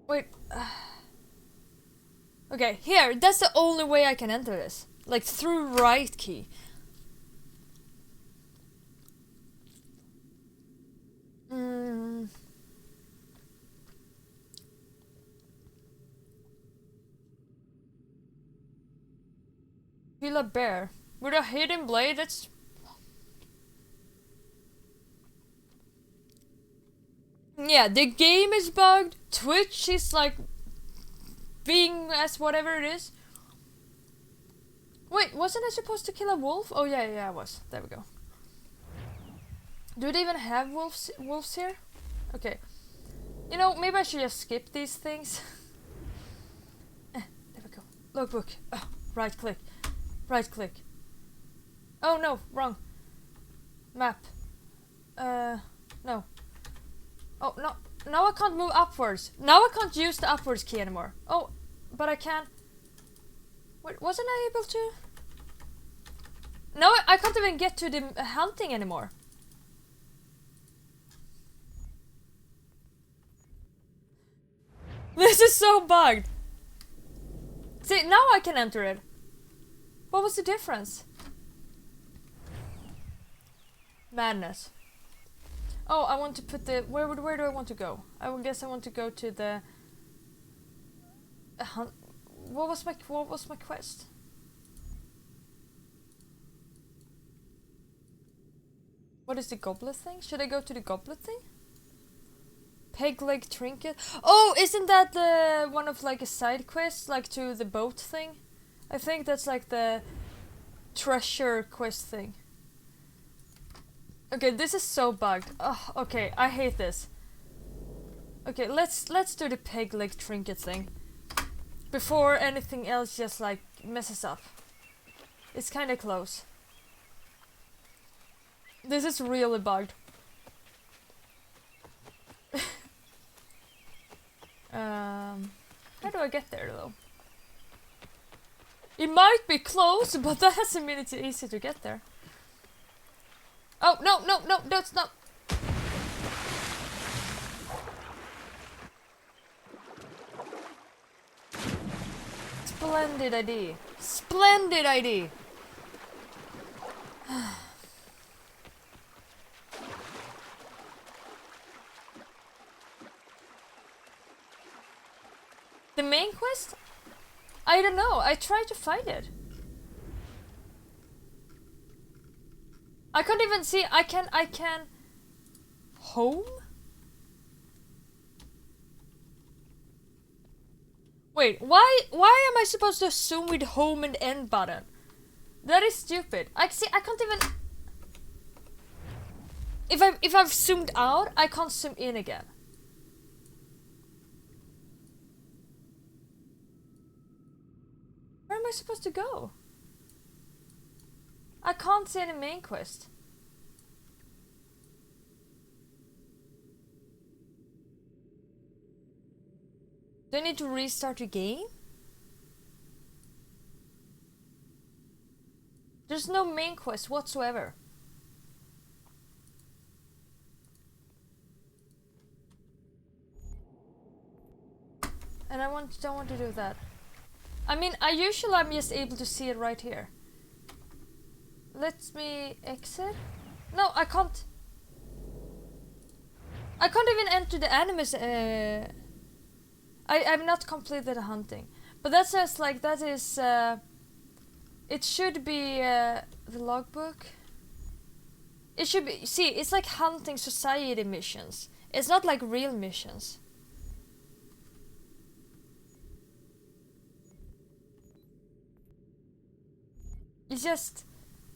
Wait. Okay, here. That's the only way I can enter this. Like through right key. Kill a bear with a hidden blade. That's yeah. The game is bugged. Twitch is like being as whatever it is. Wait, wasn't I supposed to kill a wolf? Oh yeah, I was. There we go. Do they even have wolves here? Okay. You know, maybe I should just skip these things. There we go. Logbook. Oh, right click. Right click. Oh no, wrong. Map. No. Oh, no. Now I can't move upwards. Now I can't use the upwards key anymore. Oh, but I can. Wait, wasn't I able to? No, I can't even get to the hunting anymore. This is so bugged. See, now I can enter it. What was the difference? Madness. Oh, I want to put the... Where do I want to go? I would guess I want to go to the... What was my quest? What is the goblet thing? Should I go to the goblet thing? Peg leg trinket. Oh, isn't that the one of like a side quest, like to the boat thing? I think that's like the treasure quest thing. Okay, this is so bugged. Oh, okay, I hate this. Okay, let's do the peg leg trinket thing before anything else just like messes up. It's kind of close. This is really bugged. How do I get there though? It might be close, but that doesn't mean it's easy to get there. Oh, no, that's not. Splendid ID. Splendid ID. The main quest? I don't know. I tried to find it. I can't even see. I can home? Wait, why am I supposed to zoom with home and end button? That is stupid. I can't even. If I've zoomed out, I can't zoom in again. Where am I supposed to go? I can't see any main quest. Do I need to restart the game? There's no main quest whatsoever. And I don't want to do that. I mean, I'm just able to see it right here. Let me exit. No, I can't. I can't even enter the animus. I've not completed the hunting, but that says like that is. It should be the logbook. It should be. See, it's like hunting society missions. It's not like real missions. It's just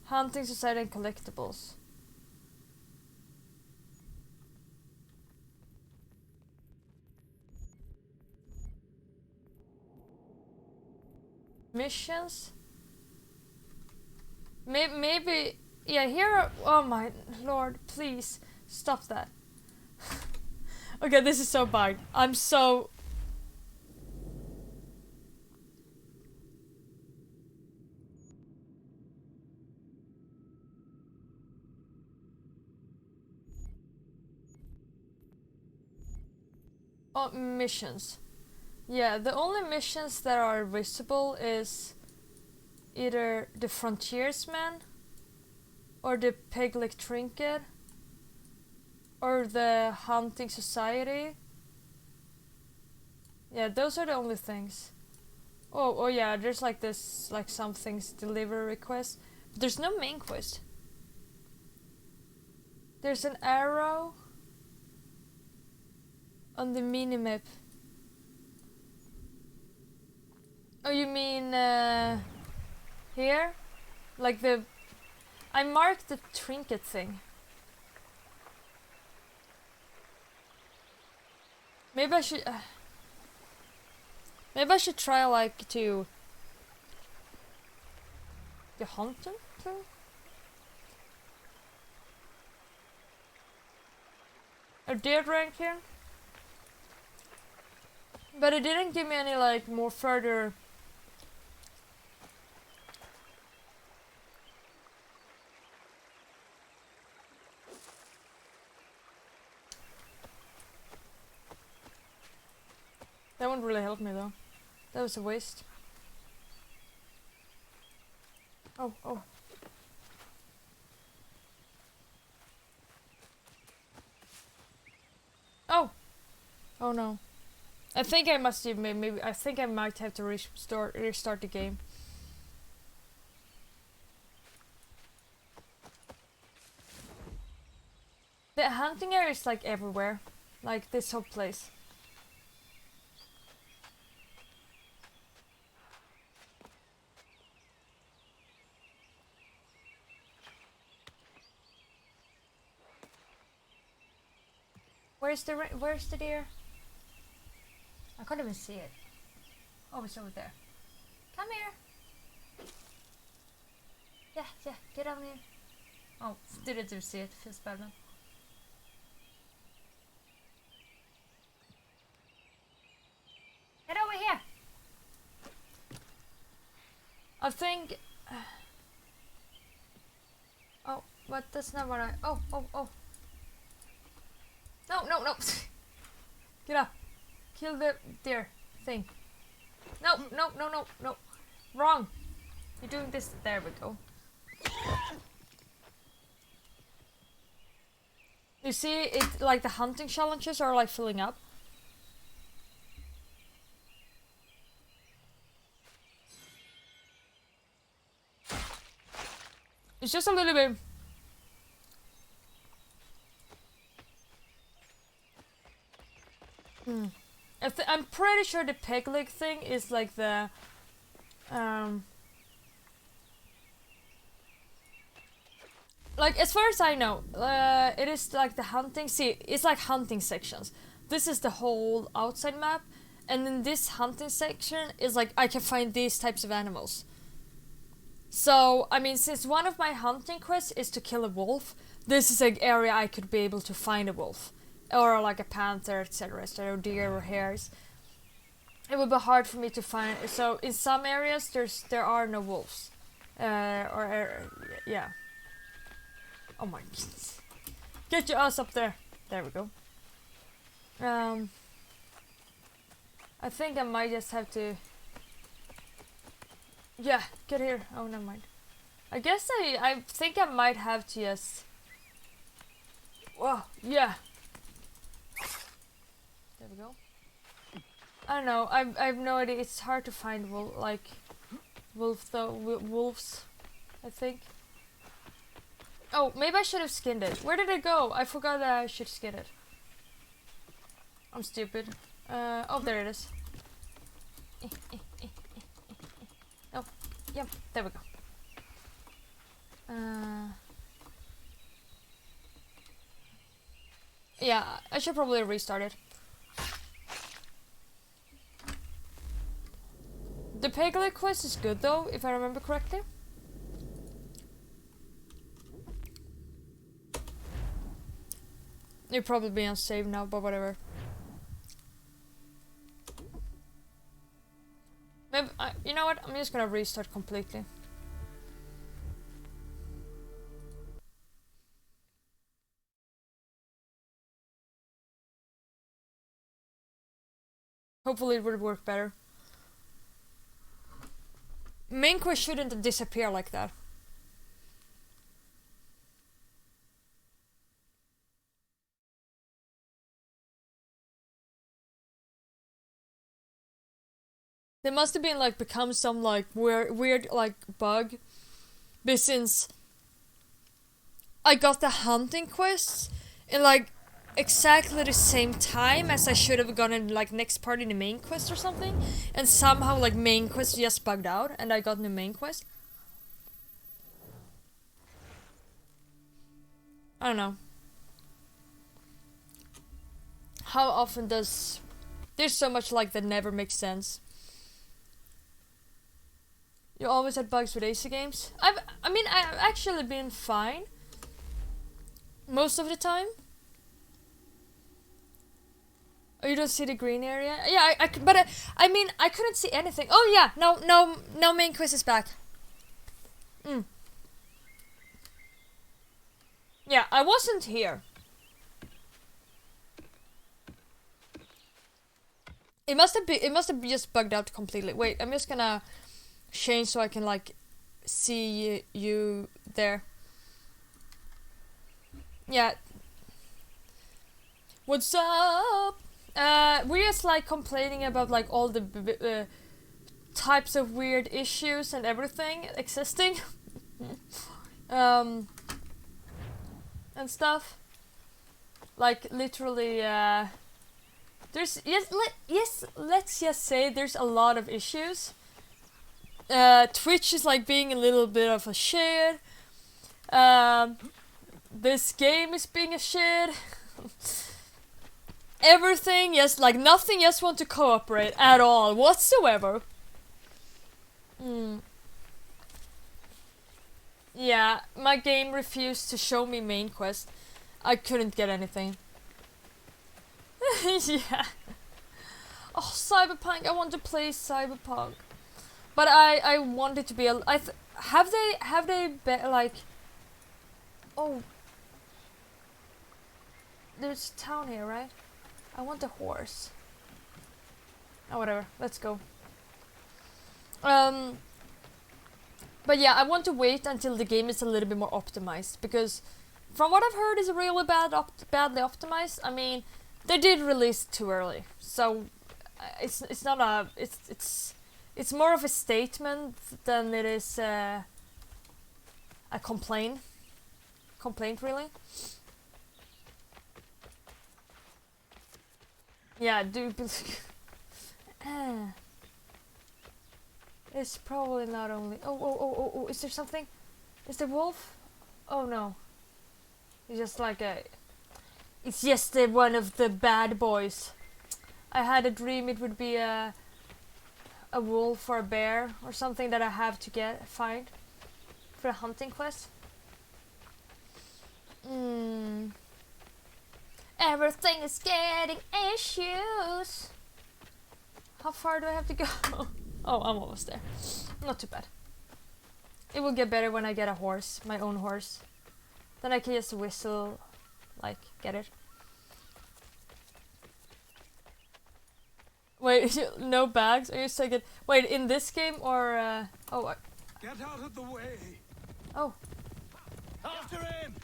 hunting society and collectibles. Missions? Maybe... Yeah, here are... Oh my lord, please. Stop that. Okay, this is so bugged. I'm so... Oh, missions. Yeah, the only missions that are visible is either the Frontiersman or the Peg Leg Trinket or the Hunting Society. Yeah, those are the only things. Oh yeah, there's like this, like some things deliver request. But there's no main quest. There's an arrow on the minimap. Oh, you mean here? Like the... I marked the trinket thing. Maybe I should... maybe I should try like to... the hunting thing? A deer rank here? But it didn't give me any like more further... That wouldn't really help me though. That was a waste. Oh. Oh no. I think I must have maybe I think I might have to restart the game. The hunting area is like everywhere. Like this whole place. Where's the deer? I can't even see it. Oh, it's over there. Come here. Yeah, get on here. Oh, didn't you see it? Feels bad now. Get over here. I think... oh, but that's not what I... Oh. No. Get up. Kill the deer thing. No. Wrong. You're doing this. There we go. You see it, like the hunting challenges are like filling up. It's just a little bit... I'm pretty sure the peg leg thing is like the like as far as I know, it is like the hunting. See, it's like hunting sections. This is the whole outside map, and in this hunting section is like I can find these types of animals. So I mean, since one of my hunting quests is to kill a wolf, this is an area I could be able to find a wolf. Or like a panther, etc., or deer or hares. It would be hard for me to find. So in some areas there are no wolves, yeah. Oh my goodness! Get your ass up there. There we go. I think I might just have to. Yeah, get here. Oh, never mind. I guess I think I might have to just. Whoa, yeah. There we go. I don't know. I have no idea. It's hard to find wolves. I think. Oh, maybe I should have skinned it. Where did it go? I forgot that I should skin it. I'm stupid. Oh, there it is. Oh, yep. There we go. Yeah, I should probably restart it. The Pegleg quest is good though, if I remember correctly. You'll probably be on save now, but whatever. Maybe you know what? I'm just gonna restart completely. Hopefully it would work better. Main quest shouldn't disappear like that. There must have been like become some like weird like bug, but since I got the hunting quests in like exactly the same time as I should have gotten like next part in the main quest or something, and somehow like main quest just bugged out and I got in the main quest. I don't know. How often does... There's so much like that never makes sense. You always had bugs with AC games? I've actually been fine. Most of the time. Oh, you don't see the green area? Yeah, I couldn't see anything. Oh yeah, no main quest is back. Yeah, I wasn't here. It must have just bugged out completely. Wait, I'm just gonna change so I can like see you there. Yeah. What's up? We're just like complaining about like all the types of weird issues and everything existing. And stuff. Like literally there's let's just say there's a lot of issues. Twitch is like being a little bit of a shit. This game is being a shit. Everything, yes, like nothing just want to cooperate at all whatsoever. Yeah, my game refused to show me main quest. I couldn't get anything. Yeah. Oh, Cyberpunk! I want to play Cyberpunk, but I want it to be a. Have they like? Oh, there's a town here, right? I want a horse. Oh, whatever. Let's go. But yeah, I want to wait until the game is a little bit more optimized, because from what I've heard is really badly optimized. I mean, they did release too early, so it's not a it's more of a statement than it is a complaint really. Yeah, dude. It's probably not only. Oh! Is there something? Is there wolf? Oh no. It's just like a. It's just one of the bad boys. I had a dream it would be a wolf or a bear or something that I have to find for a hunting quest. Everything is getting issues. How far do I have to go? Oh, I'm almost there. Not too bad. It will get better when I get a horse, my own horse. Then I can just whistle, like, get it. Wait, no bags? Are you saying? Wait, in this game or oh? Get out of the way! Oh. After him!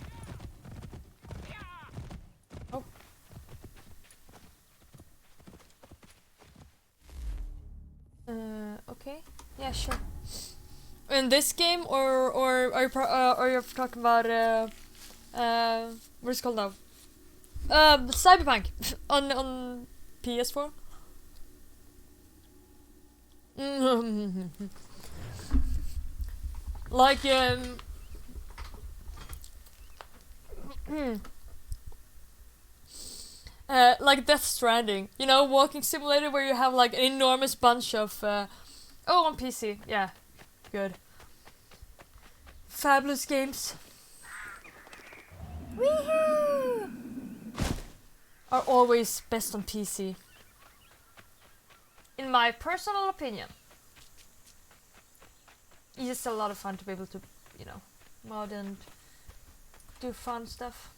Oh. Okay. Yeah, sure. In this game, or are you talking about what's it called now? Cyberpunk on PS4. Like like Death Stranding, you know, walking simulator where you have like an enormous bunch of oh, on PC, yeah, good, fabulous games. Woohoo! Are always best on PC, in my personal opinion. It's just a lot of fun to be able to, you know, mod and do fun stuff.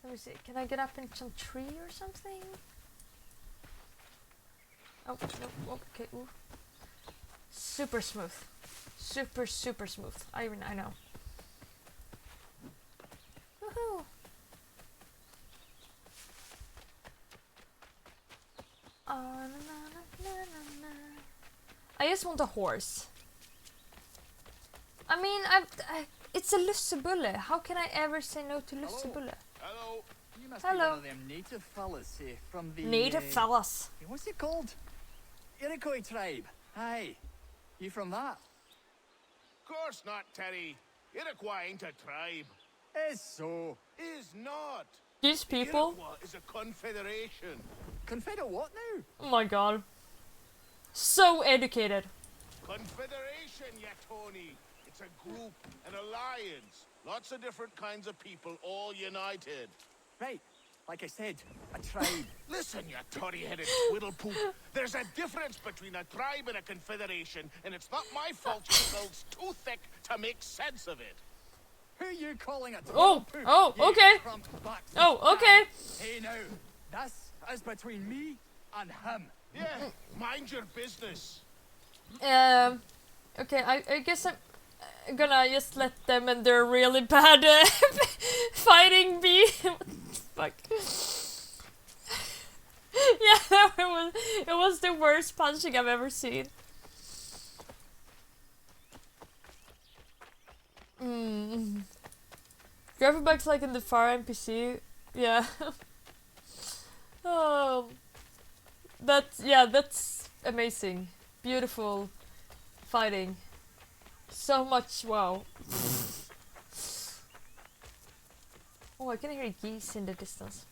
Let me see, can I get up in some tree or something? Oh, no, okay, ooh. Super smooth. Super smooth. I know. Woohoo! On and on and on. I just want a horse. I mean, it's a lussebulle. How can I ever say no to lussebulle? Hello. You must Hello. be one of them native fellas here from the... Native fellas. What's it called? Iroquois tribe. Aye. You from that? Course not, Terry. Iroquois ain't a tribe. Is so. Is not. These people? Iroquois is a confederation. Confederate what now? Oh my god. So educated. Confederation, ya Tony. It's a group, an alliance. Lots of different kinds of people all united. Right. Like I said, a tribe. Listen, you toddy-headed twiddlepoop. There's a difference between a tribe and a confederation, and it's not my fault your bill's too thick to make sense of it. Who are you calling a Oh, twiddlepoop? oh, you okay. crumped-back Oh, okay. Hey now, this is between me and him. Yeah, mind your business. Okay, I guess I'm gonna just let them and their really bad fighting be. What the fuck? Yeah, it was the worst punching I've ever seen. Graphicbacks like in the Far NPC, yeah. Oh, that's amazing. Beautiful fighting. So much wow. Oh, I can hear geese in the distance.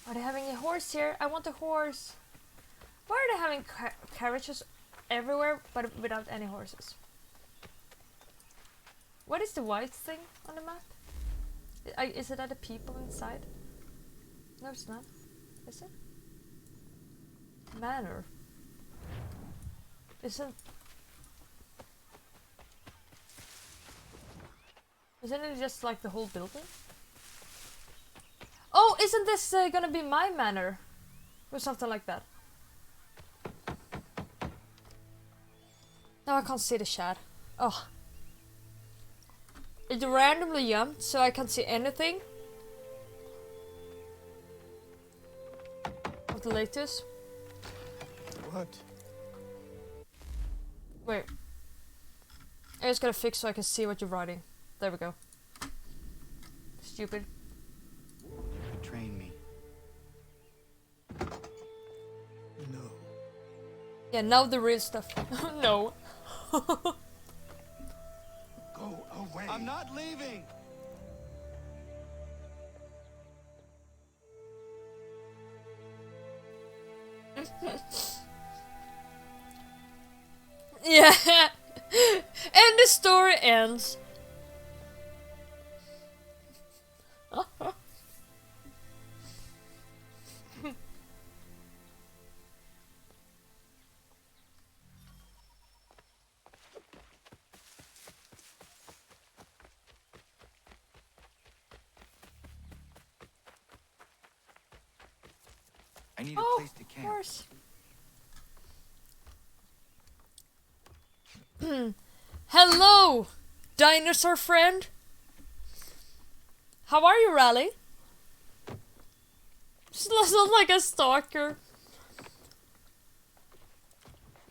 Are they having a horse here? I want a horse. Why are they having carriages everywhere but without any horses? What is the white thing on the map? Is it other people inside? No, it's not. Is it? Manor. Isn't it just like the whole building? Oh, isn't this gonna be my manor? Or something like that. Now I can't see the chat. Oh. It randomly jumped so I can't see anything. Of the latest. What? Wait. I just gotta fix so I can see what you're writing. There we go. Stupid. Betraying me. No. Yeah, now the real stuff. No. Go away. I'm not leaving. Yeah. And the story ends. I need a place to camp. Of course. Hello, dinosaur friend. How are you, Rally? She looks like a stalker.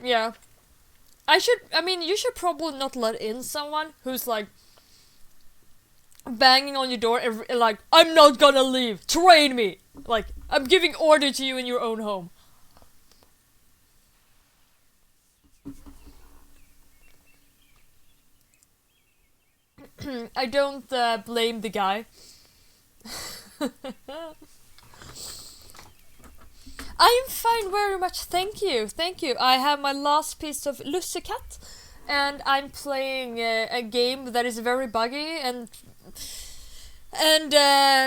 Yeah. I mean, you should probably not let in someone who's like banging on your door and like, I'm not gonna leave, train me. Like, I'm giving order to you in your own home. I don't blame the guy. I'm fine, very much, thank you, thank you. I have my last piece of Lussekat, and I'm playing a game that is very buggy and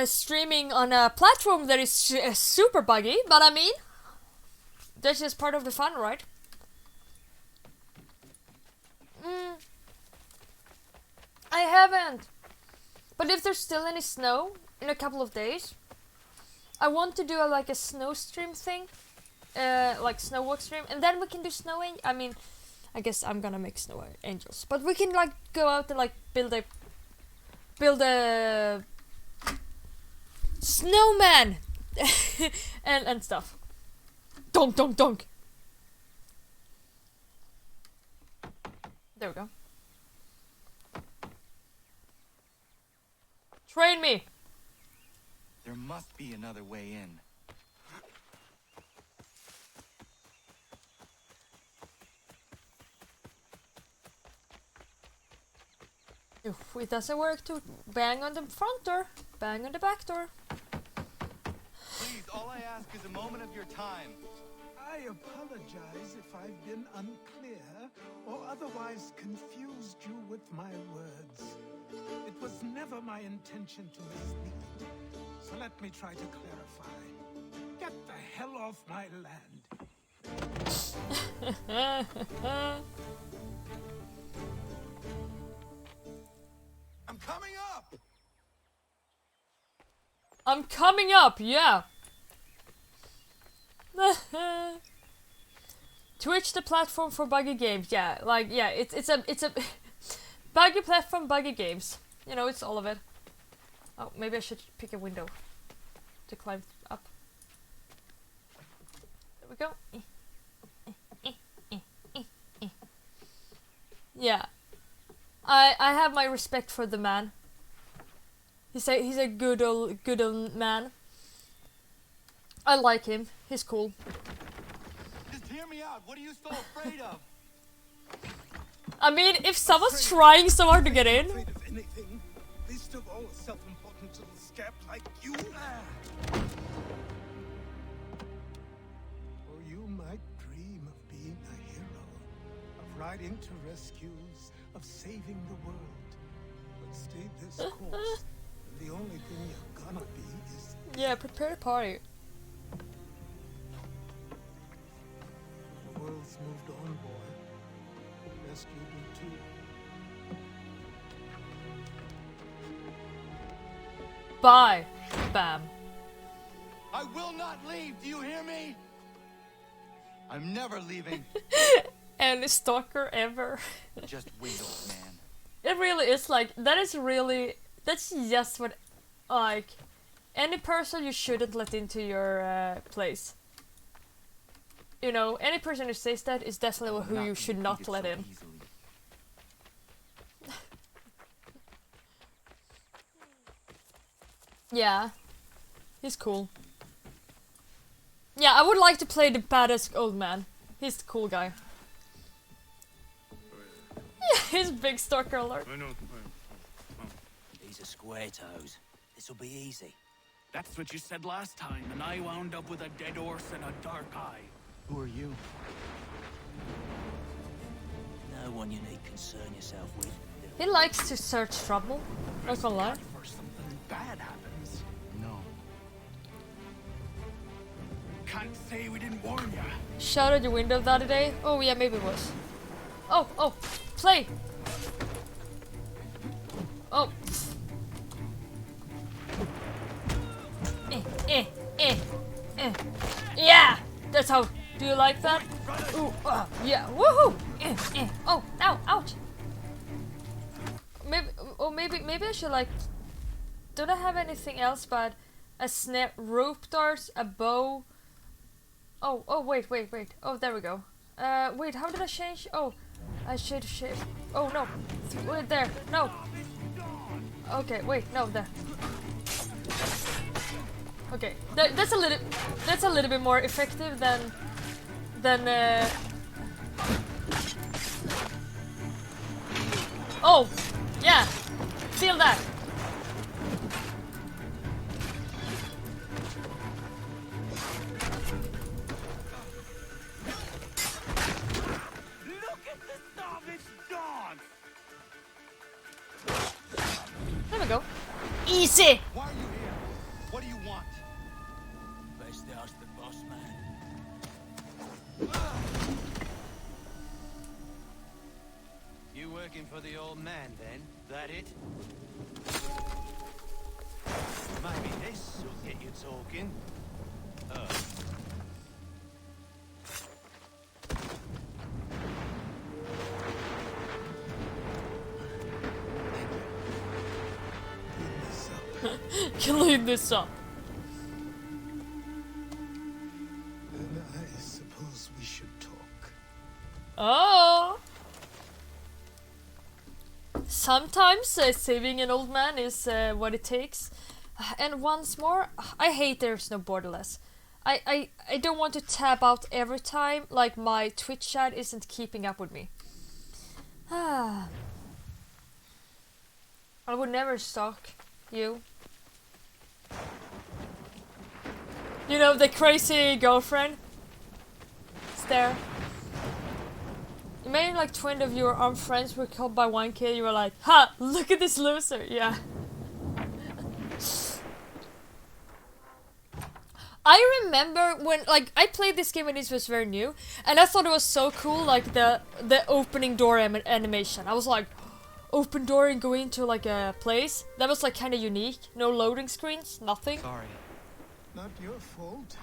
streaming on a platform that is super buggy, but I mean, that's just part of the fun, right? I haven't. But if there's still any snow in a couple of days, I want to do like a snow stream thing, like snow walk stream, and then we can do snow. I mean, I guess I'm gonna make snow angels, but we can like go out and like build a snowman and stuff. Donk donk donk. There we go. Train me! There must be another way in. If it doesn't work to bang on the front door, bang on the back door. Please, all I ask is a moment of your time. I apologize if I've been unclear or otherwise confused you with my words. It was never my intention to mislead, so let me try to clarify. Get the hell off my land. I'm coming up! I'm coming up, yeah. Twitch, the platform for buggy games. Yeah, like yeah, it's a buggy platform, buggy games. You know, it's all of it. Oh, maybe I should pick a window to climb up. There we go. Yeah, I have my respect for the man. He's a good old man. I like him. He's cool. Just hear me out. What are you so afraid of? I mean, if someone's trying so hard to get in. Afraid of anything, least of all a self-important little scab like you. Or you might dream of being a hero, of riding to rescues, of saving the world. But stay this course, and the only thing you're gonna be is... Yeah, prepare to party. The world's moved on, boy. Rescued me too. Bye. Bam. I will not leave, do you hear me? I'm never leaving. Any stalker ever. Just wait, old man. It really is like, that's just what, like, any person you shouldn't let into your place. You know, any person who says that is definitely who you should not let in. Yeah, he's cool. Yeah, I would like to play the badass old man. He's the cool guy. Yeah, he's big stalker alert. These are square toes. This'll be easy. That's what you said last time, and I wound up with a dead horse and a dark eye. Who are you? No one you need concern yourself with. He likes to search trouble. Not gonna lie. Or something bad happens. No. Can't say we didn't warn ya. Shot out your window the other day? Oh yeah, maybe it was. Oh, play! Oh. Yeah! That's how. Do you like that? Ooh, yeah, woohoo! Oh, ow, ouch! Maybe I should like. Don't I have anything else but a snare, rope darts, a bow? Oh, wait. Oh, there we go. Wait, how did I change? Oh, I should shift. Oh no, wait there. No. Okay, wait, no, there. Okay, that's a little bit more effective than. Oh, yeah, feel that. Look at the savage dance! There we go. Easy. Why are you here? What do you want? Best ask the boss man. You working for the old man, then? That it? Maybe this will get you talking. Clean this up. Then I suppose we should talk. Oh. sometimes saving an old man is what it takes. And once more, I hate there's no borderless. I don't want to tab out every time, like my Twitch chat isn't keeping up with me. I would never stalk you. You know, the crazy girlfriend? It's there. Imagine like 20 of your armed friends were killed by one kid, you were like, ha! Look at this loser! Yeah. I remember when, like, I played this game when it was very new, and I thought it was so cool, like, the opening door animation. I was like, open door and go into, like, a place? That was, like, kind of unique. No loading screens, nothing. Sorry. Not your fault.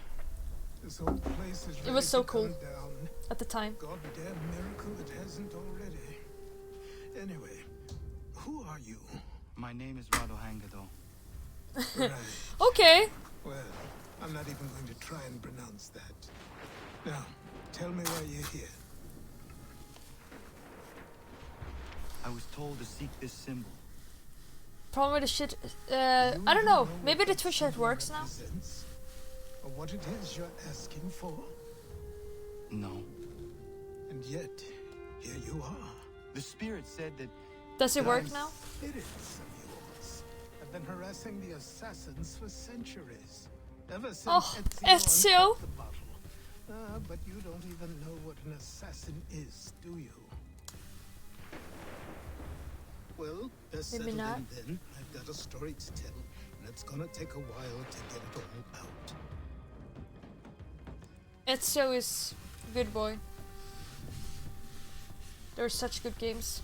This whole place is It was so cool down. at the time. Goddamn miracle it hasn't already. Anyway, who are you? My name is Rado Hangado. Right. Okay. Well, I'm not even going to try and pronounce that. Now, tell me why you're here. I was told to seek this symbol. Problem with the shit, I don't know. Maybe the Twitch chat works now. Or what it is you're asking for? No. And yet, here you are. The spirit said that... Does it work now? Spirits of yours have been harassing the assassins for centuries. Ever since Ezio. But you don't even know what an assassin is, do you? Well, let's settle in then. I've got a story to tell, and it's gonna take a while to get it all out. Ezio is a good boy. They're such good games.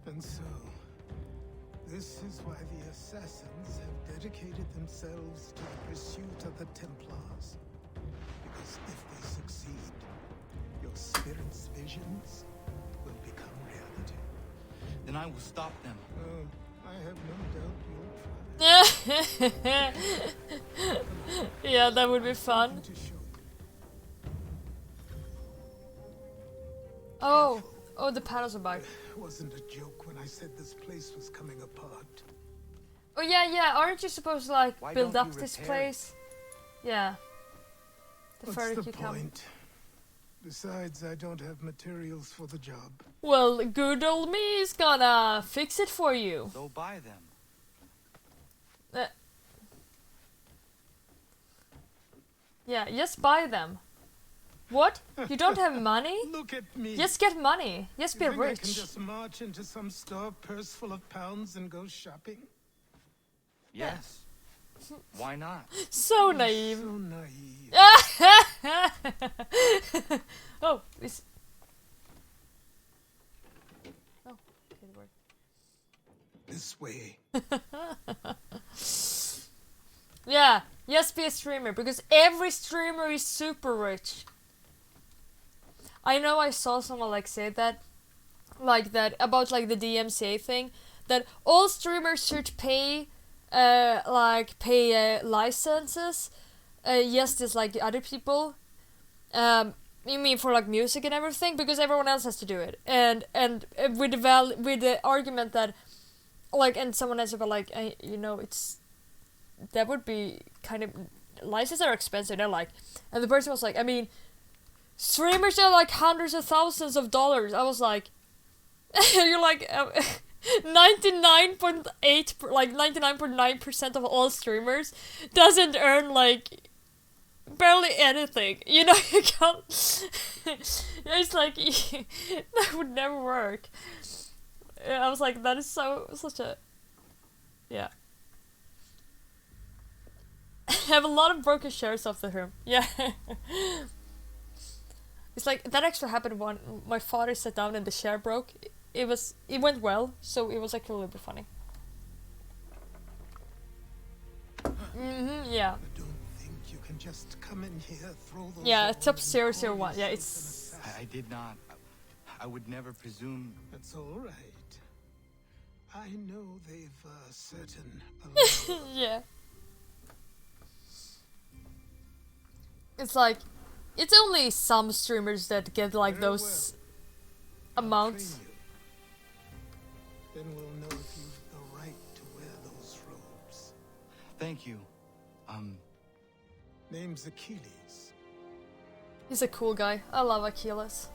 And so, this is why the assassins have dedicated themselves to the pursuit of the Templars. Because if they succeed, your spirit's visions will become reality. Then I will stop them. Oh, I have no doubt you'll try. Yeah, that would be fun. Oh, the panels are back. It wasn't a joke when I said this place was coming apart. Oh yeah, aren't you supposed to like Why build don't up you this repair place? Yeah. The What's further the you come. point? Besides, I don't have materials for the job. Well, good old me is gonna fix it for you. So buy them. Yeah, just buy them. What? You don't have money? Look at me. Just get money. Just be You think I rich. can just march into some store, purse full of pounds, and go shopping? Yes. Why not? So naive. So naive. Oh, this. Oh, okay, it worked. This way. Yeah, just be a streamer, because every streamer is super rich. I know I saw someone like say that, like that, about like the DMCA thing, that all streamers should pay, licenses, just as like other people. You mean for like music and everything, because everyone else has to do it, and with the argument that, like, and someone else about like, you know, it's. That would be kind of... Licenses are expensive, they're like... And the person was like, I mean... Streamers are like hundreds of thousands of dollars. I was like... You're like... 99.9% of all streamers doesn't earn like... barely anything. You know, you can't... It's like... that would never work. I was like, that is such a... Yeah. I have a lot of broken shares of the room. Yeah. It's like, that actually happened when my father sat down and the share broke. It went well, so it was actually a little bit funny. Yeah. I don't think you can just come in here, throw those Yeah, top 001. Yeah, it's... I did not. I would never presume... That's all right. I know they've certain... Yeah. It's like, It's only some streamers that get like those amounts. Then we'll know if you've the right to wear those robes. Thank you. Name's Achilles. He's a cool guy. I love Achilles.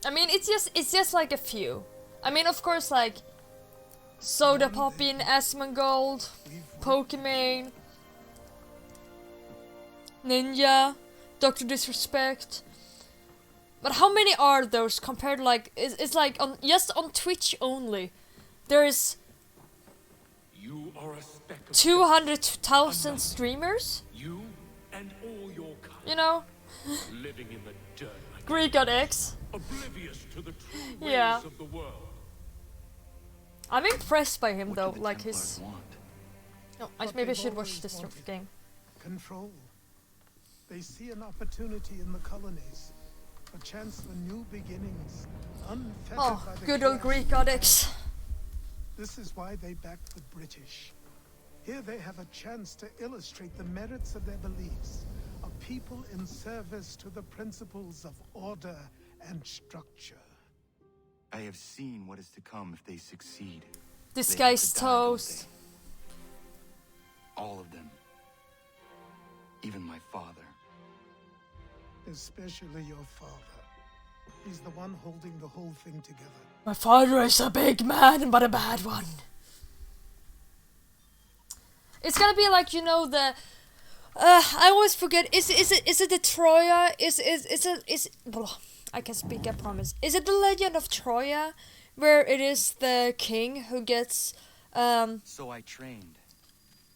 I mean, it's just like a few. I mean, of course, like Soda Poppin, Asmongold, Pokimane, Ninja, Dr. Disrespect. But how many are those compared to like it's like on just on Twitch only? There is 200,000 streamers. You and all your kind. You know? Living in the dirt like Greek God X. oblivious to the true Yeah. ways of the world. I'm impressed by him though, do the like Templars his. want? No, What maybe I they've should watch always this wanted. game. Control. They see an opportunity in the colonies. A chance for new beginnings. Unfettered Oh, by the good old chaos Greek of the God past. X. This is why they backed the British. Here they have a chance to illustrate the merits of their beliefs. A people in service to the principles of order and structure. I have seen what is to come if they succeed. This They have guy's to die, don't toast. they? All of them. Even my father. Especially your father. He's the one holding the whole thing together. My father is a big man, but a bad one. It's gonna be like, you know, the I always forget. Is it the Troya? I can speak, I promise. Is it the Legend of Troya, where it is the king who gets So I trained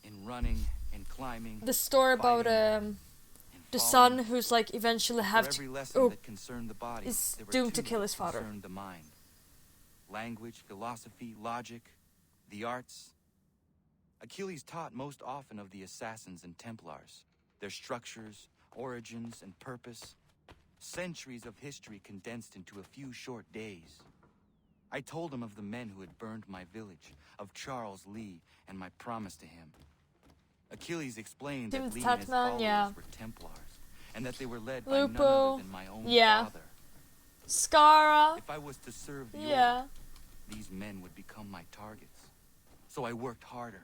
in running and climbing. the story about the son who's like eventually have For every to lesson oh, that concerned the body, is there were doomed to two kill his that father. concerned the mind. Language, philosophy, logic, the arts. Achilles taught most often of the assassins and Templars, their structures, origins, and purpose. Centuries of history condensed into a few short days. I told him of the men who had burned my village, of Charles Lee, and my promise to him. Achilles explained Tim that Lee and his Tatman, followers yeah. were Templars, and that they were led by none Lupo, other than my own yeah. father. Skara, If I was to serve the yeah. order, these men would become my targets. So I worked harder,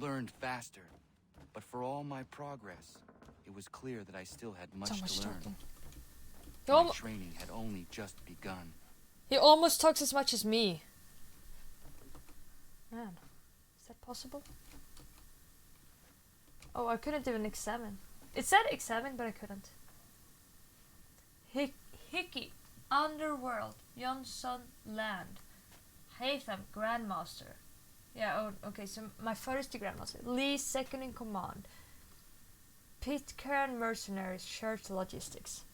learned faster, but for all my progress, it was clear that I still had much, much to learn. talking. My training had only just begun. He almost talks as much as me. Man, is that possible? Oh, I couldn't even examine. It said examine, but I couldn't. Hickey, Underworld, Johnson, Land, Hatham, Grandmaster. Yeah, oh, okay, so my first Grandmaster. Lee, second in command. Pitcairn Mercenaries, Church Logistics.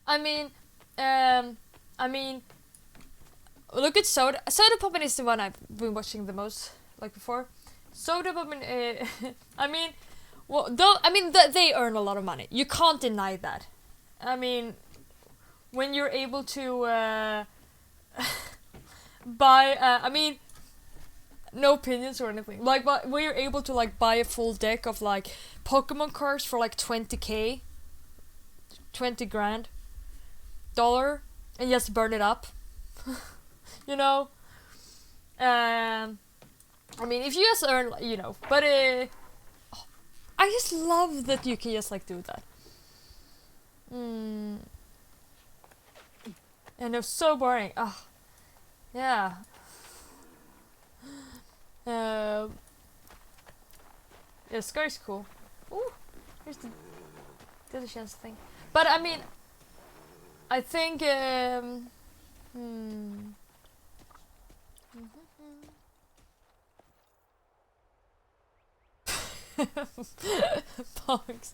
I mean, look at Soda. Soda Poppin is the one I've been watching the most, like before. Soda Poppin, I mean, well, though, I mean, they earn a lot of money. You can't deny that. I mean, when you're able to buy, I mean, no opinions or anything. Like, but when you're able to like buy a full deck of like Pokemon cards for like 20k, 20 grand. Dollar and just burn it up. You know, I mean, if you just earn, you know, but I just love that you can just like do that. And it's so boring. Oh, yeah. Yeah, Scar's cool. Ooh, here's the other chance thing. But I mean, I think Pogs.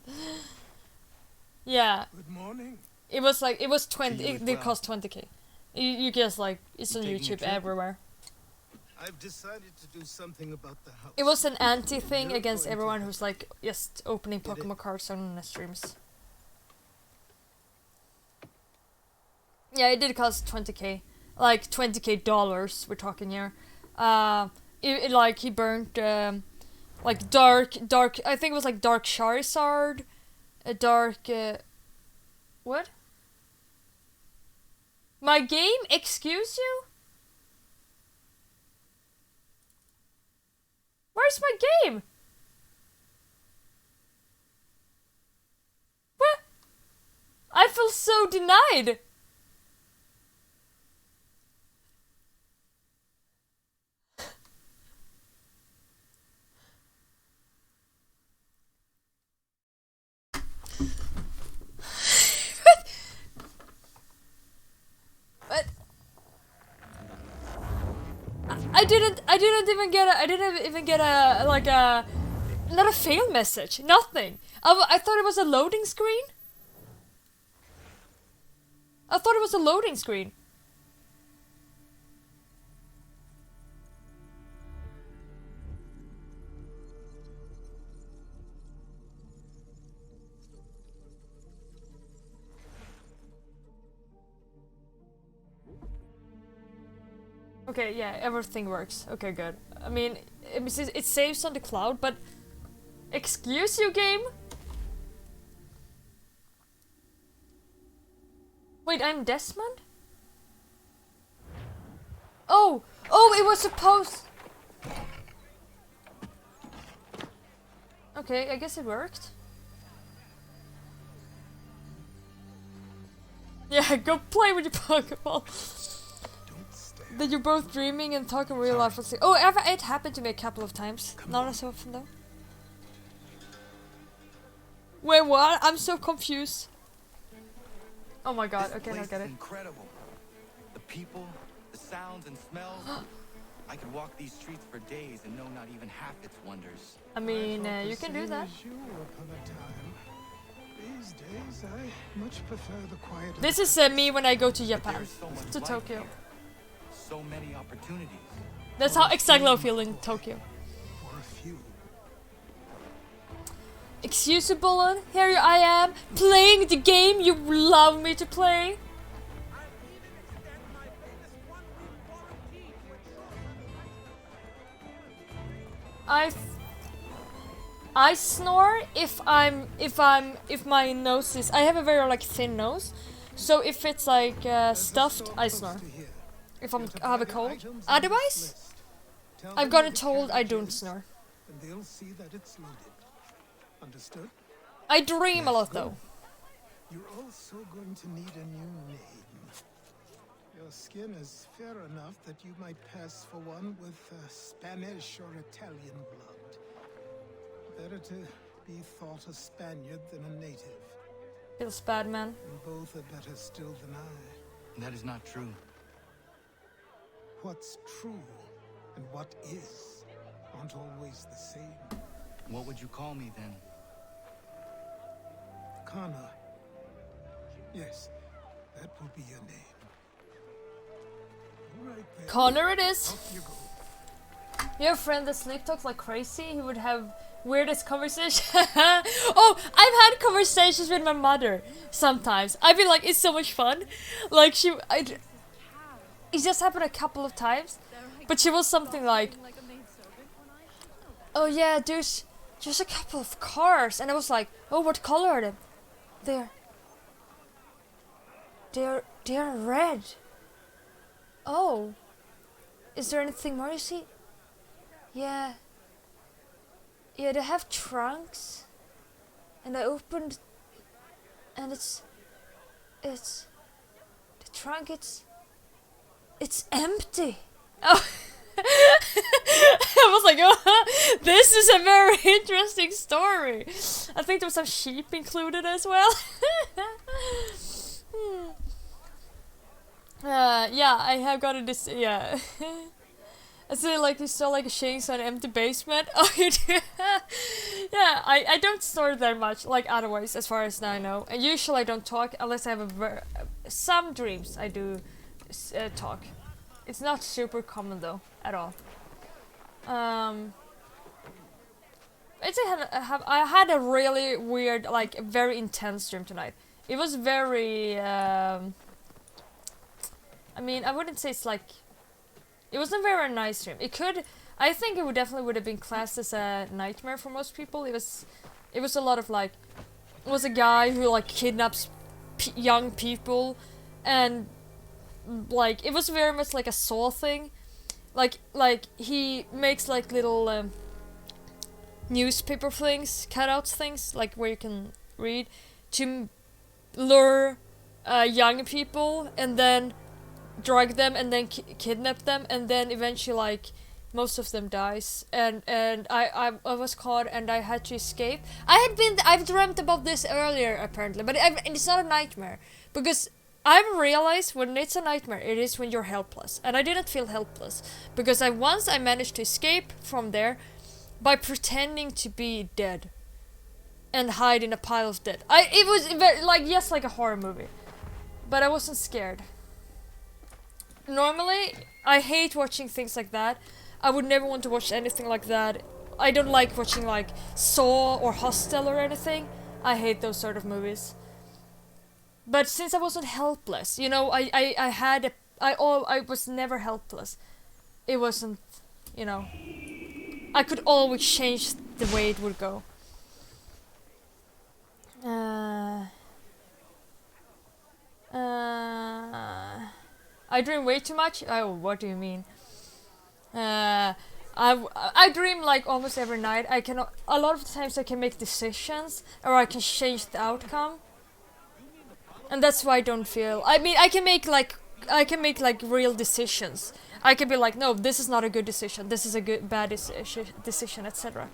Yeah. Good morning. It was like it was 20. you It as did well. cost 20k. You just like it's on taking a YouTube trip? everywhere. I've decided to do something about the house. It was an anti thing You're against going to everyone have who's like just opening Get it? Pokemon cards on the streams. Yeah, it did cost 20k, like $20k dollars. We're talking here. Like he burnt like dark. I think it was like Dark Charizard, a dark. What? My game? Excuse you? Where's my game? What? I feel so denied. What? I didn't even get a like a not a fail message, nothing. I thought it was a loading screen. I thought it was a loading screen. Okay, yeah, everything works. Okay, good. I mean, it saves on the cloud, but... Excuse you, game? Wait, I'm Desmond? Oh! Oh, it was supposed... Okay, I guess it worked. Yeah, go play with your Pokeball. That you're both dreaming and talking real life. Oh, it happened to me a couple of times. Not so often though. Wait, what? I'm so confused. Oh my god, okay, I get it. Incredible. The people, the sounds and smells. I could walk these streets for days and know not even half its wonders. I mean, you can do that. These days, I much prefer the quiet. This is me when I go to Japan, to Tokyo. So many opportunities. That's how exactly I feel in Tokyo. For a few. Excuse me, Bullen. Here I am, playing the game you love me to play. I snore if my nose is. I have a very like thin nose, so if it's like stuffed, I snore. If I have a cold. Otherwise, I've gotten told I don't snore. And they'll see that it's loaded. Understood? I dream a lot though. You're also going to need a new name. Your skin is fair enough that you might pass for one with Spanish or Italian blood. Better to be thought a Spaniard than a native. Feels bad, man. And both are better still than I. That is not true. What's true and what is aren't always the same. What would you call me then? Connor. Yes, that will be your name. Right there. Connor it is. Off you go. You have a friend that sleep talks like crazy. He would have weirdest conversation. Oh, I've had conversations with my mother sometimes. I feel like it's so much fun. Like it just happened a couple of times, but she was something like, "Oh yeah, there's a couple of cars," and I was like, "Oh, what color are they?" They're red. Oh, is there anything more you see? Yeah, they have trunks, and I opened, and it's the trunk. It's empty. Oh. I was like, oh, this is a very interesting story. I think there was some sheep included as well. Yeah, I have gotten this. Yeah, I see. Like you saw like a chainsaw in an empty basement. Oh, you do. Yeah, I don't snore that much. Like otherwise, as far as I know, and usually I don't talk unless I have some dreams. I do. Talk. It's not super common though at all. I had a really weird, like very intense dream tonight. It was very. I mean, I wouldn't say it's like. It wasn't a very nice dream. It could. I think it would have been classed as a nightmare for most people. It was a lot of like, it was a guy who like kidnaps young people, and like it was very much like a Saw thing. Like he makes like little newspaper things, cutouts things, like where you can read, to lure young people and then drug them and then kidnap them, and then eventually like most of them dies, and I was caught and I had to escape. I've dreamt about this earlier apparently, but it's not a nightmare, because I've realized when it's a nightmare, it is when you're helpless, and I didn't feel helpless because I managed to escape from there by pretending to be dead and hide in a pile of dead. It was very, like a horror movie, but I wasn't scared. Normally, I hate watching things like that. I would never want to watch anything like that. I don't like watching like Saw or Hostel or anything. I hate those sort of movies. But since I wasn't helpless, you know, I was never helpless. It wasn't, you know, I could always change the way it would go. I dream way too much? Oh, what do you mean? I dream like almost every night. A lot of times I can make decisions, or I can change the outcome. And that's why I don't feel, I mean, I can make like real decisions. I can be like, no, this is not a good decision. This is a bad decision, etc.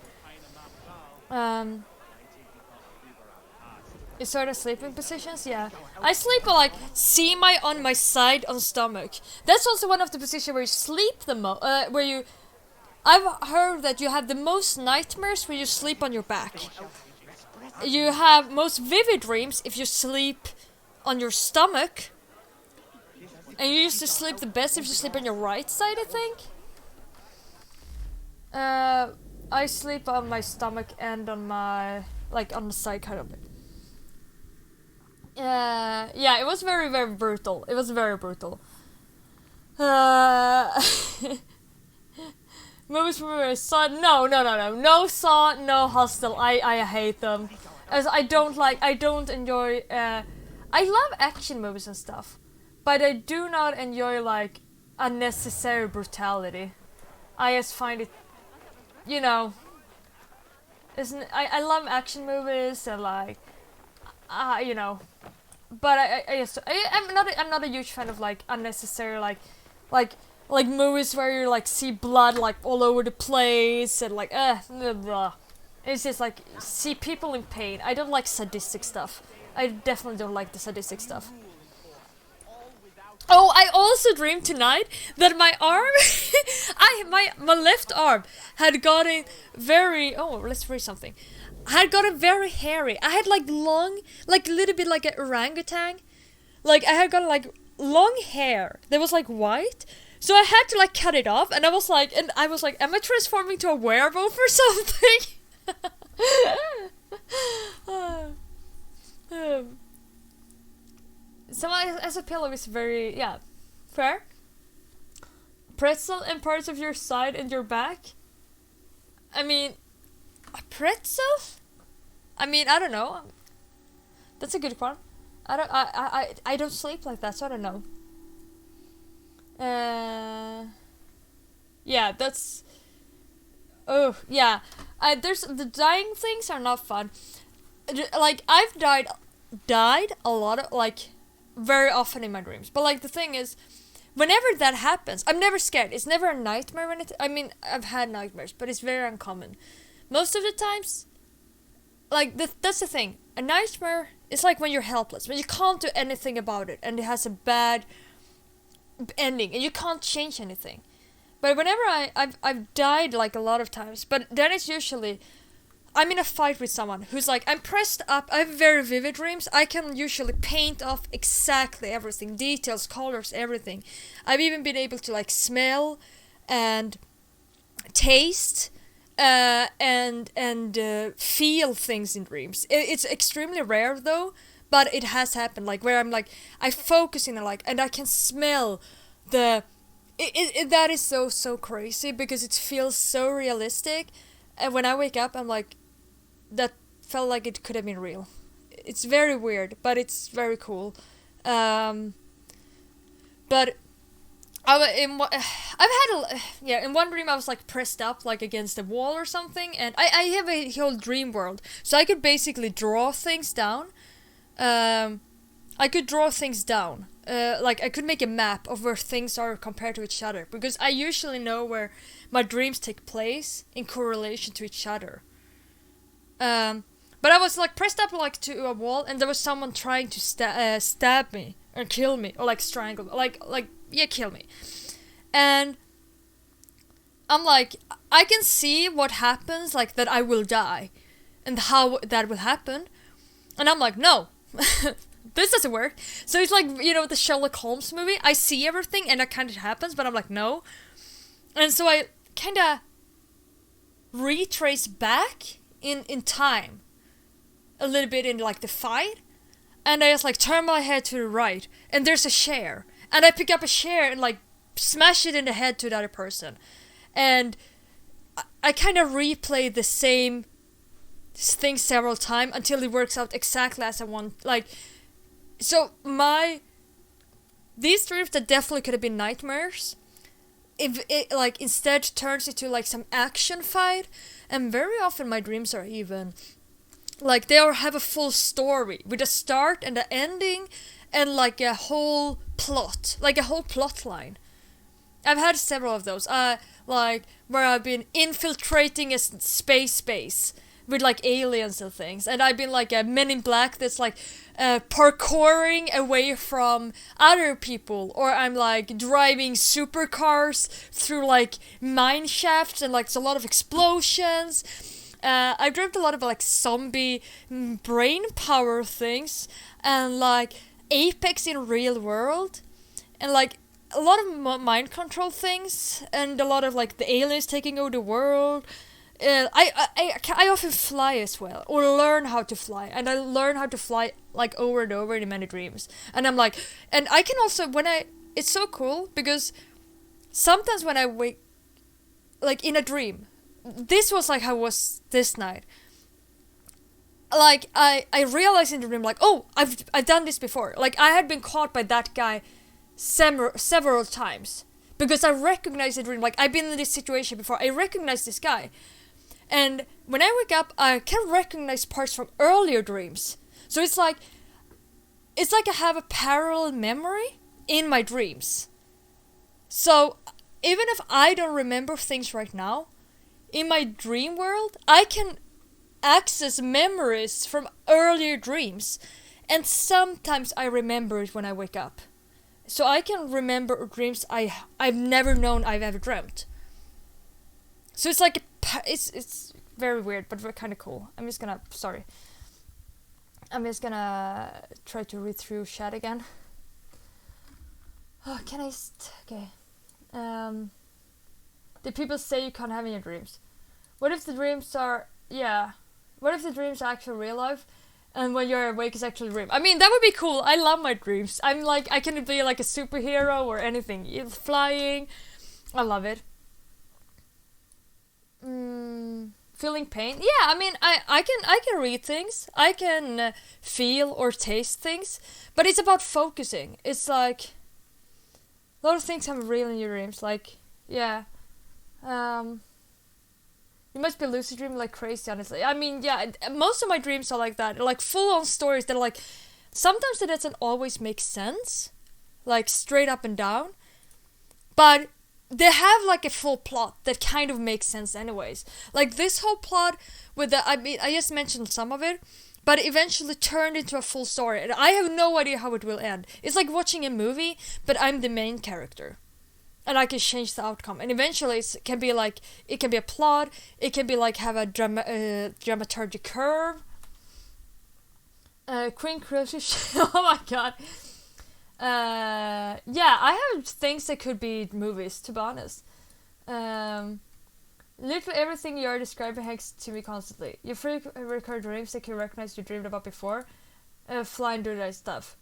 Is sort of sleeping positions? Yeah. I sleep like on my side on stomach. That's also one of the positions where you sleep the most. I've heard that you have the most nightmares when you sleep on your back. You have most vivid dreams if you sleep on your stomach. And you used to sleep the best if you sleep on your right side, I think. I sleep on my stomach and on my, like on the side kind of it. Yeah, it was very, very brutal. It was very brutal. Movies from Saw? No Saw, no Hostel. I hate them. As I don't enjoy, I love action movies and stuff, but I do not enjoy like unnecessary brutality. I just find it, you know, I love action movies and like, you know, but I'm not a huge fan of like unnecessary like movies where you like see blood like all over the place and like blah, blah. It's just like see people in pain. I don't like sadistic stuff. I definitely don't like the sadistic stuff. Oh, I also dreamed tonight that my arm, my left arm had gotten very. Oh, let's read something. Had gotten very hairy. I had like long, like a little bit like an orangutan. Like I had got like long hair that was like white. So I had to like cut it off, and I was like, am I transforming to a werewolf or something? So as a pillow is very, yeah, fair. Pretzel and parts of your side and your back. I mean, a pretzel? I mean, I don't know. That's a good one. I don't sleep like that, so I don't know. Yeah, that's. Oh yeah, there's the dying things are not fun. Like I've died a lot of like very often in my dreams. But like the thing is, whenever that happens, I'm never scared. It's never a nightmare when I mean, I've had nightmares, but it's very uncommon. Most of the times, like that's the thing. A nightmare is like when you're helpless, when you can't do anything about it, and it has a bad ending, and you can't change anything. But whenever I've died like a lot of times, but then it's usually I'm in a fight with someone who's like, I'm pressed up, I have very vivid dreams, I can usually paint off exactly everything, details, colors, everything. I've even been able to like smell and taste and feel things in dreams. It's extremely rare though, but it has happened, like where I'm like, I focus in and I can smell the that is so crazy because it feels so realistic, and when I wake up I'm like, that felt like it could have been real. It's very weird, but it's very cool. But in one dream I was like pressed up like against a wall or something, and I have a whole dream world, so I could basically draw things down. I could draw things down. Like I could make a map of where things are compared to each other, because I usually know where my dreams take place in correlation to each other. But I was like pressed up like to a wall, and there was someone trying to stab me or kill me or like strangle, kill me. And I'm like, I can see what happens, like that I will die, and how that will happen. And I'm like, no, this doesn't work. So it's like, the Sherlock Holmes movie. I see everything and that kind of happens, but I'm like, no. And so I kind of retrace back in time a little bit in like the fight, and I just like turn my head to the right, and there's a chair, and I pick up a chair and like smash it in the head to the other person, and I kind of replay the same thing several times until it works out exactly as I want. Like, so these dreams that definitely could have been nightmares, if it like instead turns into like some action fight. And very often my dreams are even like they have a full story with a start and an ending and like a whole plot, like a whole plot line. I've had several of those, like where I've been infiltrating a space with like aliens and things, and I've been like a Men in Black that's like parkouring away from other people, or I'm like driving supercars through like mine shafts and like there's a lot of explosions. I've dreamt a lot of like zombie brain power things and like Apex in real world, and like a lot of mind control things, and a lot of like the aliens taking over the world. I often fly as well, or learn how to fly, and I learn how to fly like over and over in many dreams. And I'm like, and I can also it's so cool because sometimes when I wake, like in a dream, this was like how it was this night. Like I realized in the dream like, oh, I've done this before. Like I had been caught by that guy several times because I recognized the dream. Like I've been in this situation before. I recognize this guy. And when I wake up, I can recognize parts from earlier dreams. So it's like I have a parallel memory in my dreams. So even if I don't remember things right now, in my dream world, I can access memories from earlier dreams. And sometimes I remember it when I wake up. So I can remember dreams I've never known I've ever dreamt. So it's like it's very weird, but kind of cool. I'm just gonna try to read through chat again. Oh, can I? Okay. Did people say you can't have any dreams? What if the dreams are? Yeah. What if the dreams are actually real life, and when you're awake is actually a dream? I mean, that would be cool. I love my dreams. I'm like, I can be like a superhero or anything. Flying, I love it. Feeling pain? Yeah, I mean, I can read things. I can feel or taste things, but it's about focusing. It's like a lot of things happen real in your dreams. Like, yeah, you must be lucid dreaming like crazy. Honestly, I mean, yeah, most of my dreams are like that. They're like full-on stories that are like sometimes it doesn't always make sense, like straight up and down, but they have like a full plot that kind of makes sense anyways. Like this whole plot with I just mentioned some of it, but it eventually turned into a full story, and I have no idea how it will end. It's like watching a movie, but I'm the main character, and I can change the outcome. And eventually it can be a plot, it can be like have a dramaturgy curve. Queen Crucius. Oh my god. Yeah, I have things that could be movies, to be honest. Literally everything you are describing hangs to me constantly. Your free recurring dreams that you recognize you dreamed about before. Flying, do that stuff.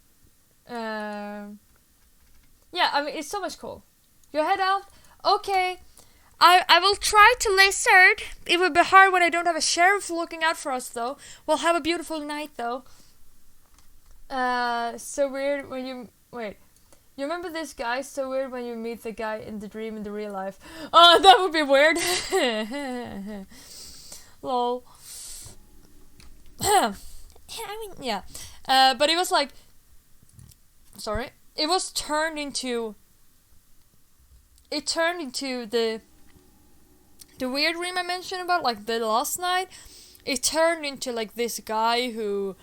Yeah, I mean, it's so much cool. Your head out? Okay. I will try to listen. It will be hard when I don't have a sheriff looking out for us, though. We'll have a beautiful night, though. So weird when you... Wait. You remember this guy? So weird when you meet the guy in the dream in the real life. Oh, that would be weird. Lol. I mean, yeah. But it was like... Sorry. It was turned into... It turned into the weird dream I mentioned about, like, the last night. It turned into, like, this guy who...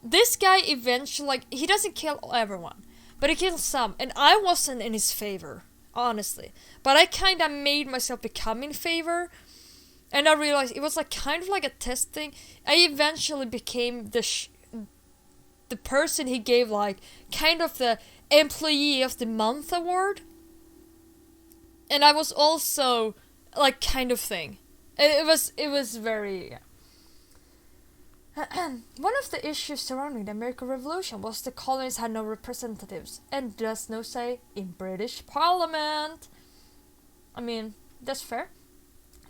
This guy eventually, like, he doesn't kill everyone, but he kills some. And I wasn't in his favor, honestly. But I kind of made myself become in favor. And I realized it was, like, kind of like a test thing. I eventually became the person he gave, like, kind of the Employee of the Month award. And I was also... like, kind of thing. It was very... Yeah. One of the issues surrounding the American Revolution was the colonies had no representatives, and thus no say in British Parliament. I mean, that's fair.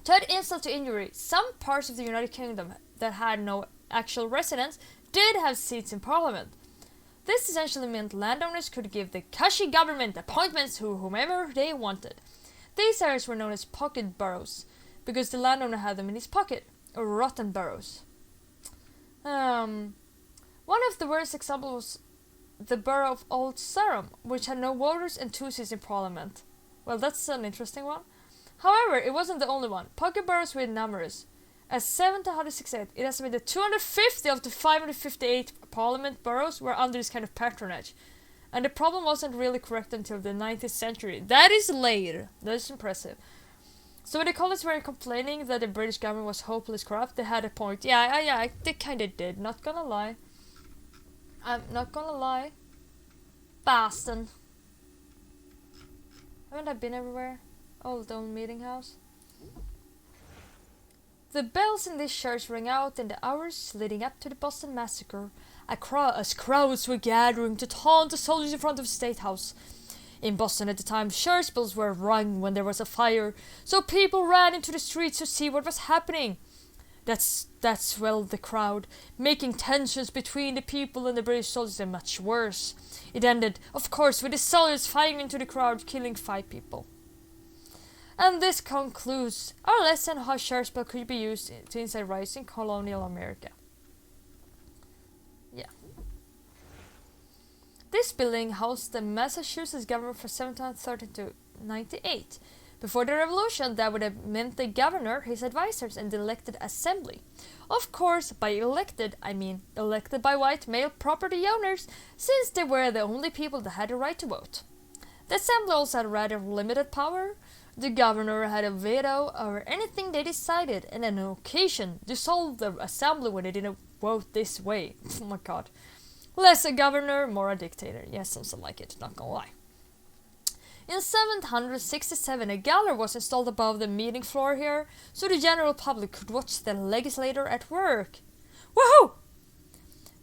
To add insult to injury, some parts of the United Kingdom that had no actual residents did have seats in Parliament. This essentially meant landowners could give the cushy government appointments to whomever they wanted. These areas were known as pocket boroughs, because the landowner had them in his pocket, or rotten boroughs. One of the worst examples was the borough of Old Sarum, which had no voters and 2 seats in Parliament. Well, that's an interesting one. However, it wasn't the only one. Pocket boroughs were numerous. As 1768, it estimated 250 of the 558 Parliament boroughs were under this kind of patronage. And the problem wasn't really correct until the 19th century. That is later. That is impressive. So when the colonists were complaining that the British government was hopeless corrupt, they had a point. Yeah, they kinda did. Not gonna lie. I'm not gonna lie. Boston. Haven't I been everywhere? Old Dome Meeting House. The bells in this church rang out in the hours leading up to the Boston Massacre, as crowds were gathering to taunt the soldiers in front of the State House. In Boston at the time, church bells were rung when there was a fire, so people ran into the streets to see what was happening. That swelled the crowd, making tensions between the people and the British soldiers much worse. It ended, of course, with the soldiers firing into the crowd, killing 5 people. And this concludes our lesson on how church bell could be used to incite riots in colonial America. Yeah. This building housed the Massachusetts government from 1730 to 98. Before the Revolution, that would have meant the governor, his advisors, and the elected assembly. Of course, by elected, I mean elected by white male property owners, since they were the only people that had the right to vote. The assembly also had rather limited power. The governor had a veto over anything they decided, and on occasion dissolved the assembly when they didn't vote this way. Oh my god. Less a governor, more a dictator. Yes, something like it, not gonna lie. In 767, a gallery was installed above the meeting floor here, so the general public could watch the legislator at work. Woohoo!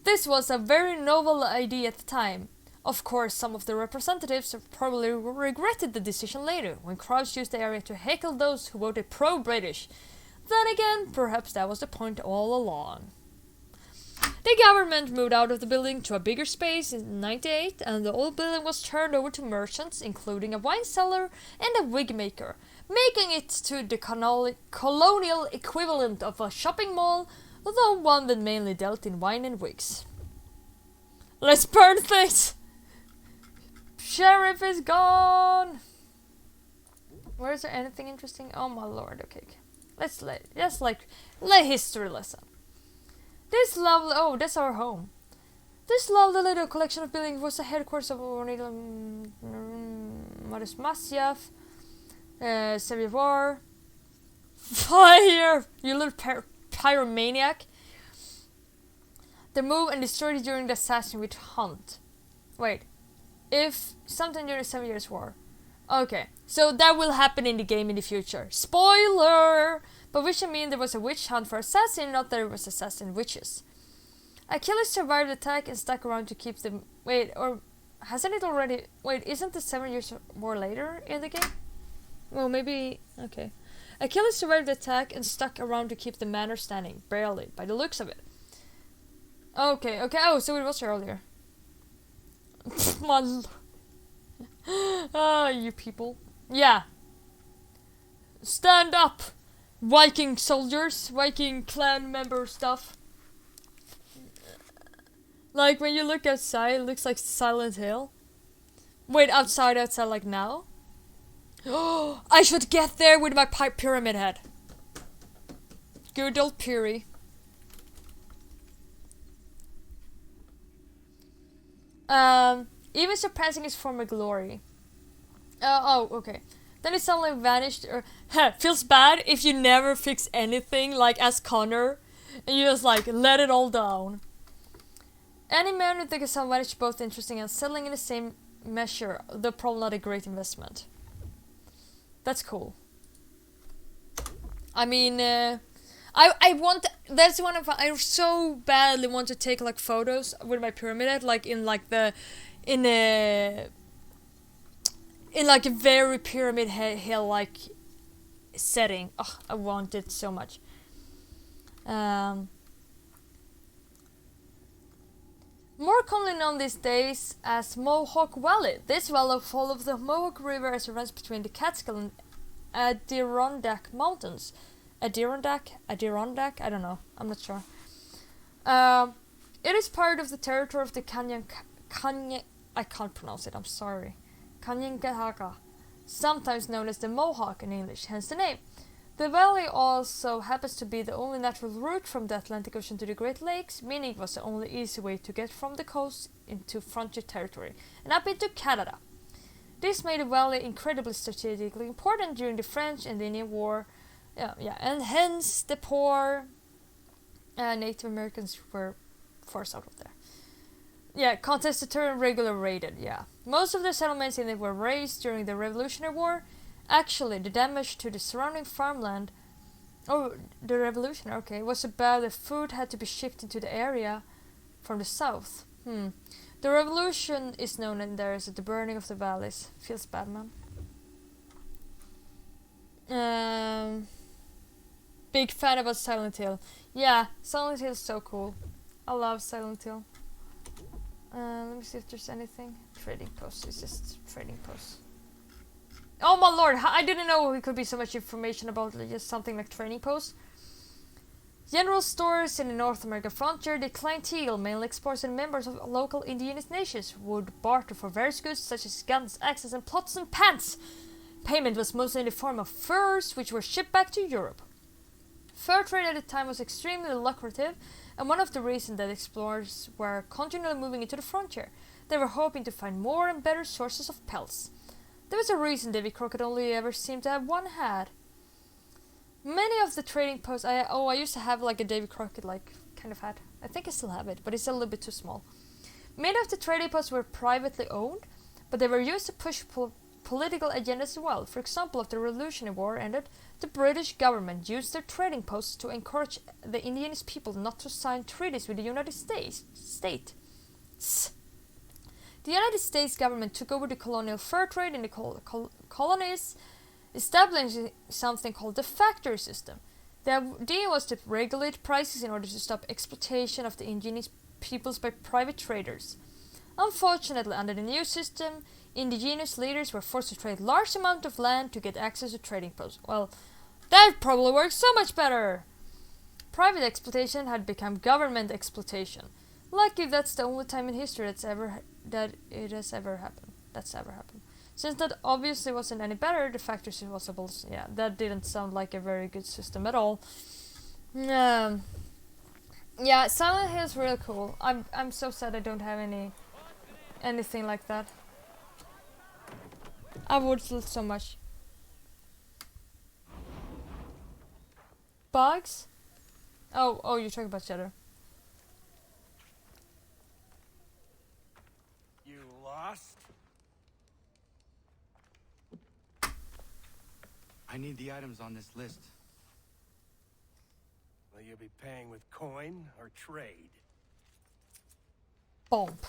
This was a very novel idea at the time. Of course, some of the representatives probably regretted the decision later, when crowds used the area to heckle those who voted pro-British. Then again, perhaps that was the point all along. The government moved out of the building to a bigger space in 98, and the old building was turned over to merchants, including a wine cellar and a wig maker, making it to the colonial equivalent of a shopping mall, though one that mainly dealt in wine and wigs. Let's burn things! Sheriff is gone! Where is there anything interesting? Oh my lord, okay. Let's let history lesson. This lovely, oh, that's our home. This lovely little collection of buildings was the headquarters of Modest Masyaf, Civil War, Fire, you little pyromaniac. They moved and destroyed it during the assassin with Hunt. Wait, if something during the 7 Years' War. Okay, so that will happen in the game in the future. Spoiler! But which I mean there was a witch hunt for assassin, not that there was assassin witches. Achilles survived the attack and stuck around to keep them... Wait, or... Hasn't it already? Wait, isn't the 7 Years War later in the game? Well, maybe. Okay. Achilles survived the attack and stuck around to keep the manor standing, barely, by the looks of it. Okay. Oh, so it was earlier. You people. Yeah. Stand up, Viking soldiers, Viking clan member stuff. Like, when you look outside, it looks like Silent Hill. Wait, outside like now? Oh, I should get there with my pyramid head. Good old Piri. Even surpassing his former glory. Okay. Then it suddenly vanished. Feels bad if you never fix anything, like as Connor, and you just like let it all down. Any man would think it's managed both interesting and settling in the same measure, though probably not a great investment. That's cool. I mean, I want. That's one of. I so badly want to take like photos with my pyramid head, like in like the, in like a very pyramid hill like setting. Oh, I want it so much. More commonly known these days as Mohawk Valley. This valley follows the Mohawk River as it runs between the Catskill and Adirondack Mountains. Adirondack? I don't know. I'm not sure. It is part of the territory of the I can't pronounce it, I'm sorry. Kanien'kehá:ka, sometimes known as the Mohawk in English, hence the name. The valley also happens to be the only natural route from the Atlantic Ocean to the Great Lakes, meaning it was the only easy way to get from the coast into frontier territory and up into Canada. This made the valley incredibly strategically important during the French and Indian War, and hence the poor Native Americans were forced out of there. Yeah, contested territory and regularly raided, yeah. Most of the settlements in it were razed during the Revolutionary War. Actually, the damage to the surrounding farmland, the revolution, was so bad that food had to be shipped into the area from the south. The revolution is known in there as the burning of the valleys. Feels bad, man. Big fan about Silent Hill. Yeah, Silent Hill is so cool. I love Silent Hill. Let me see if there's anything. Trading post. It's just trading post. Oh my lord, I didn't know it could be so much information about just something like trading posts. General stores in the North American frontier, the clientele, mainly exporters and members of local indigenous nations, would barter for various goods such as guns, axes, and pots and pans. Payment was mostly in the form of furs, which were shipped back to Europe. Fur trade at the time was extremely lucrative, and one of the reasons that explorers were continually moving into the frontier. They were hoping to find more and better sources of pelts. There was a reason Davy Crockett only ever seemed to have one hat. Many of the trading posts, I used to have like a Davy Crockett like kind of hat. I think I still have it, but it's a little bit too small. Many of the trading posts were privately owned, but they were used to push political agendas as well. For example, after the Revolutionary War ended, the British government used their trading posts to encourage the indigenous people not to sign treaties with the United States. The United States government took over the colonial fur trade in the colonies, establishing something called the factory system. The idea was to regulate prices in order to stop exploitation of the indigenous peoples by private traders. Unfortunately, under the new system, indigenous leaders were forced to trade large amounts of land to get access to trading posts. Well, that probably works so much better! Private exploitation had become government exploitation. Lucky that's the only time in history that's ever happened. Since that obviously wasn't any better, the factory system was able. Yeah, that didn't sound like a very good system at all. Yeah, Silent Hill is real cool. I'm so sad I don't have anything like that. I would love so much. Bugs? Oh, you're talking about Cheddar. You lost? I need the items on this list. Will you be paying with coin or trade? Bump.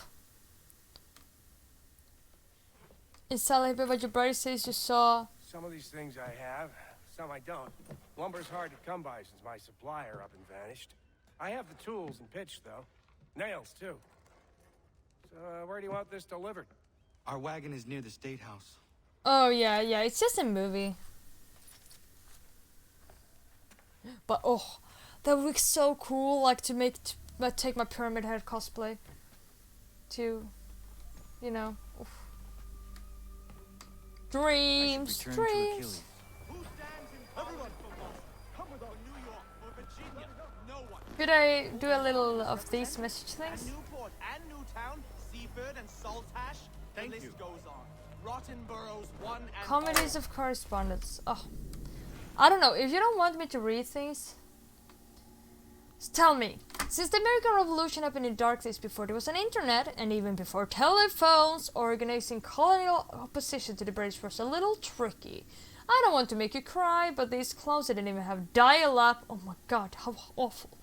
Install it, but your brother says you saw. Some of these things I have, some I don't. Lumber's hard to come by since my supplier up and vanished. I have the tools and pitch, though. Nails, too. So, where do you want this delivered? Our wagon is near the State House. Oh yeah, it's just a movie. But oh, that would be so cool, like to take my Pyramid Head cosplay to, you know, oof. Dreams. Could I do a little of these message things? Newport and Newtown, Seaford and Saltash. The list goes on. Rotten Boroughs 1 and Comedies of correspondence. Oh, I don't know. If you don't want me to read things, just tell me. Since the American Revolution happened in dark days before there was an internet and even before telephones, organizing colonial opposition to the British was a little tricky. I don't want to make you cry, but these clowns didn't even have dial-up. Oh my god, how awful.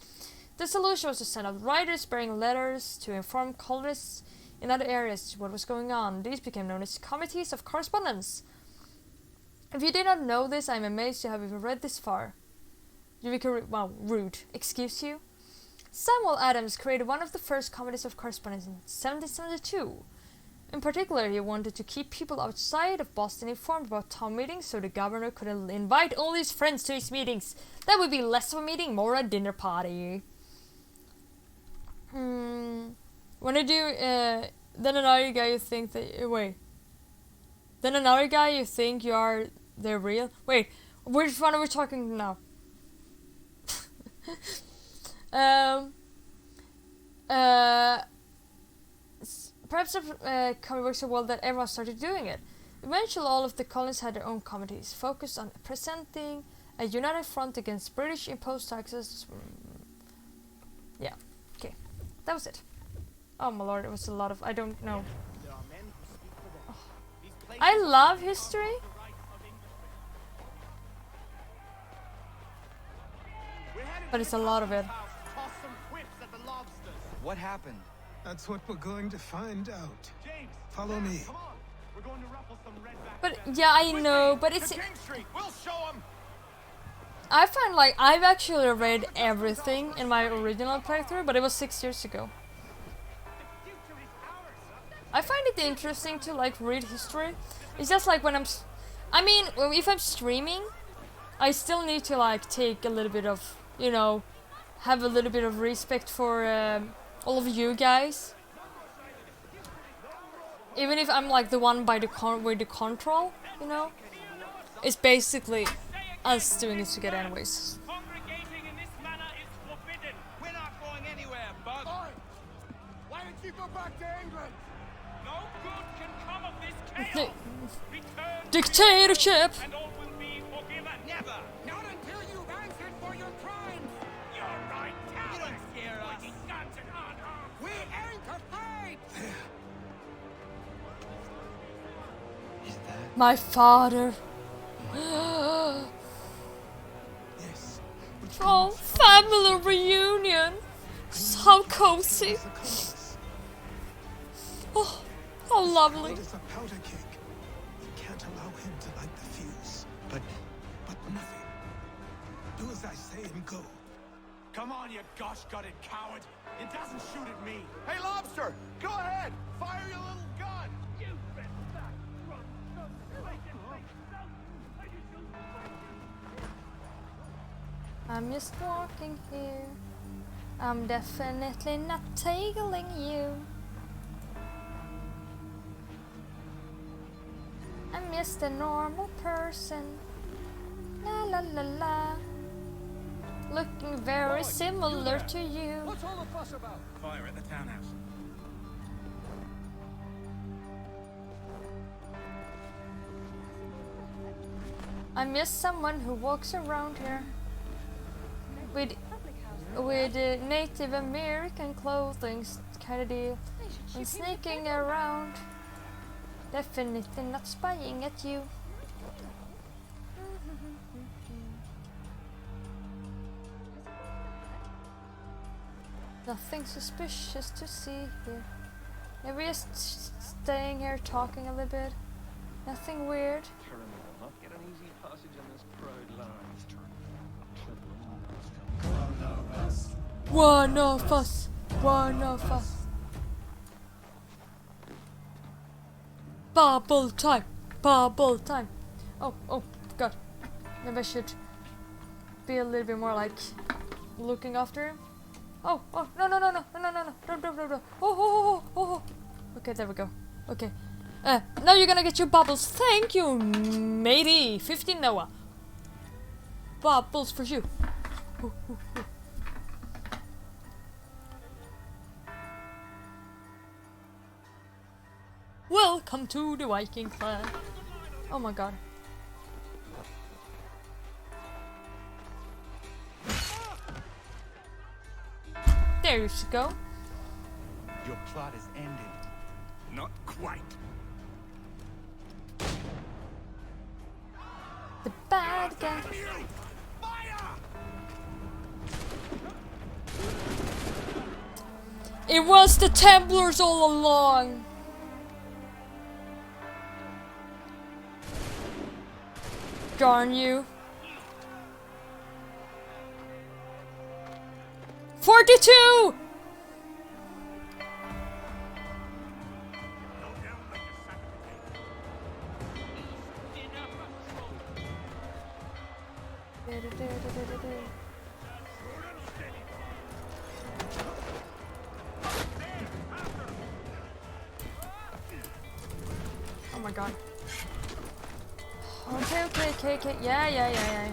The solution was to send out writers bearing letters to inform colonists in other areas what was going on. These became known as committees of correspondence. If you did not know this, I am amazed you have even read this far. Wow, rude. Excuse you? Samuel Adams created one of the first committees of correspondence in 1772. In particular, he wanted to keep people outside of Boston informed about town meetings so the governor could invite all his friends to his meetings. That would be less of a meeting, more a dinner party. When I do, then another guy you think that, wait. Then another guy you think you are, they're real. Wait, which one are we talking now? Perhaps the comedy works so well that everyone started doing it. Eventually all of the colonies had their own committees, focused on presenting a united front against British imposed taxes. Yeah, okay, that was it. Oh my lord, it was a lot of, I don't know. Oh. I love history. But it's a lot of it. What happened? That's what we're going to find out. Follow me. But yeah, I know, but it's... I find like I've actually read everything in my original playthrough, but it was 6 years ago. I find it interesting to like read history. It's just like when I mean, if I'm streaming, I still need to like take a little bit of, you know, have a little bit of respect for all of you guys. Even if I'm like the one by the with the control, you know, it's basically us doing it together anyways. Congregating in this manner is forbidden. We're not going anywhere, Bug. Why don't you go back to England? No good can come of this chaos. Dictatorship. And all will be forgiven. Never. Not until you've answered for your crimes. You're right, Talon. You don't scare us. We ain't afraid. Is that my father? Yes. Oh, family reunion. How cozy. Oh, how lovely. Cold as a powder keg. We can't allow him to light the fuse. But nothing. Do as I say and go. Come on, you gosh-gutted coward. It doesn't shoot at me. Hey, Lobster, go ahead. Fire your little gun. You bet that drunk. I'm just walking here. I'm definitely not tailing you. I'm just a normal person. La la la la. Looking very similar to you. What's all the fuss about? Fire at the townhouse. I'm just someone who walks around here with Native American clothing kind of deal, and sneaking around. Definitely not spying at you. Nothing suspicious to see here. Maybe just staying here talking a little bit. Nothing weird. Caramel will not get an easy passage on this proud land. One of us. One of us. Bubble time. Bubble time. Oh, oh, God. Maybe I should be a little bit more like looking after him. Oh, oh, no, no, no, no, no, no, no, no, don't, don't. Oh, oh, oh, oh, oh. Okay, there we go. Okay. Now you're gonna get your bubbles. Thank you, matey. 15 Noah. Bubbles for you. Ooh, ooh, ooh. Welcome to the Viking clan. Oh my God. There you go. Your plot is ended. Not quite. The bad guy. It was the Templars all along. Darn you. 42! Oh my God. Okay. Yeah.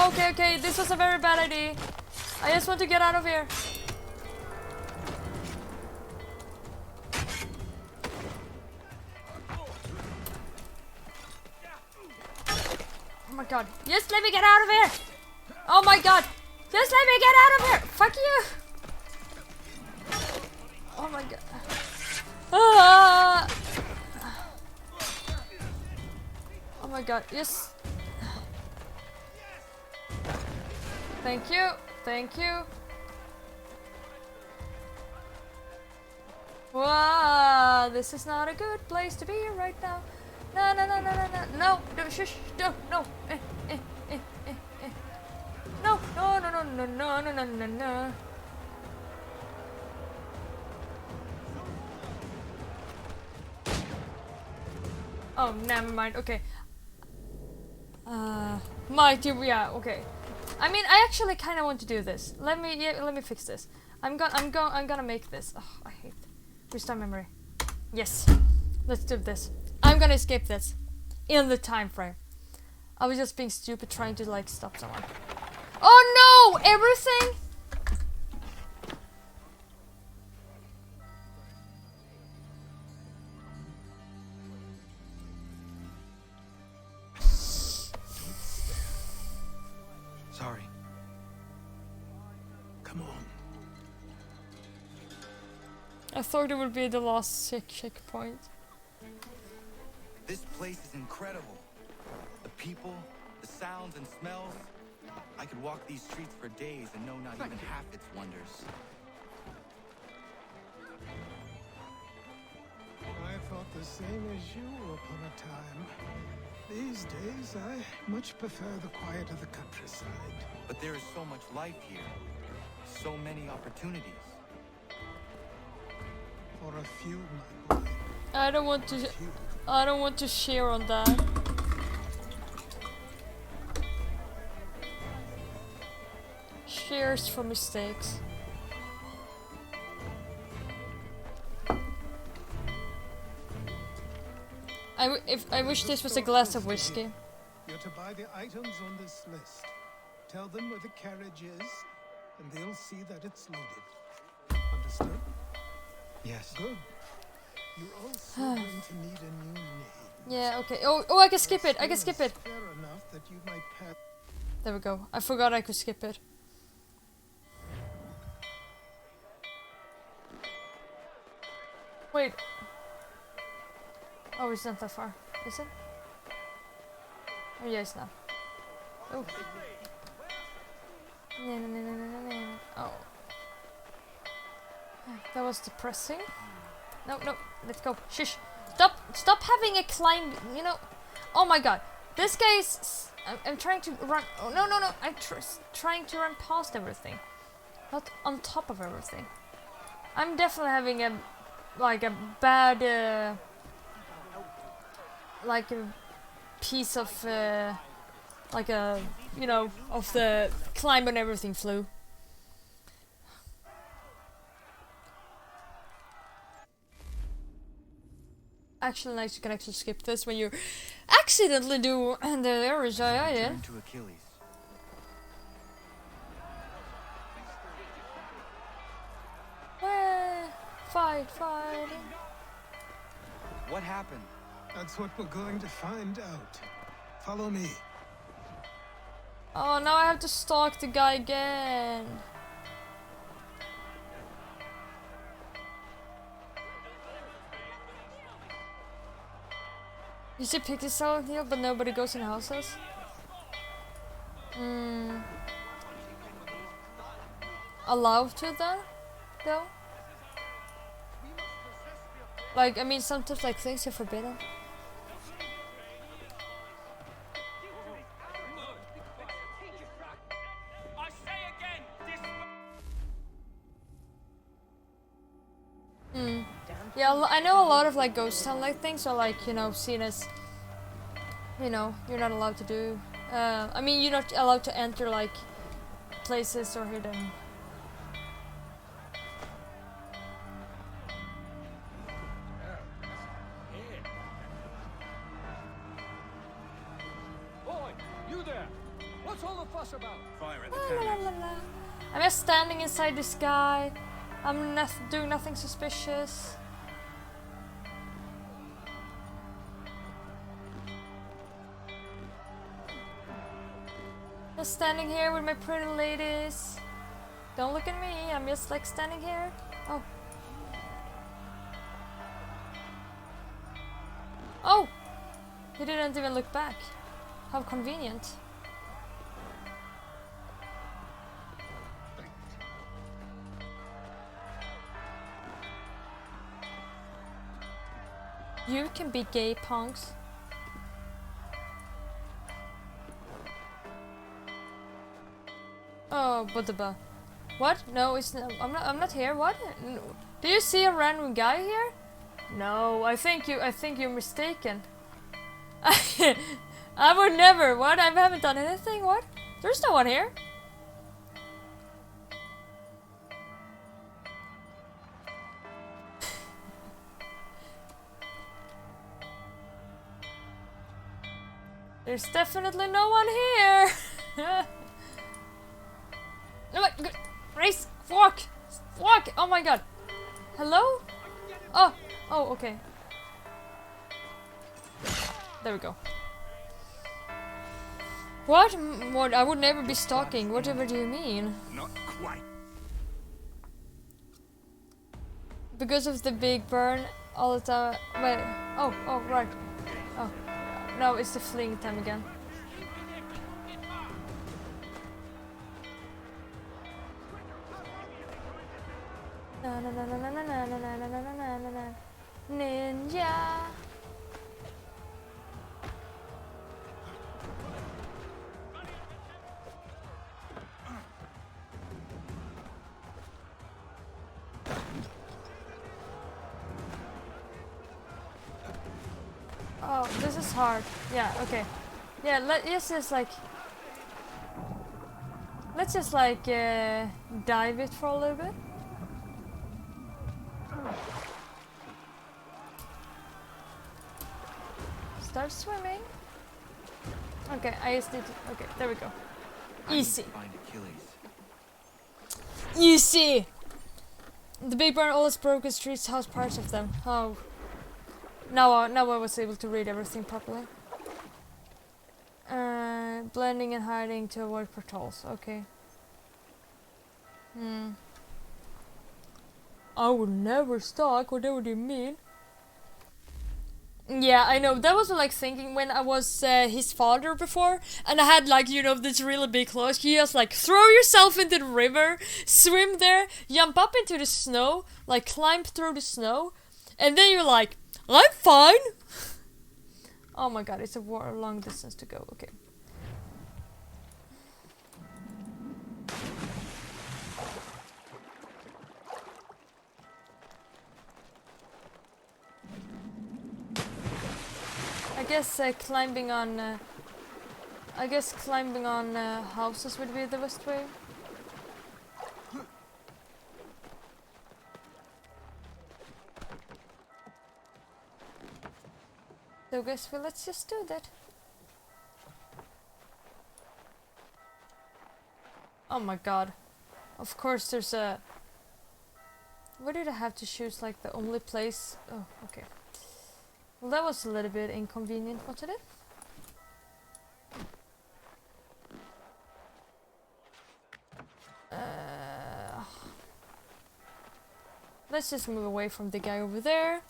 Okay, this was a very bad idea. I just want to get out of here. Oh my God. Just let me get out of here. Oh my God. Just let me get out of here. Fuck you. Oh my God. Ah. Oh my God. Yes. Thank you. Thank you. Wow, this is not a good place to be right now. No, shush, no. No. Oh, never mind. Okay. Mighty, yeah. Okay. I mean, I actually kind of want to do this. Let me fix this. I'm gonna make this. Oh, I hate. Restore memory. Yes. Let's do this. I'm gonna escape this in the time frame. I was just being stupid trying to like stop someone. Oh no! Everything. Sorry. Come on. I thought it would be the last checkpoint. This place is incredible. The people, the sounds and smells. I could walk these streets for days and know not even half its wonders. I thought the same as you upon a time. These days, I much prefer the quiet of the countryside. But there is so much life here. So many opportunities. For a few, my boy. I don't want to share on that. Shares for mistakes. I wish this was a glass of whiskey. You're to buy the items on this list. Tell them where the carriage is, and they'll see that it's loaded. Understood? Yes. Good. You're also going to need a new name. Yeah, okay. Oh, I can skip it. I can skip it. Fair enough that you might pass. There we go. I forgot I could skip it. Wait. Oh, it's not that far, is it? Oh, yeah, it's not. Oh. No. Oh. That was depressing. No, no, let's go. Shush. Stop having a climb, you know. Oh my god. This guy is... I'm trying to run... Oh, no. I'm trying to run past everything. Not on top of everything. I'm definitely having a... Like a bad... like a piece of... like a... You know, of the climb and everything flu. Actually nice, you can actually skip this when you accidentally do the areas I did. Turn to Achilles. Fight. What happened? That's what we're going to find out. Follow me. Oh, now I have to stalk the guy again. You see pictures Silent Hill, but nobody goes in houses? Allowed to then? Though? Like, I mean, sometimes like things are forbidden. Yeah, I know a lot of like ghost town like things are like, you know, seen as, you know, you're not allowed to do. I mean, you're not allowed to enter like places or hidden. Boy, you there! What's all the fuss about? Fire at the cannon. I'm just standing inside this guy. I'm doing nothing suspicious. Just standing here with my pretty ladies. Don't look at me, I'm just like standing here. Oh. Oh! He didn't even look back. How convenient. You can be gay, punks. Oh, but what? No, it's not, I'm not here. What? No. Do you see a random guy here? No, I think you're mistaken. I would never. What? I haven't done anything. What? There's no one here. There's definitely no one here. No, wait, race, walk. Oh my god. Hello? Oh, okay. There we go. What? What? I would never be stalking. Whatever do you mean? Not quite. Because of the big burn all the time. Wait. Oh, right. Oh, no, it's the fleeing time again. Ninja. Oh, this is hard. Yeah, okay. Yeah, let's just like dive it for a little bit. Start swimming. Okay, I just need to... Okay, there we go. Easy. Find Achilles. Easy! The big barn always broken streets house parts of them. Oh. Now I was able to read everything properly. Blending and hiding to avoid portals. Okay. I would never stalk. Whatever do you mean? Yeah, I know. That was like thinking when I was his father before, and I had like, you know, this really big clothes. You just like throw yourself into the river, swim there, jump up into the snow, like climb through the snow, And then you're like, I'm fine! Oh my god, it's a long distance to go, okay. I guess climbing on houses would be the best way. So guess let's just do that. Oh my god. Of course there's a... Where did I have to choose like the only place? Oh, okay. Well, that was a little bit inconvenient, wasn't it? Let's just move away from the guy over there.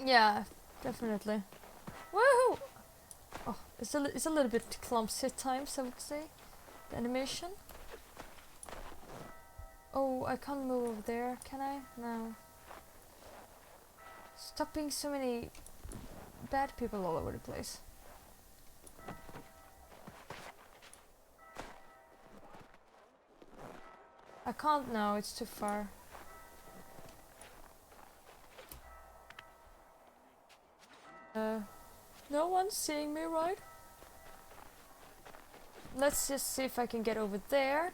Yeah, definitely. Woohoo! Oh, it's a little bit clumsy at times, I would say. The animation. Oh, I can't move over there, can I? No. Stop being so many bad people all over the place. I can't now, it's too far. No one's seeing me, right? Let's just see if I can get over there.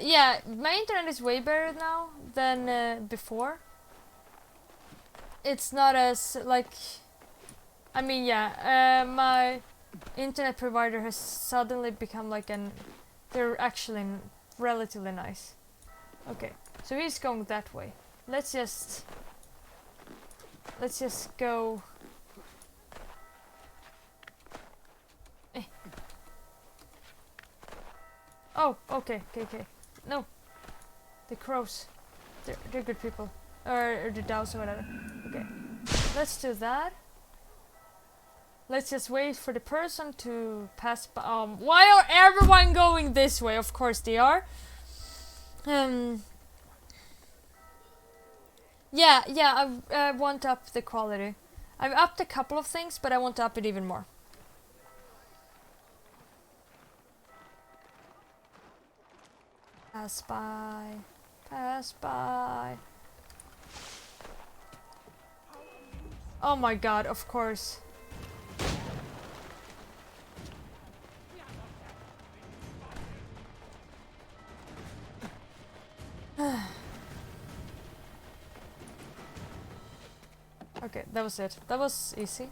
Yeah, my internet is way better now than before. It's not as like, I mean, yeah, my internet provider has suddenly become like they're actually relatively nice. Okay, so he's going that way. Let's just go. Oh, okay. No, the crows. They're good people, or the dows or whatever. Okay, let's do that. Let's just wait for the person to pass by. Why are everyone going this way? Of course they are. Yeah, I want to up the quality. I've upped a couple of things, but I want to up it even more. Pass by. Pass by. Oh my god, of course. Okay, that was it. That was easy.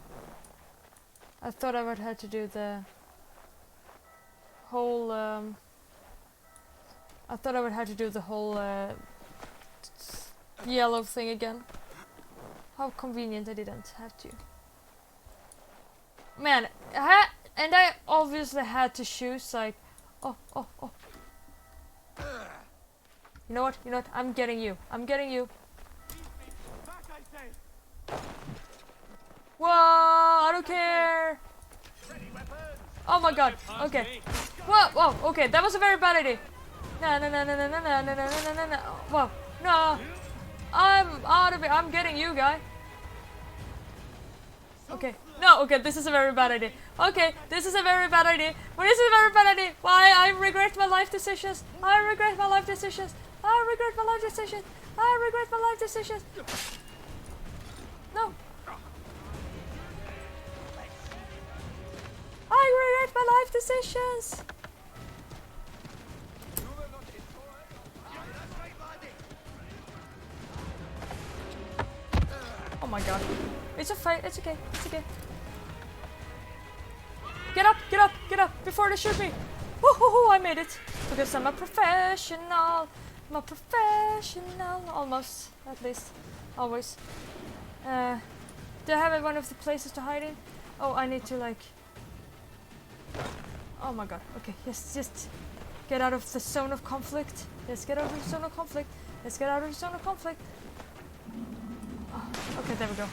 I thought I would have to do the whole yellow thing again. How convenient I didn't have to. Man, and I obviously had to choose like, oh. You know what? I'm getting you. Whoa, I don't care. Oh my god. Okay. Whoa, okay, that was a very bad idea. No. Whoa, no. I'm out of it. I'm getting you, guy. Okay. No, okay, this is a very bad idea. Okay, this is a very bad idea. Why? I regret my life decisions. No. I regret my life decisions. Oh my god. It's a fight. It's okay. Get up before they shoot me. Woohoo, I made it. Because I'm a professional. Almost, at least. Always. Do I have one of the places to hide in? Oh, I need to like... Oh my god. Okay, yes, just get out of the zone of conflict. Let's get out of the zone of conflict. Okay, there we go.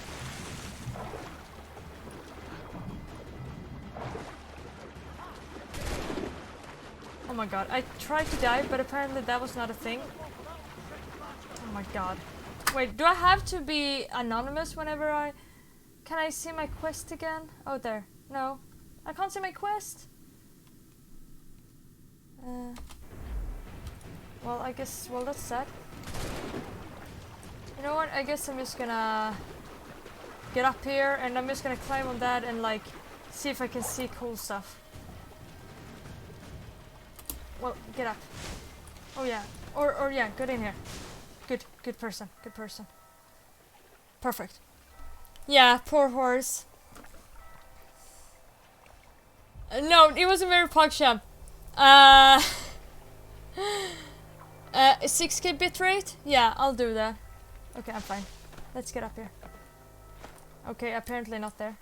Oh my god, I tried to dive, but apparently that was not a thing. Oh my god. Wait, do I have to be anonymous whenever I... Can I see my quest again? Oh, there. No. I can't see my quest. Well, I guess... Well, that's sad. You know what? I guess I'm just gonna... get up here, and I'm just gonna climb on that and, like, see if I can see cool stuff. Well, get up. Oh yeah. Or yeah, get in here. Good person. Good person. Perfect. Yeah, poor horse. No, it was a very PogChamp. 6K bitrate? Yeah, I'll do that. Okay, I'm fine. Let's get up here. Okay, apparently not there.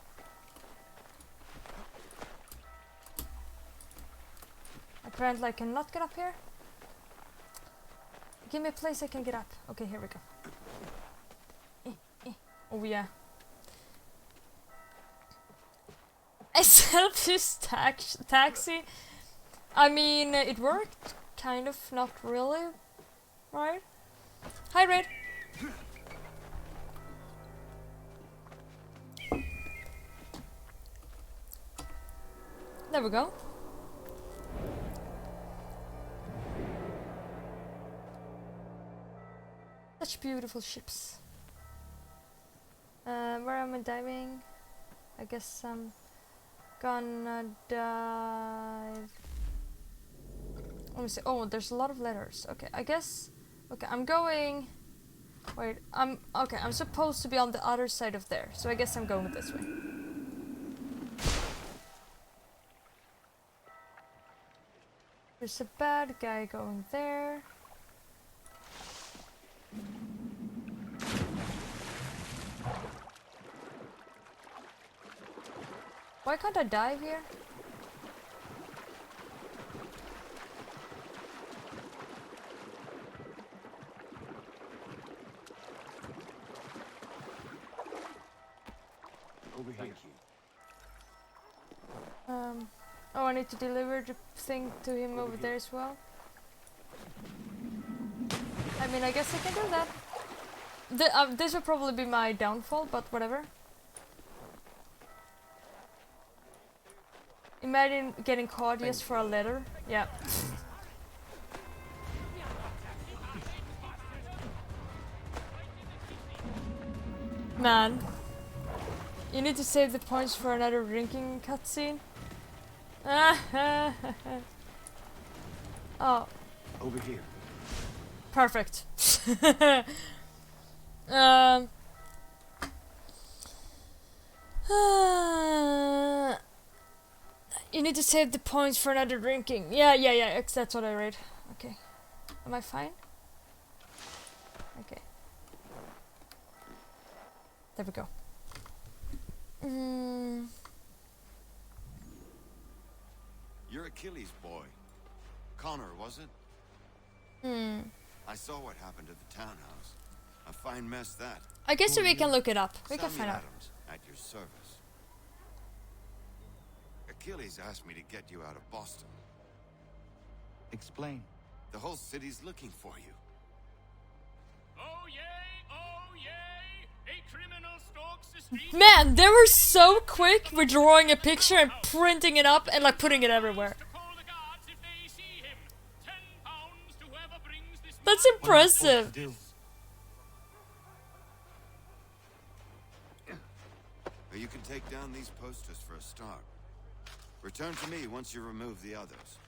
Apparently I cannot get up here. Give me a place I can get up. Okay, here we go. Oh yeah. A selfish taxi? I mean, it worked. Kind of, not really. Right? Hi, Red. There we go. Such beautiful ships. Where am I diving? I guess I'm gonna dive. Let me see. Oh, there's a lot of letters. Okay, I guess. Okay, I'm going. Wait, okay. I'm supposed to be on the other side of there, so I guess I'm going this way. There's a bad guy going there. Why can't I dive here? Over here. Oh, I need to deliver the thing to him over there as well. I mean, I guess I can do that. This will probably be my downfall, but whatever. Imagine getting caught just for a letter. Yeah. Man. You need to save the points for another drinking cutscene. Oh. Over here. Perfect. You need to save the points for another drinking. Yeah, that's what I read. Okay. Am I fine? Okay. There we go. You're Achilles' boy. Connor, was it? I saw what happened at the townhouse. A fine mess that. I guess we can look it up. We can Samuel find out. Adams, at your service. Achilles asked me to get you out of Boston. Explain. The whole city's looking for you. Oh yay! A criminal stalks the street. Man, they were so quick with drawing a picture and printing it up and like putting it everywhere. That's impressive. You can take down these posters for a start. Return to me once you remove the others.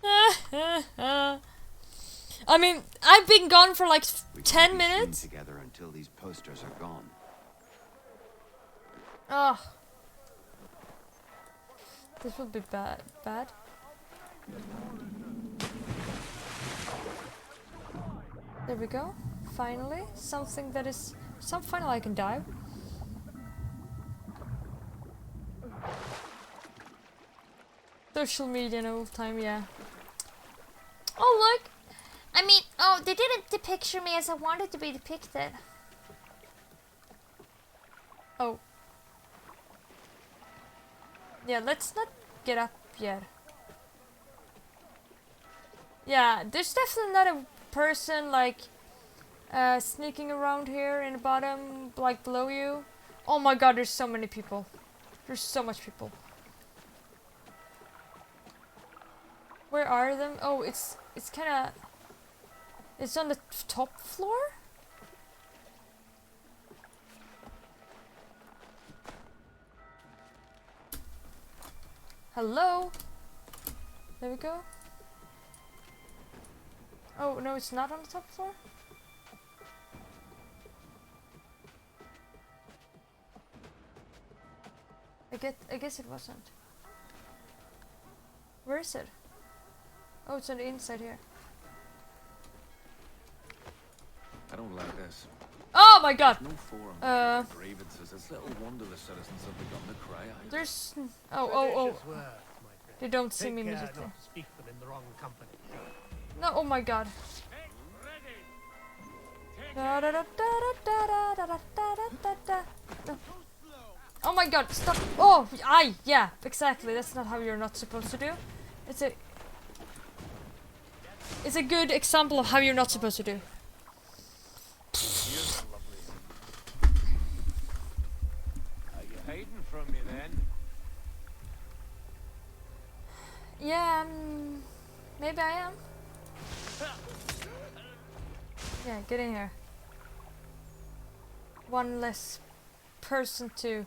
I mean, I've been gone for like 10 minutes. Together until these posters are gone. Oh. This would be bad. There we go. Finally, something that is... finally I can dive. Social media in old time, yeah. Oh, look! I mean, oh, they didn't depict me as I wanted to be depicted. Oh. Yeah, let's not get up yet. Yeah, there's definitely not a person like sneaking around here in the bottom, like below you. Oh my god, there's so many people. There's so much people. Where are them? Oh, it's kind of... It's on the top floor? Hello? There we go. Oh, no, it's not on the top floor? I guess it wasn't. Where is it? Oh, it's on the inside here. I don't like this. Oh my god! No forum. Grievances. It's little wonder the citizens have begun to cry out. There's... Oh. They don't see me immediately. Not to speak them in the wrong company. No, oh my god. Da, da, da, da, da, da, da, da, da, da. No. Oh my god, stop. Oh, yeah, exactly. That's not how you're not supposed to do. It's a good example of how you're not supposed to do. Are you hiding from me then? Yeah, maybe I am. Yeah, get in here. One less person to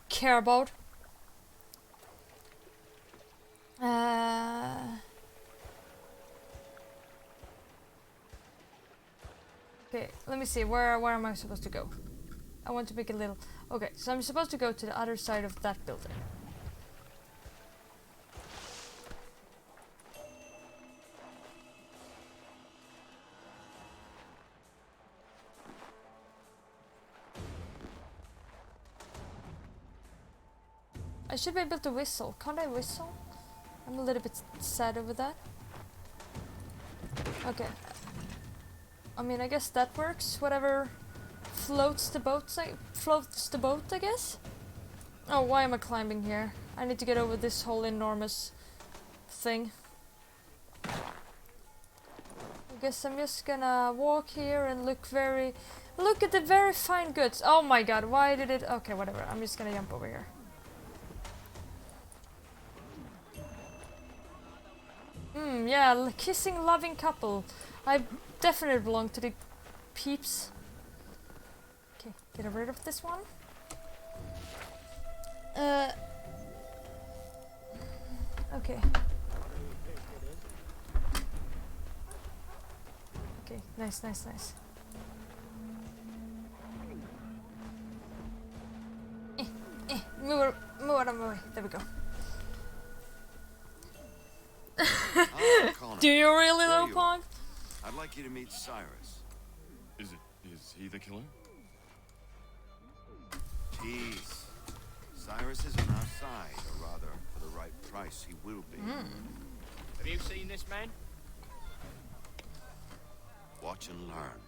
care about. Okay, let me see. Where am I supposed to go? I want to make a little... Okay, so I'm supposed to go to the other side of that building. I should be able to whistle. Can't I whistle? I'm a little bit sad over that. Okay. I mean, I guess that works. Whatever floats the boat, I guess? Oh, why am I climbing here? I need to get over this whole enormous thing. I guess I'm just gonna walk here and look at the very fine goods. Oh my god, why did it... Okay, whatever. I'm just gonna jump over here. Yeah, kissing, loving couple. I definitely belong to the peeps. Okay, get rid of this one. Okay. Okay, nice. Move out of my way. There we go. Connor, do you really there though, you Pong? are. I'd like you to meet Cyrus. Is he the killer? Jeez. Cyrus is on our side, or rather, for the right price, he will be. Have you seen this man? Watch and learn.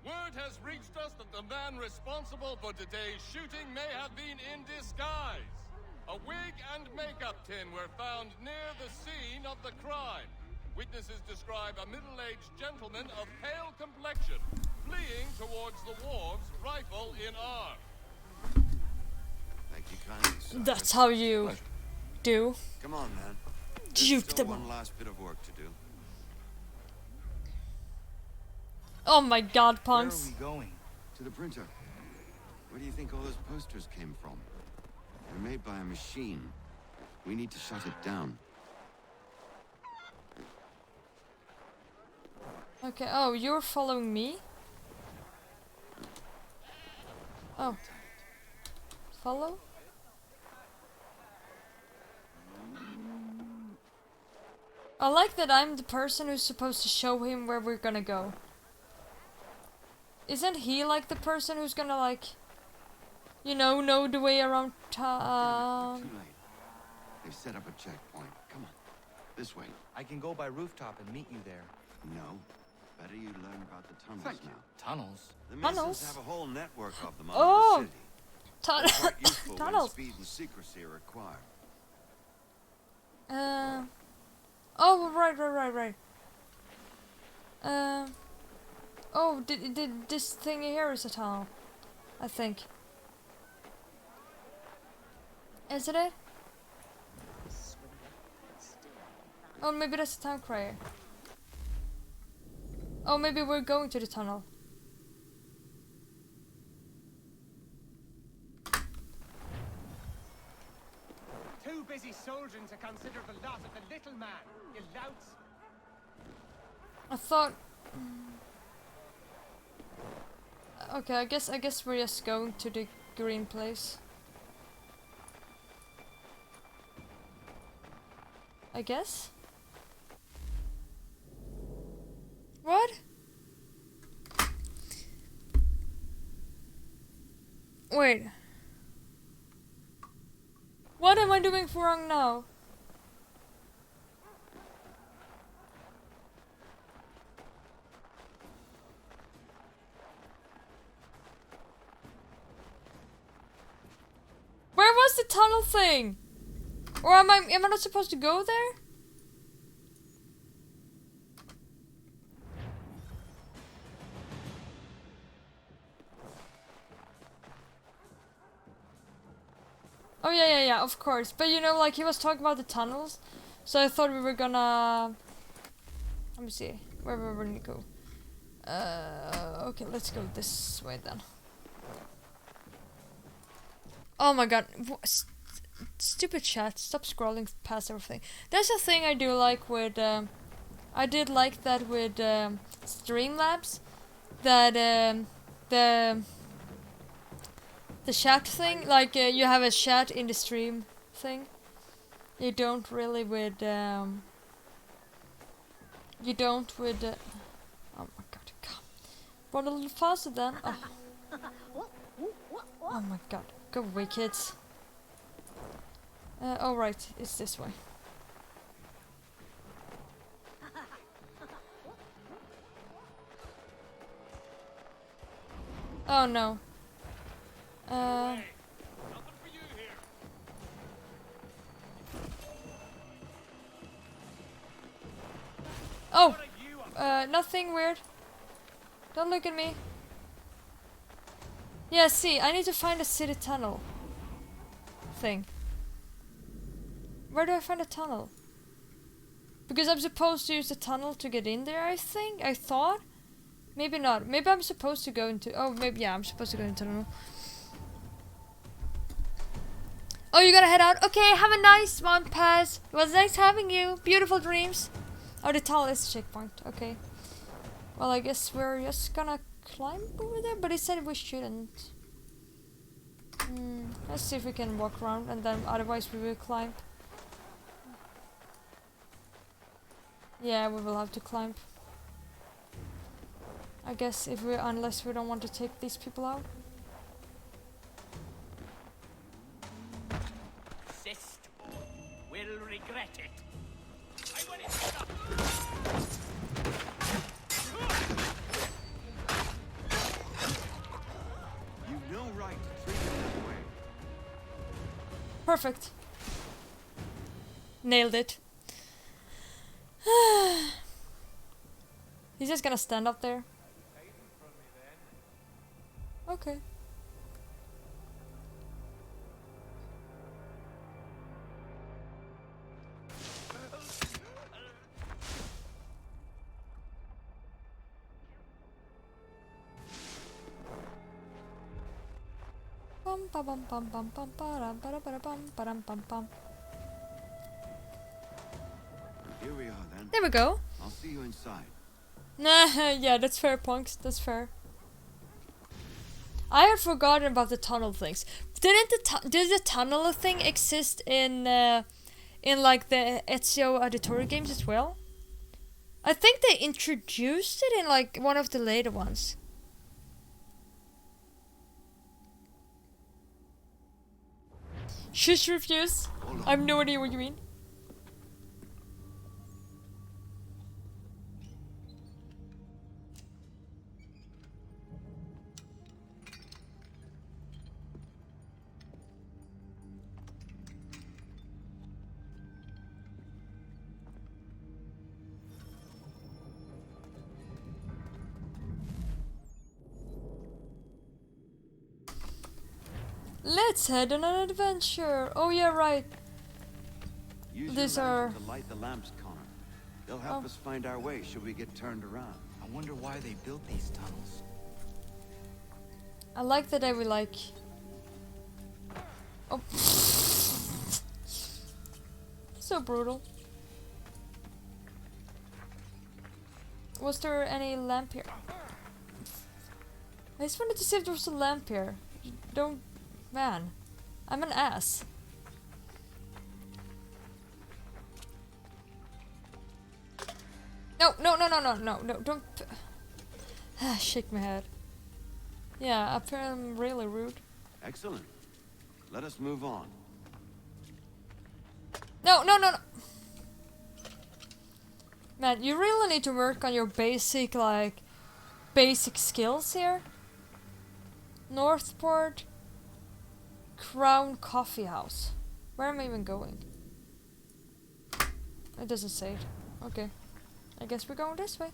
Word has reached us that the man responsible for today's shooting may have been in disguise. A wig and makeup tin were found near the scene of the crime. Witnesses describe a middle-aged gentleman of pale complexion fleeing towards the wharves, rifle in arm. Thank you kindly, sir. That's how you do. Come on, man. Juke There's still them. one last bit of work to do. Oh my god, Where Punks. are we going? To the printer. Where do you think all those posters came from? They're made by a machine. We need to shut it down. Okay, oh, you're following me? Oh. Follow? I like that I'm the person who's supposed to show him where we're gonna go. Isn't he like the person who's gonna like, you know the way around town? Too late. They've set up a checkpoint. Come on. This way. I can go by rooftop and meet you there. No. Better you learn about the tunnels Thank you. now. Tunnels? The Tunnels? Masons have a whole network of them Oh! under the city. They're quite useful when Tunnels. speed and secrecy are required. Oh, right. Oh, did this thing here is a tunnel, I think. Is it? Oh, maybe that's a town crier. Oh, maybe we're going to the tunnel. Too busy soldiering to consider the lot of the little man, you louts. I thought. Okay, I guess we're just going to the green place. I guess. What? Wait. What am I doing wrong now? Where was the tunnel thing? Or am I not supposed to go there? Oh yeah, of course. But you know, like he was talking about the tunnels, so I thought we were gonna. Let me see where we're gonna go. Okay, let's go this way then. Oh my god, stupid chat! Stop scrolling past everything. That's a thing I do like with. I did like that with Streamlabs, that the chat thing, like you have a chat in the stream thing. You don't really with you don't with oh my god, come run a little faster then. Oh my god, go away kids. Oh right, it's this way. Oh no. Oh! Nothing weird. Don't look at me. Yeah, see, I need to find a city tunnel thing. Where do I find a tunnel? Because I'm supposed to use the tunnel to get in there, I think? I thought? Maybe not. Maybe I'm supposed to go into... Oh, maybe, yeah, I'm supposed to go into the tunnel. Oh, you gotta head out? Okay, have a nice one, Paz. It was nice having you. Beautiful dreams. Oh, the tunnel is a checkpoint. Okay. Well, I guess we're just gonna climb over there, but he said we shouldn't. Let's see if we can walk around, and then otherwise we will climb. Yeah, we will have to climb. I guess unless we don't want to take these people out. Insist will regret it. I want it You've no right to treat him that way. Perfect. Nailed it. He's just gonna stand up there. Okay. Bum ba bum bum bum bum ba-dum ba-da bum ba-dum bum bum. Here we are then. There we go. I'll see you inside. Nah, yeah, that's fair, punks. That's fair. I had forgotten about the tunnel things. Did the tunnel thing exist in like the Ezio Auditore games as well? I think they introduced it in like one of the later ones. Shush, refuse. I have no idea what you mean. Let's head on an adventure. Oh yeah, right. Use These your are. lantern to light the lamps, Connor. They'll help us find our way should we get turned around. I wonder why they built these tunnels. I like that they were like. Oh. So brutal. Was there any lamp here? I just wanted to see if there was a lamp here. Don't... Man. I'm an ass. No, don't... Shake my head. Yeah, apparently I'm really rude. Excellent. Let us move on. No. Man, you really need to work on your basic skills here. Northport Crown Coffee House. Where am I even going? It doesn't say it. Okay. I guess we're going this way.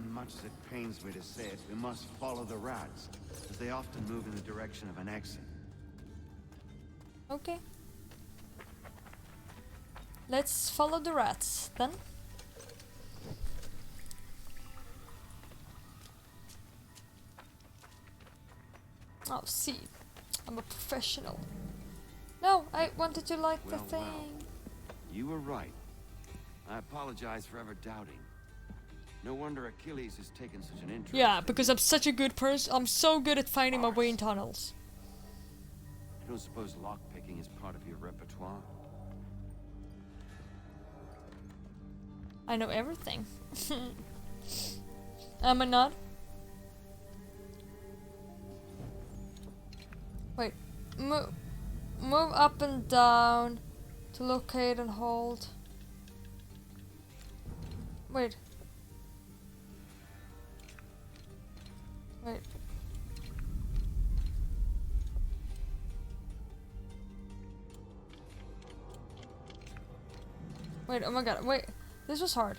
Much as it pains me to say it, we must follow the rats, as they often move in the direction of an exit. Okay. Let's follow the rats, then. Oh, see. I'm a professional. No, I wanted to light the thing. Well. You were right. I apologize for ever doubting. No wonder Achilles has taken such an interest. Yeah, because I'm such a good person. I'm so good at finding my way in tunnels. I don't suppose lockpicking is part of your repertoire? I know everything. Am I not? Wait. Move up and down to locate and hold. Wait. Wait, oh my god, wait. This was hard.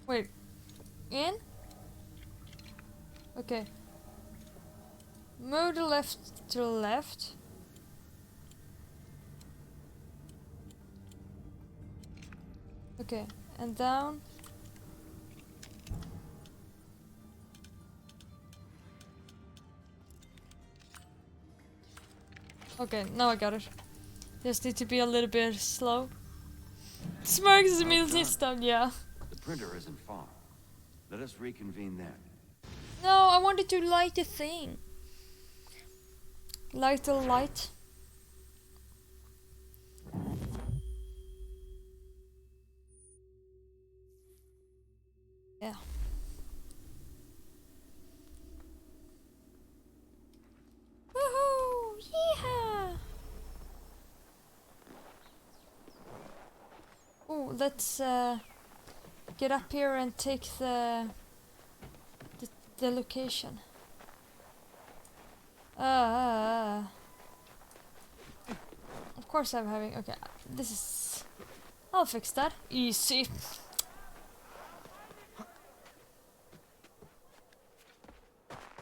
Wait. In? Okay. Move the left to the left. Okay, and down. Okay, now I got it. Just need to be a little bit slow. Smirks is immediately stunned, yeah. The printer isn't far. Let us reconvene there. No, I wanted to light the thing. Light the light. Yeah. Woohoo! Yeehaw! Oh, let's get up here and take the location. Of course I'm having... Okay, this is... I'll fix that. Easy.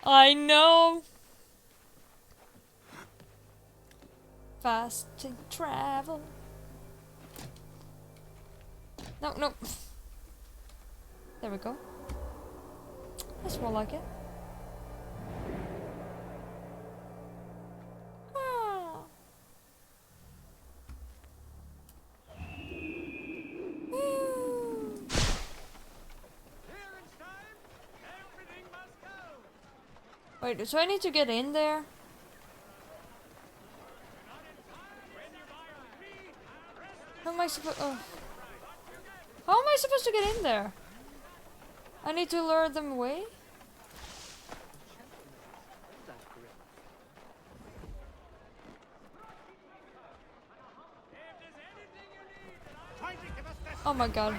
I know! Fast to travel. No. There we go. That's more like it. Ah. Wait, so I need to get in there? How am I supposed? Oh. How am I supposed to get in there? I need to lure them away? Oh my god.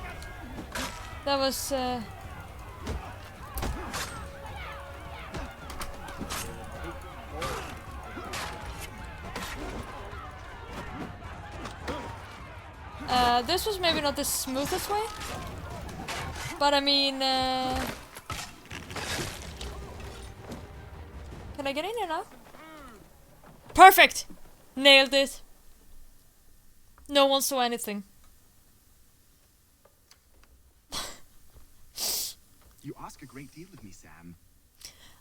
That was this was maybe not the smoothest way. But I mean, can I get in here now? Perfect! Nailed it. No one saw anything. You ask a great deal of me, Sam.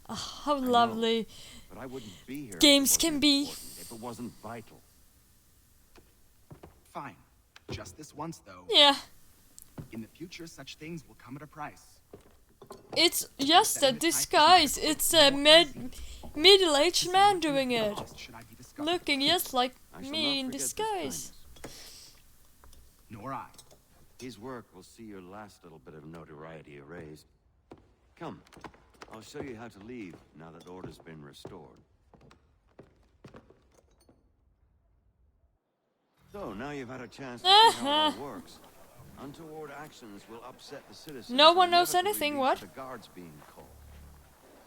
Oh, how lovely But I wouldn't be here games can be. if it wasn't vital. Fine. Just this once, though. Yeah. In the future, such things will come at a price. It's just a disguise. It's a middle-aged man doing it. Looking just like me in disguise. Nor I. His work will see your last little bit of notoriety erased. Come, I'll show you how to leave now that order's been restored. So, now you've had a chance to see how it all works. Untoward actions will upset the citizens. No one and knows inevitably anything, lead what? to the guards being called.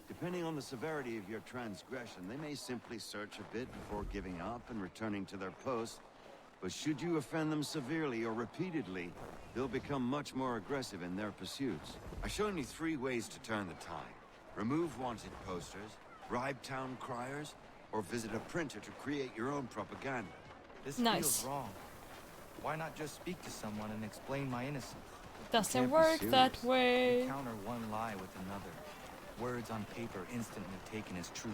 Depending on the severity of your transgression, they may simply search a bit before giving up and returning to their post. But should you offend them severely or repeatedly, they'll become much more aggressive in their pursuits. I've shown you 3 ways to turn the tide. Remove wanted posters, bribe town criers, or visit a printer to create your own propaganda. This Nice. feels wrong. Why not just speak to someone and explain my innocence? Doesn't work that way. You counter one lie with another. Words on paper instantly taken as truth.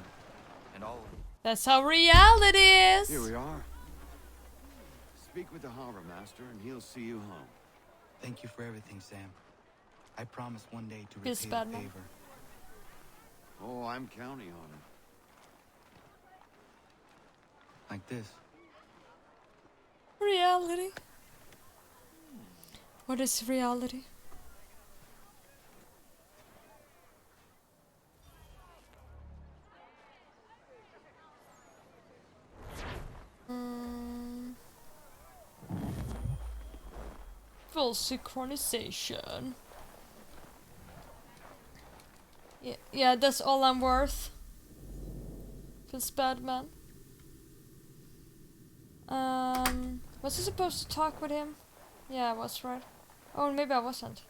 And all of it. That's how reality is. Here we are. Speak with the harbor master and he'll see you home. Thank you for everything, Sam. I promise one day to Feels repay bad, the man. favor. Oh, I'm counting on it. Like this. Reality. What is reality? Full synchronization. Yeah, that's all I'm worth. Feels bad, man. Was I supposed to talk with him? Yeah, I was, right? Oh, maybe I wasn't.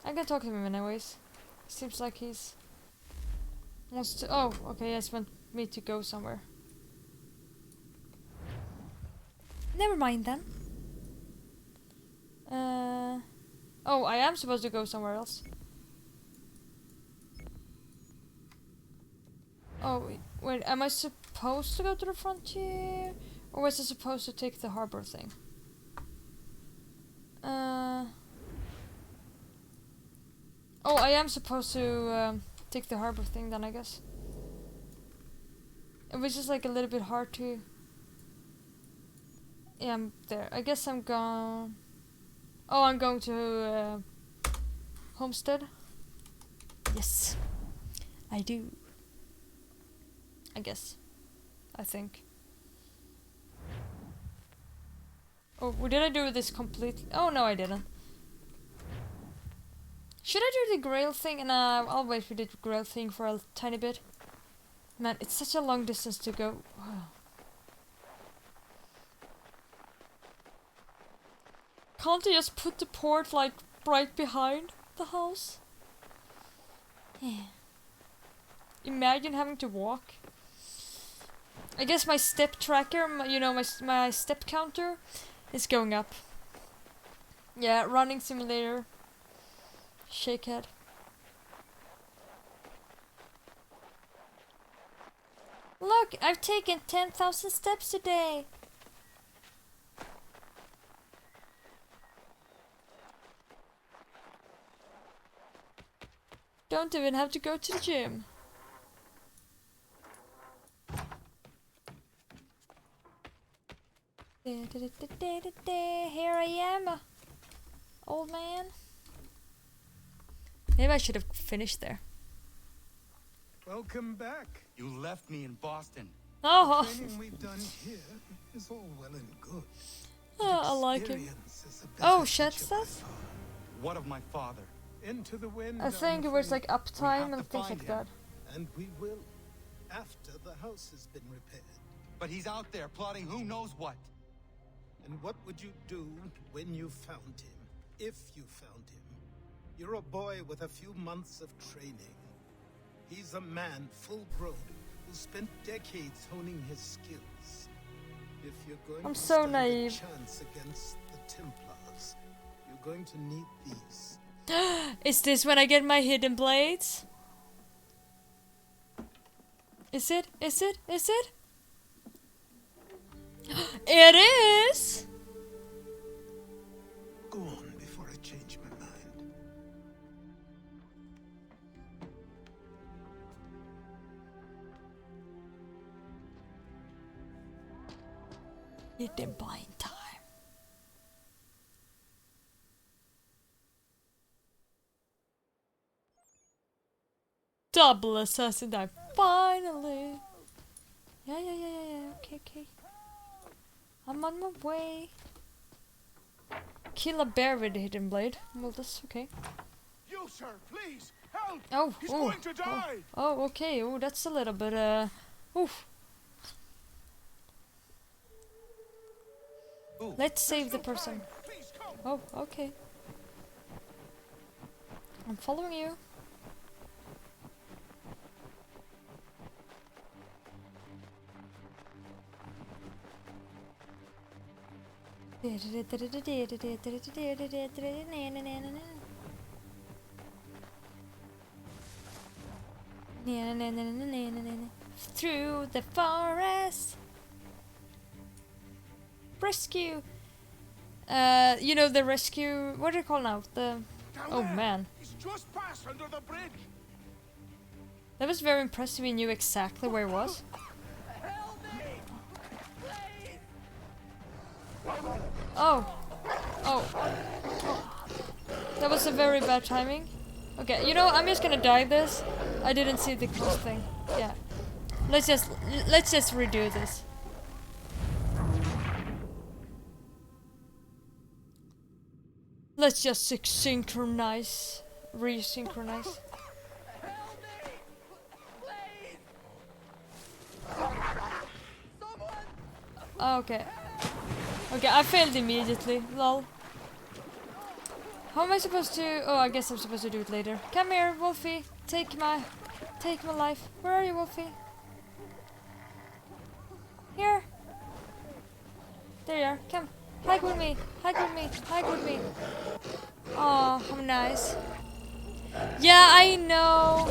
I can talk to him anyways. Seems like he's wants to. Oh, okay. He just want me to go somewhere. Never mind then. Oh, I am supposed to go somewhere else. Oh, wait, am I supposed to go to the frontier? Or was I supposed to take the harbor thing? Oh, I am supposed to take the harbor thing then, I guess. It was just like a little bit hard to... Yeah, I'm there. I guess I'm gone... Oh, I'm going to Homestead. Yes, I do. I guess. I think. Oh, did I do this completely? Oh, no, I didn't. Should I do the Grail thing? And I'll wait for the Grail thing for a tiny bit. Man, it's such a long distance to go. Can't you just put the port like right behind the house? Yeah. Imagine having to walk. I guess my step tracker, my step counter is going up. Yeah, running simulator. Shakehead. Look, I've taken 10,000 steps today. Don't even have to go to the gym. Here I am, old man. Maybe I should have finished there. Welcome back. You left me in Boston. Oh, The training we've done here is all well and good. oh I like him. Experience is a Oh, better shit teacher by stuff. far. What of my father? Into the wind. I think it was like We uptime have and to things find like him, that. And we will, after the house has been repaired. But he's out there plotting who knows what. And what would you do when you found him? If you found him? You're a boy with a few months of training. He's a man full grown who spent decades honing his skills. If you're going I'm to so stand naive. a chance against the Templars, you're going to need these. Is this when I get my hidden blades? Is it? Is it? Is it? It is! Go on before I change my mind. Hidden blind time. Double assassin time. Finally. Yeah. Okay. I'm on my way. Kill a bear with a hidden blade. Well, that's okay. You, sir, please, help! Oh, He's oh, going to die! Oh, okay. Oh, that's a little bit, oof. Let's save the person. Oh, okay. I'm following you. Through the forest. Rescue. You know the rescue. What do you call now? The. Oh man. He's just passed under the bridge. That was very impressive. We knew exactly where it was. Oh. That was a very bad timing. Okay, you know, I'm just gonna dive this. I didn't see the close thing. Yeah. Let's just redo this. Let's just synchronize. Resynchronize. Okay. Okay, I failed immediately. Lol. How am I supposed to... Oh, I guess I'm supposed to do it later. Come here, Wolfie. Take my life. Where are you, Wolfie? Here. There you are. Come. Hike with me. Hike with me. Hike with me. Oh, how nice. Yeah, I know.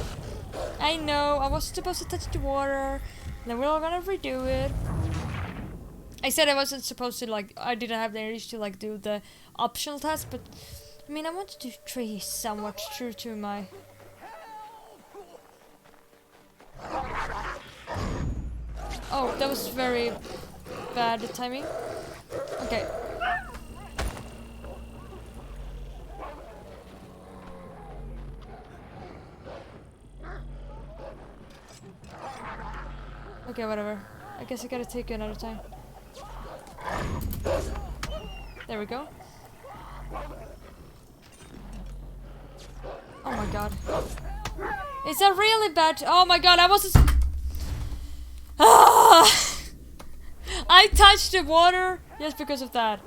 I wasn't supposed to touch the water. Then we're all gonna redo it. I said I wasn't supposed to, like, I didn't have the energy to, like, do the optional task, but I mean, I wanted to stay somewhat true to my... Oh, that was very bad timing. Okay. Okay, whatever. I guess I gotta take you another time. There we go. Oh my god. It's a really bad... Oh my god, I wasn't... Ah! I touched the water just because of that.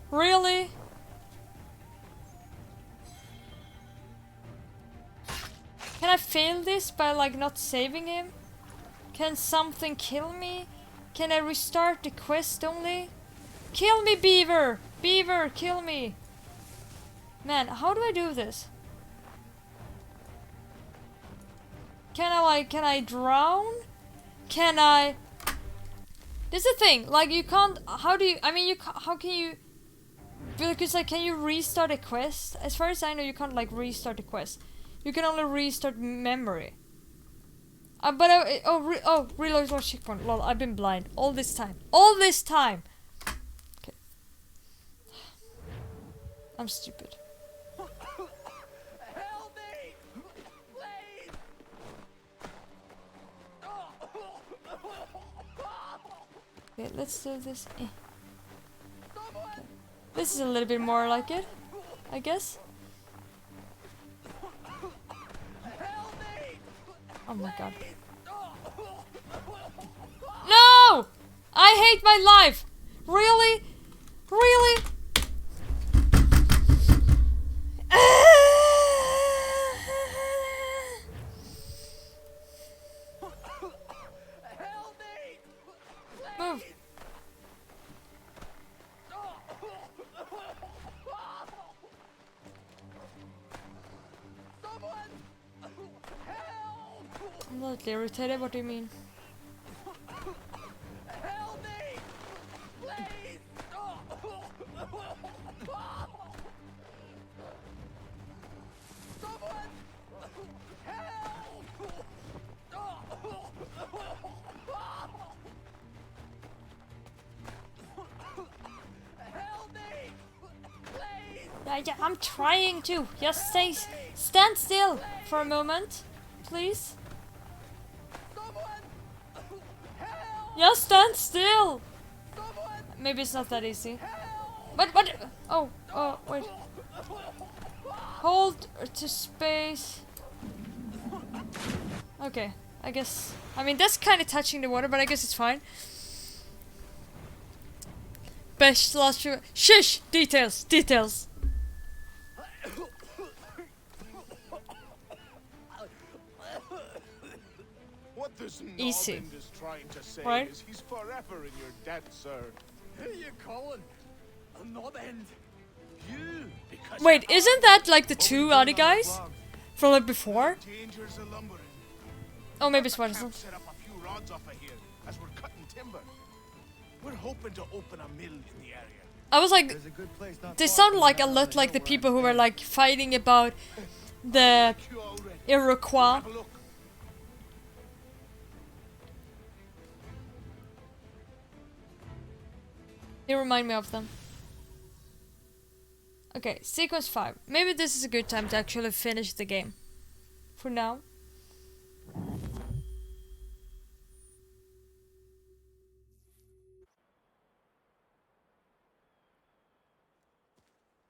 Really? Can I fail this by, like, not saving him? Can something kill me? Can I restart the quest only? Kill me, Beaver! Beaver, kill me! Man, how do I do this? Can I drown? Can I... This is the thing, like, you can't... How do you... I mean, how can you... Because, like, can you restart a quest? As far as I know, you can't, like, restart a quest. You can only restart memory. Reload checkpoint. Lol, I've been blind all this time. All this time! Okay. I'm stupid. Help me! Please! Okay, let's do this. Okay. This is a little bit more like it, I guess. Oh my god. No! I I hate my life! Really? Really? Move. I'm not irritated, what do you mean? Help me! Please! Someone! Help me! Please! Yeah, I'm trying to. Just stand still for a moment, please. Just stand still. Maybe it's not that easy. But oh, wait. Hold to space. Okay, I guess. I mean, that's kind of touching the water, but I guess it's fine. Best last. Shush! Details. What this Easy. Norvind is trying to say Right? is he's forever in your debt, sir. Who are you calling? A knob end? You! Because Wait, isn't that like the two other guys from like before? Dangers of lumbering. Oh, maybe it's Camp Watson. set up a few rods off of here as we're cutting timber. We're hoping to open a mill in the area. I was like, they sound like a lot like the people who were like fighting about the Iroquois. They remind me of them. Okay, sequence 5. Maybe this is a good time to actually finish the game. For now.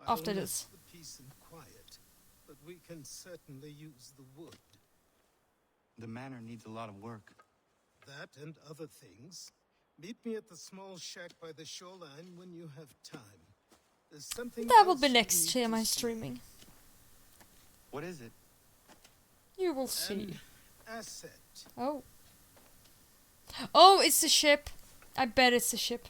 After I'll this. miss the peace and quiet, but we can certainly use the wood. The manor needs a lot of work. That and other things. Meet me at the small shack by the shoreline when you have time. There's something That will else be you next need to my see. streaming. What is it? You will see. An asset. Oh. Oh, it's the ship. I bet it's the ship.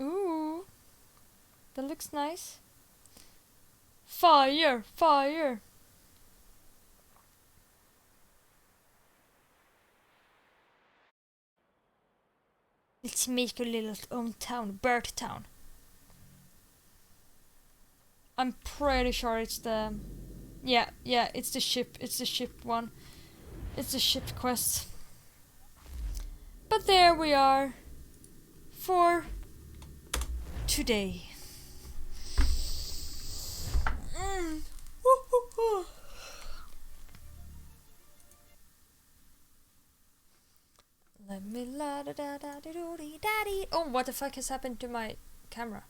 Ooh. That looks nice. Fire! Fire! Let's make a little own town, Bird Town. I'm pretty sure it's the... Yeah, it's the ship. It's the ship one. It's the ship quest. But there we are. For today. Let me la da da da da da da. Oh, what the fuck has happened to my camera?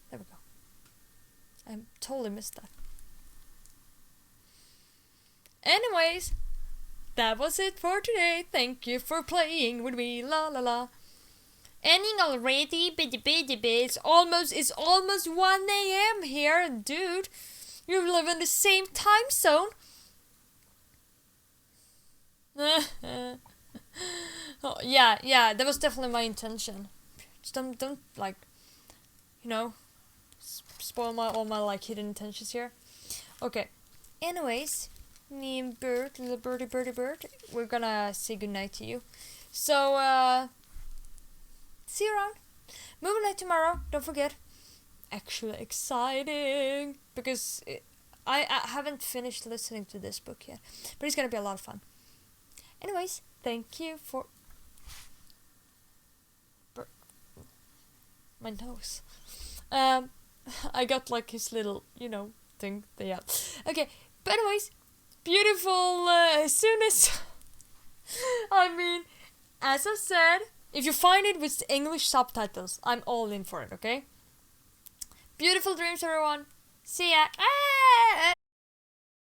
There we go. I totally missed that. Anyways, that was it for today. Thank you for playing with me. La la la. Ending already, it's almost 1 AM here, dude. You live in the same time zone. Oh, yeah, that was definitely my intention. Just don't like, you know, spoil all my like hidden intentions here. Okay. Anyways, me and Bird, little birdie, we're gonna say goodnight to you. So see you around. Movie night tomorrow. Don't forget. Actually exciting because I haven't finished listening to this book yet, but it's gonna be a lot of fun. Anyways, thank you for my nose. I got like his little, you know, thing. Yeah. Okay. But anyways, beautiful. As soon as I mean, as I said, if you find it with English subtitles, I'm all in for it. Okay. Beautiful dreams, everyone. See ya. Ah!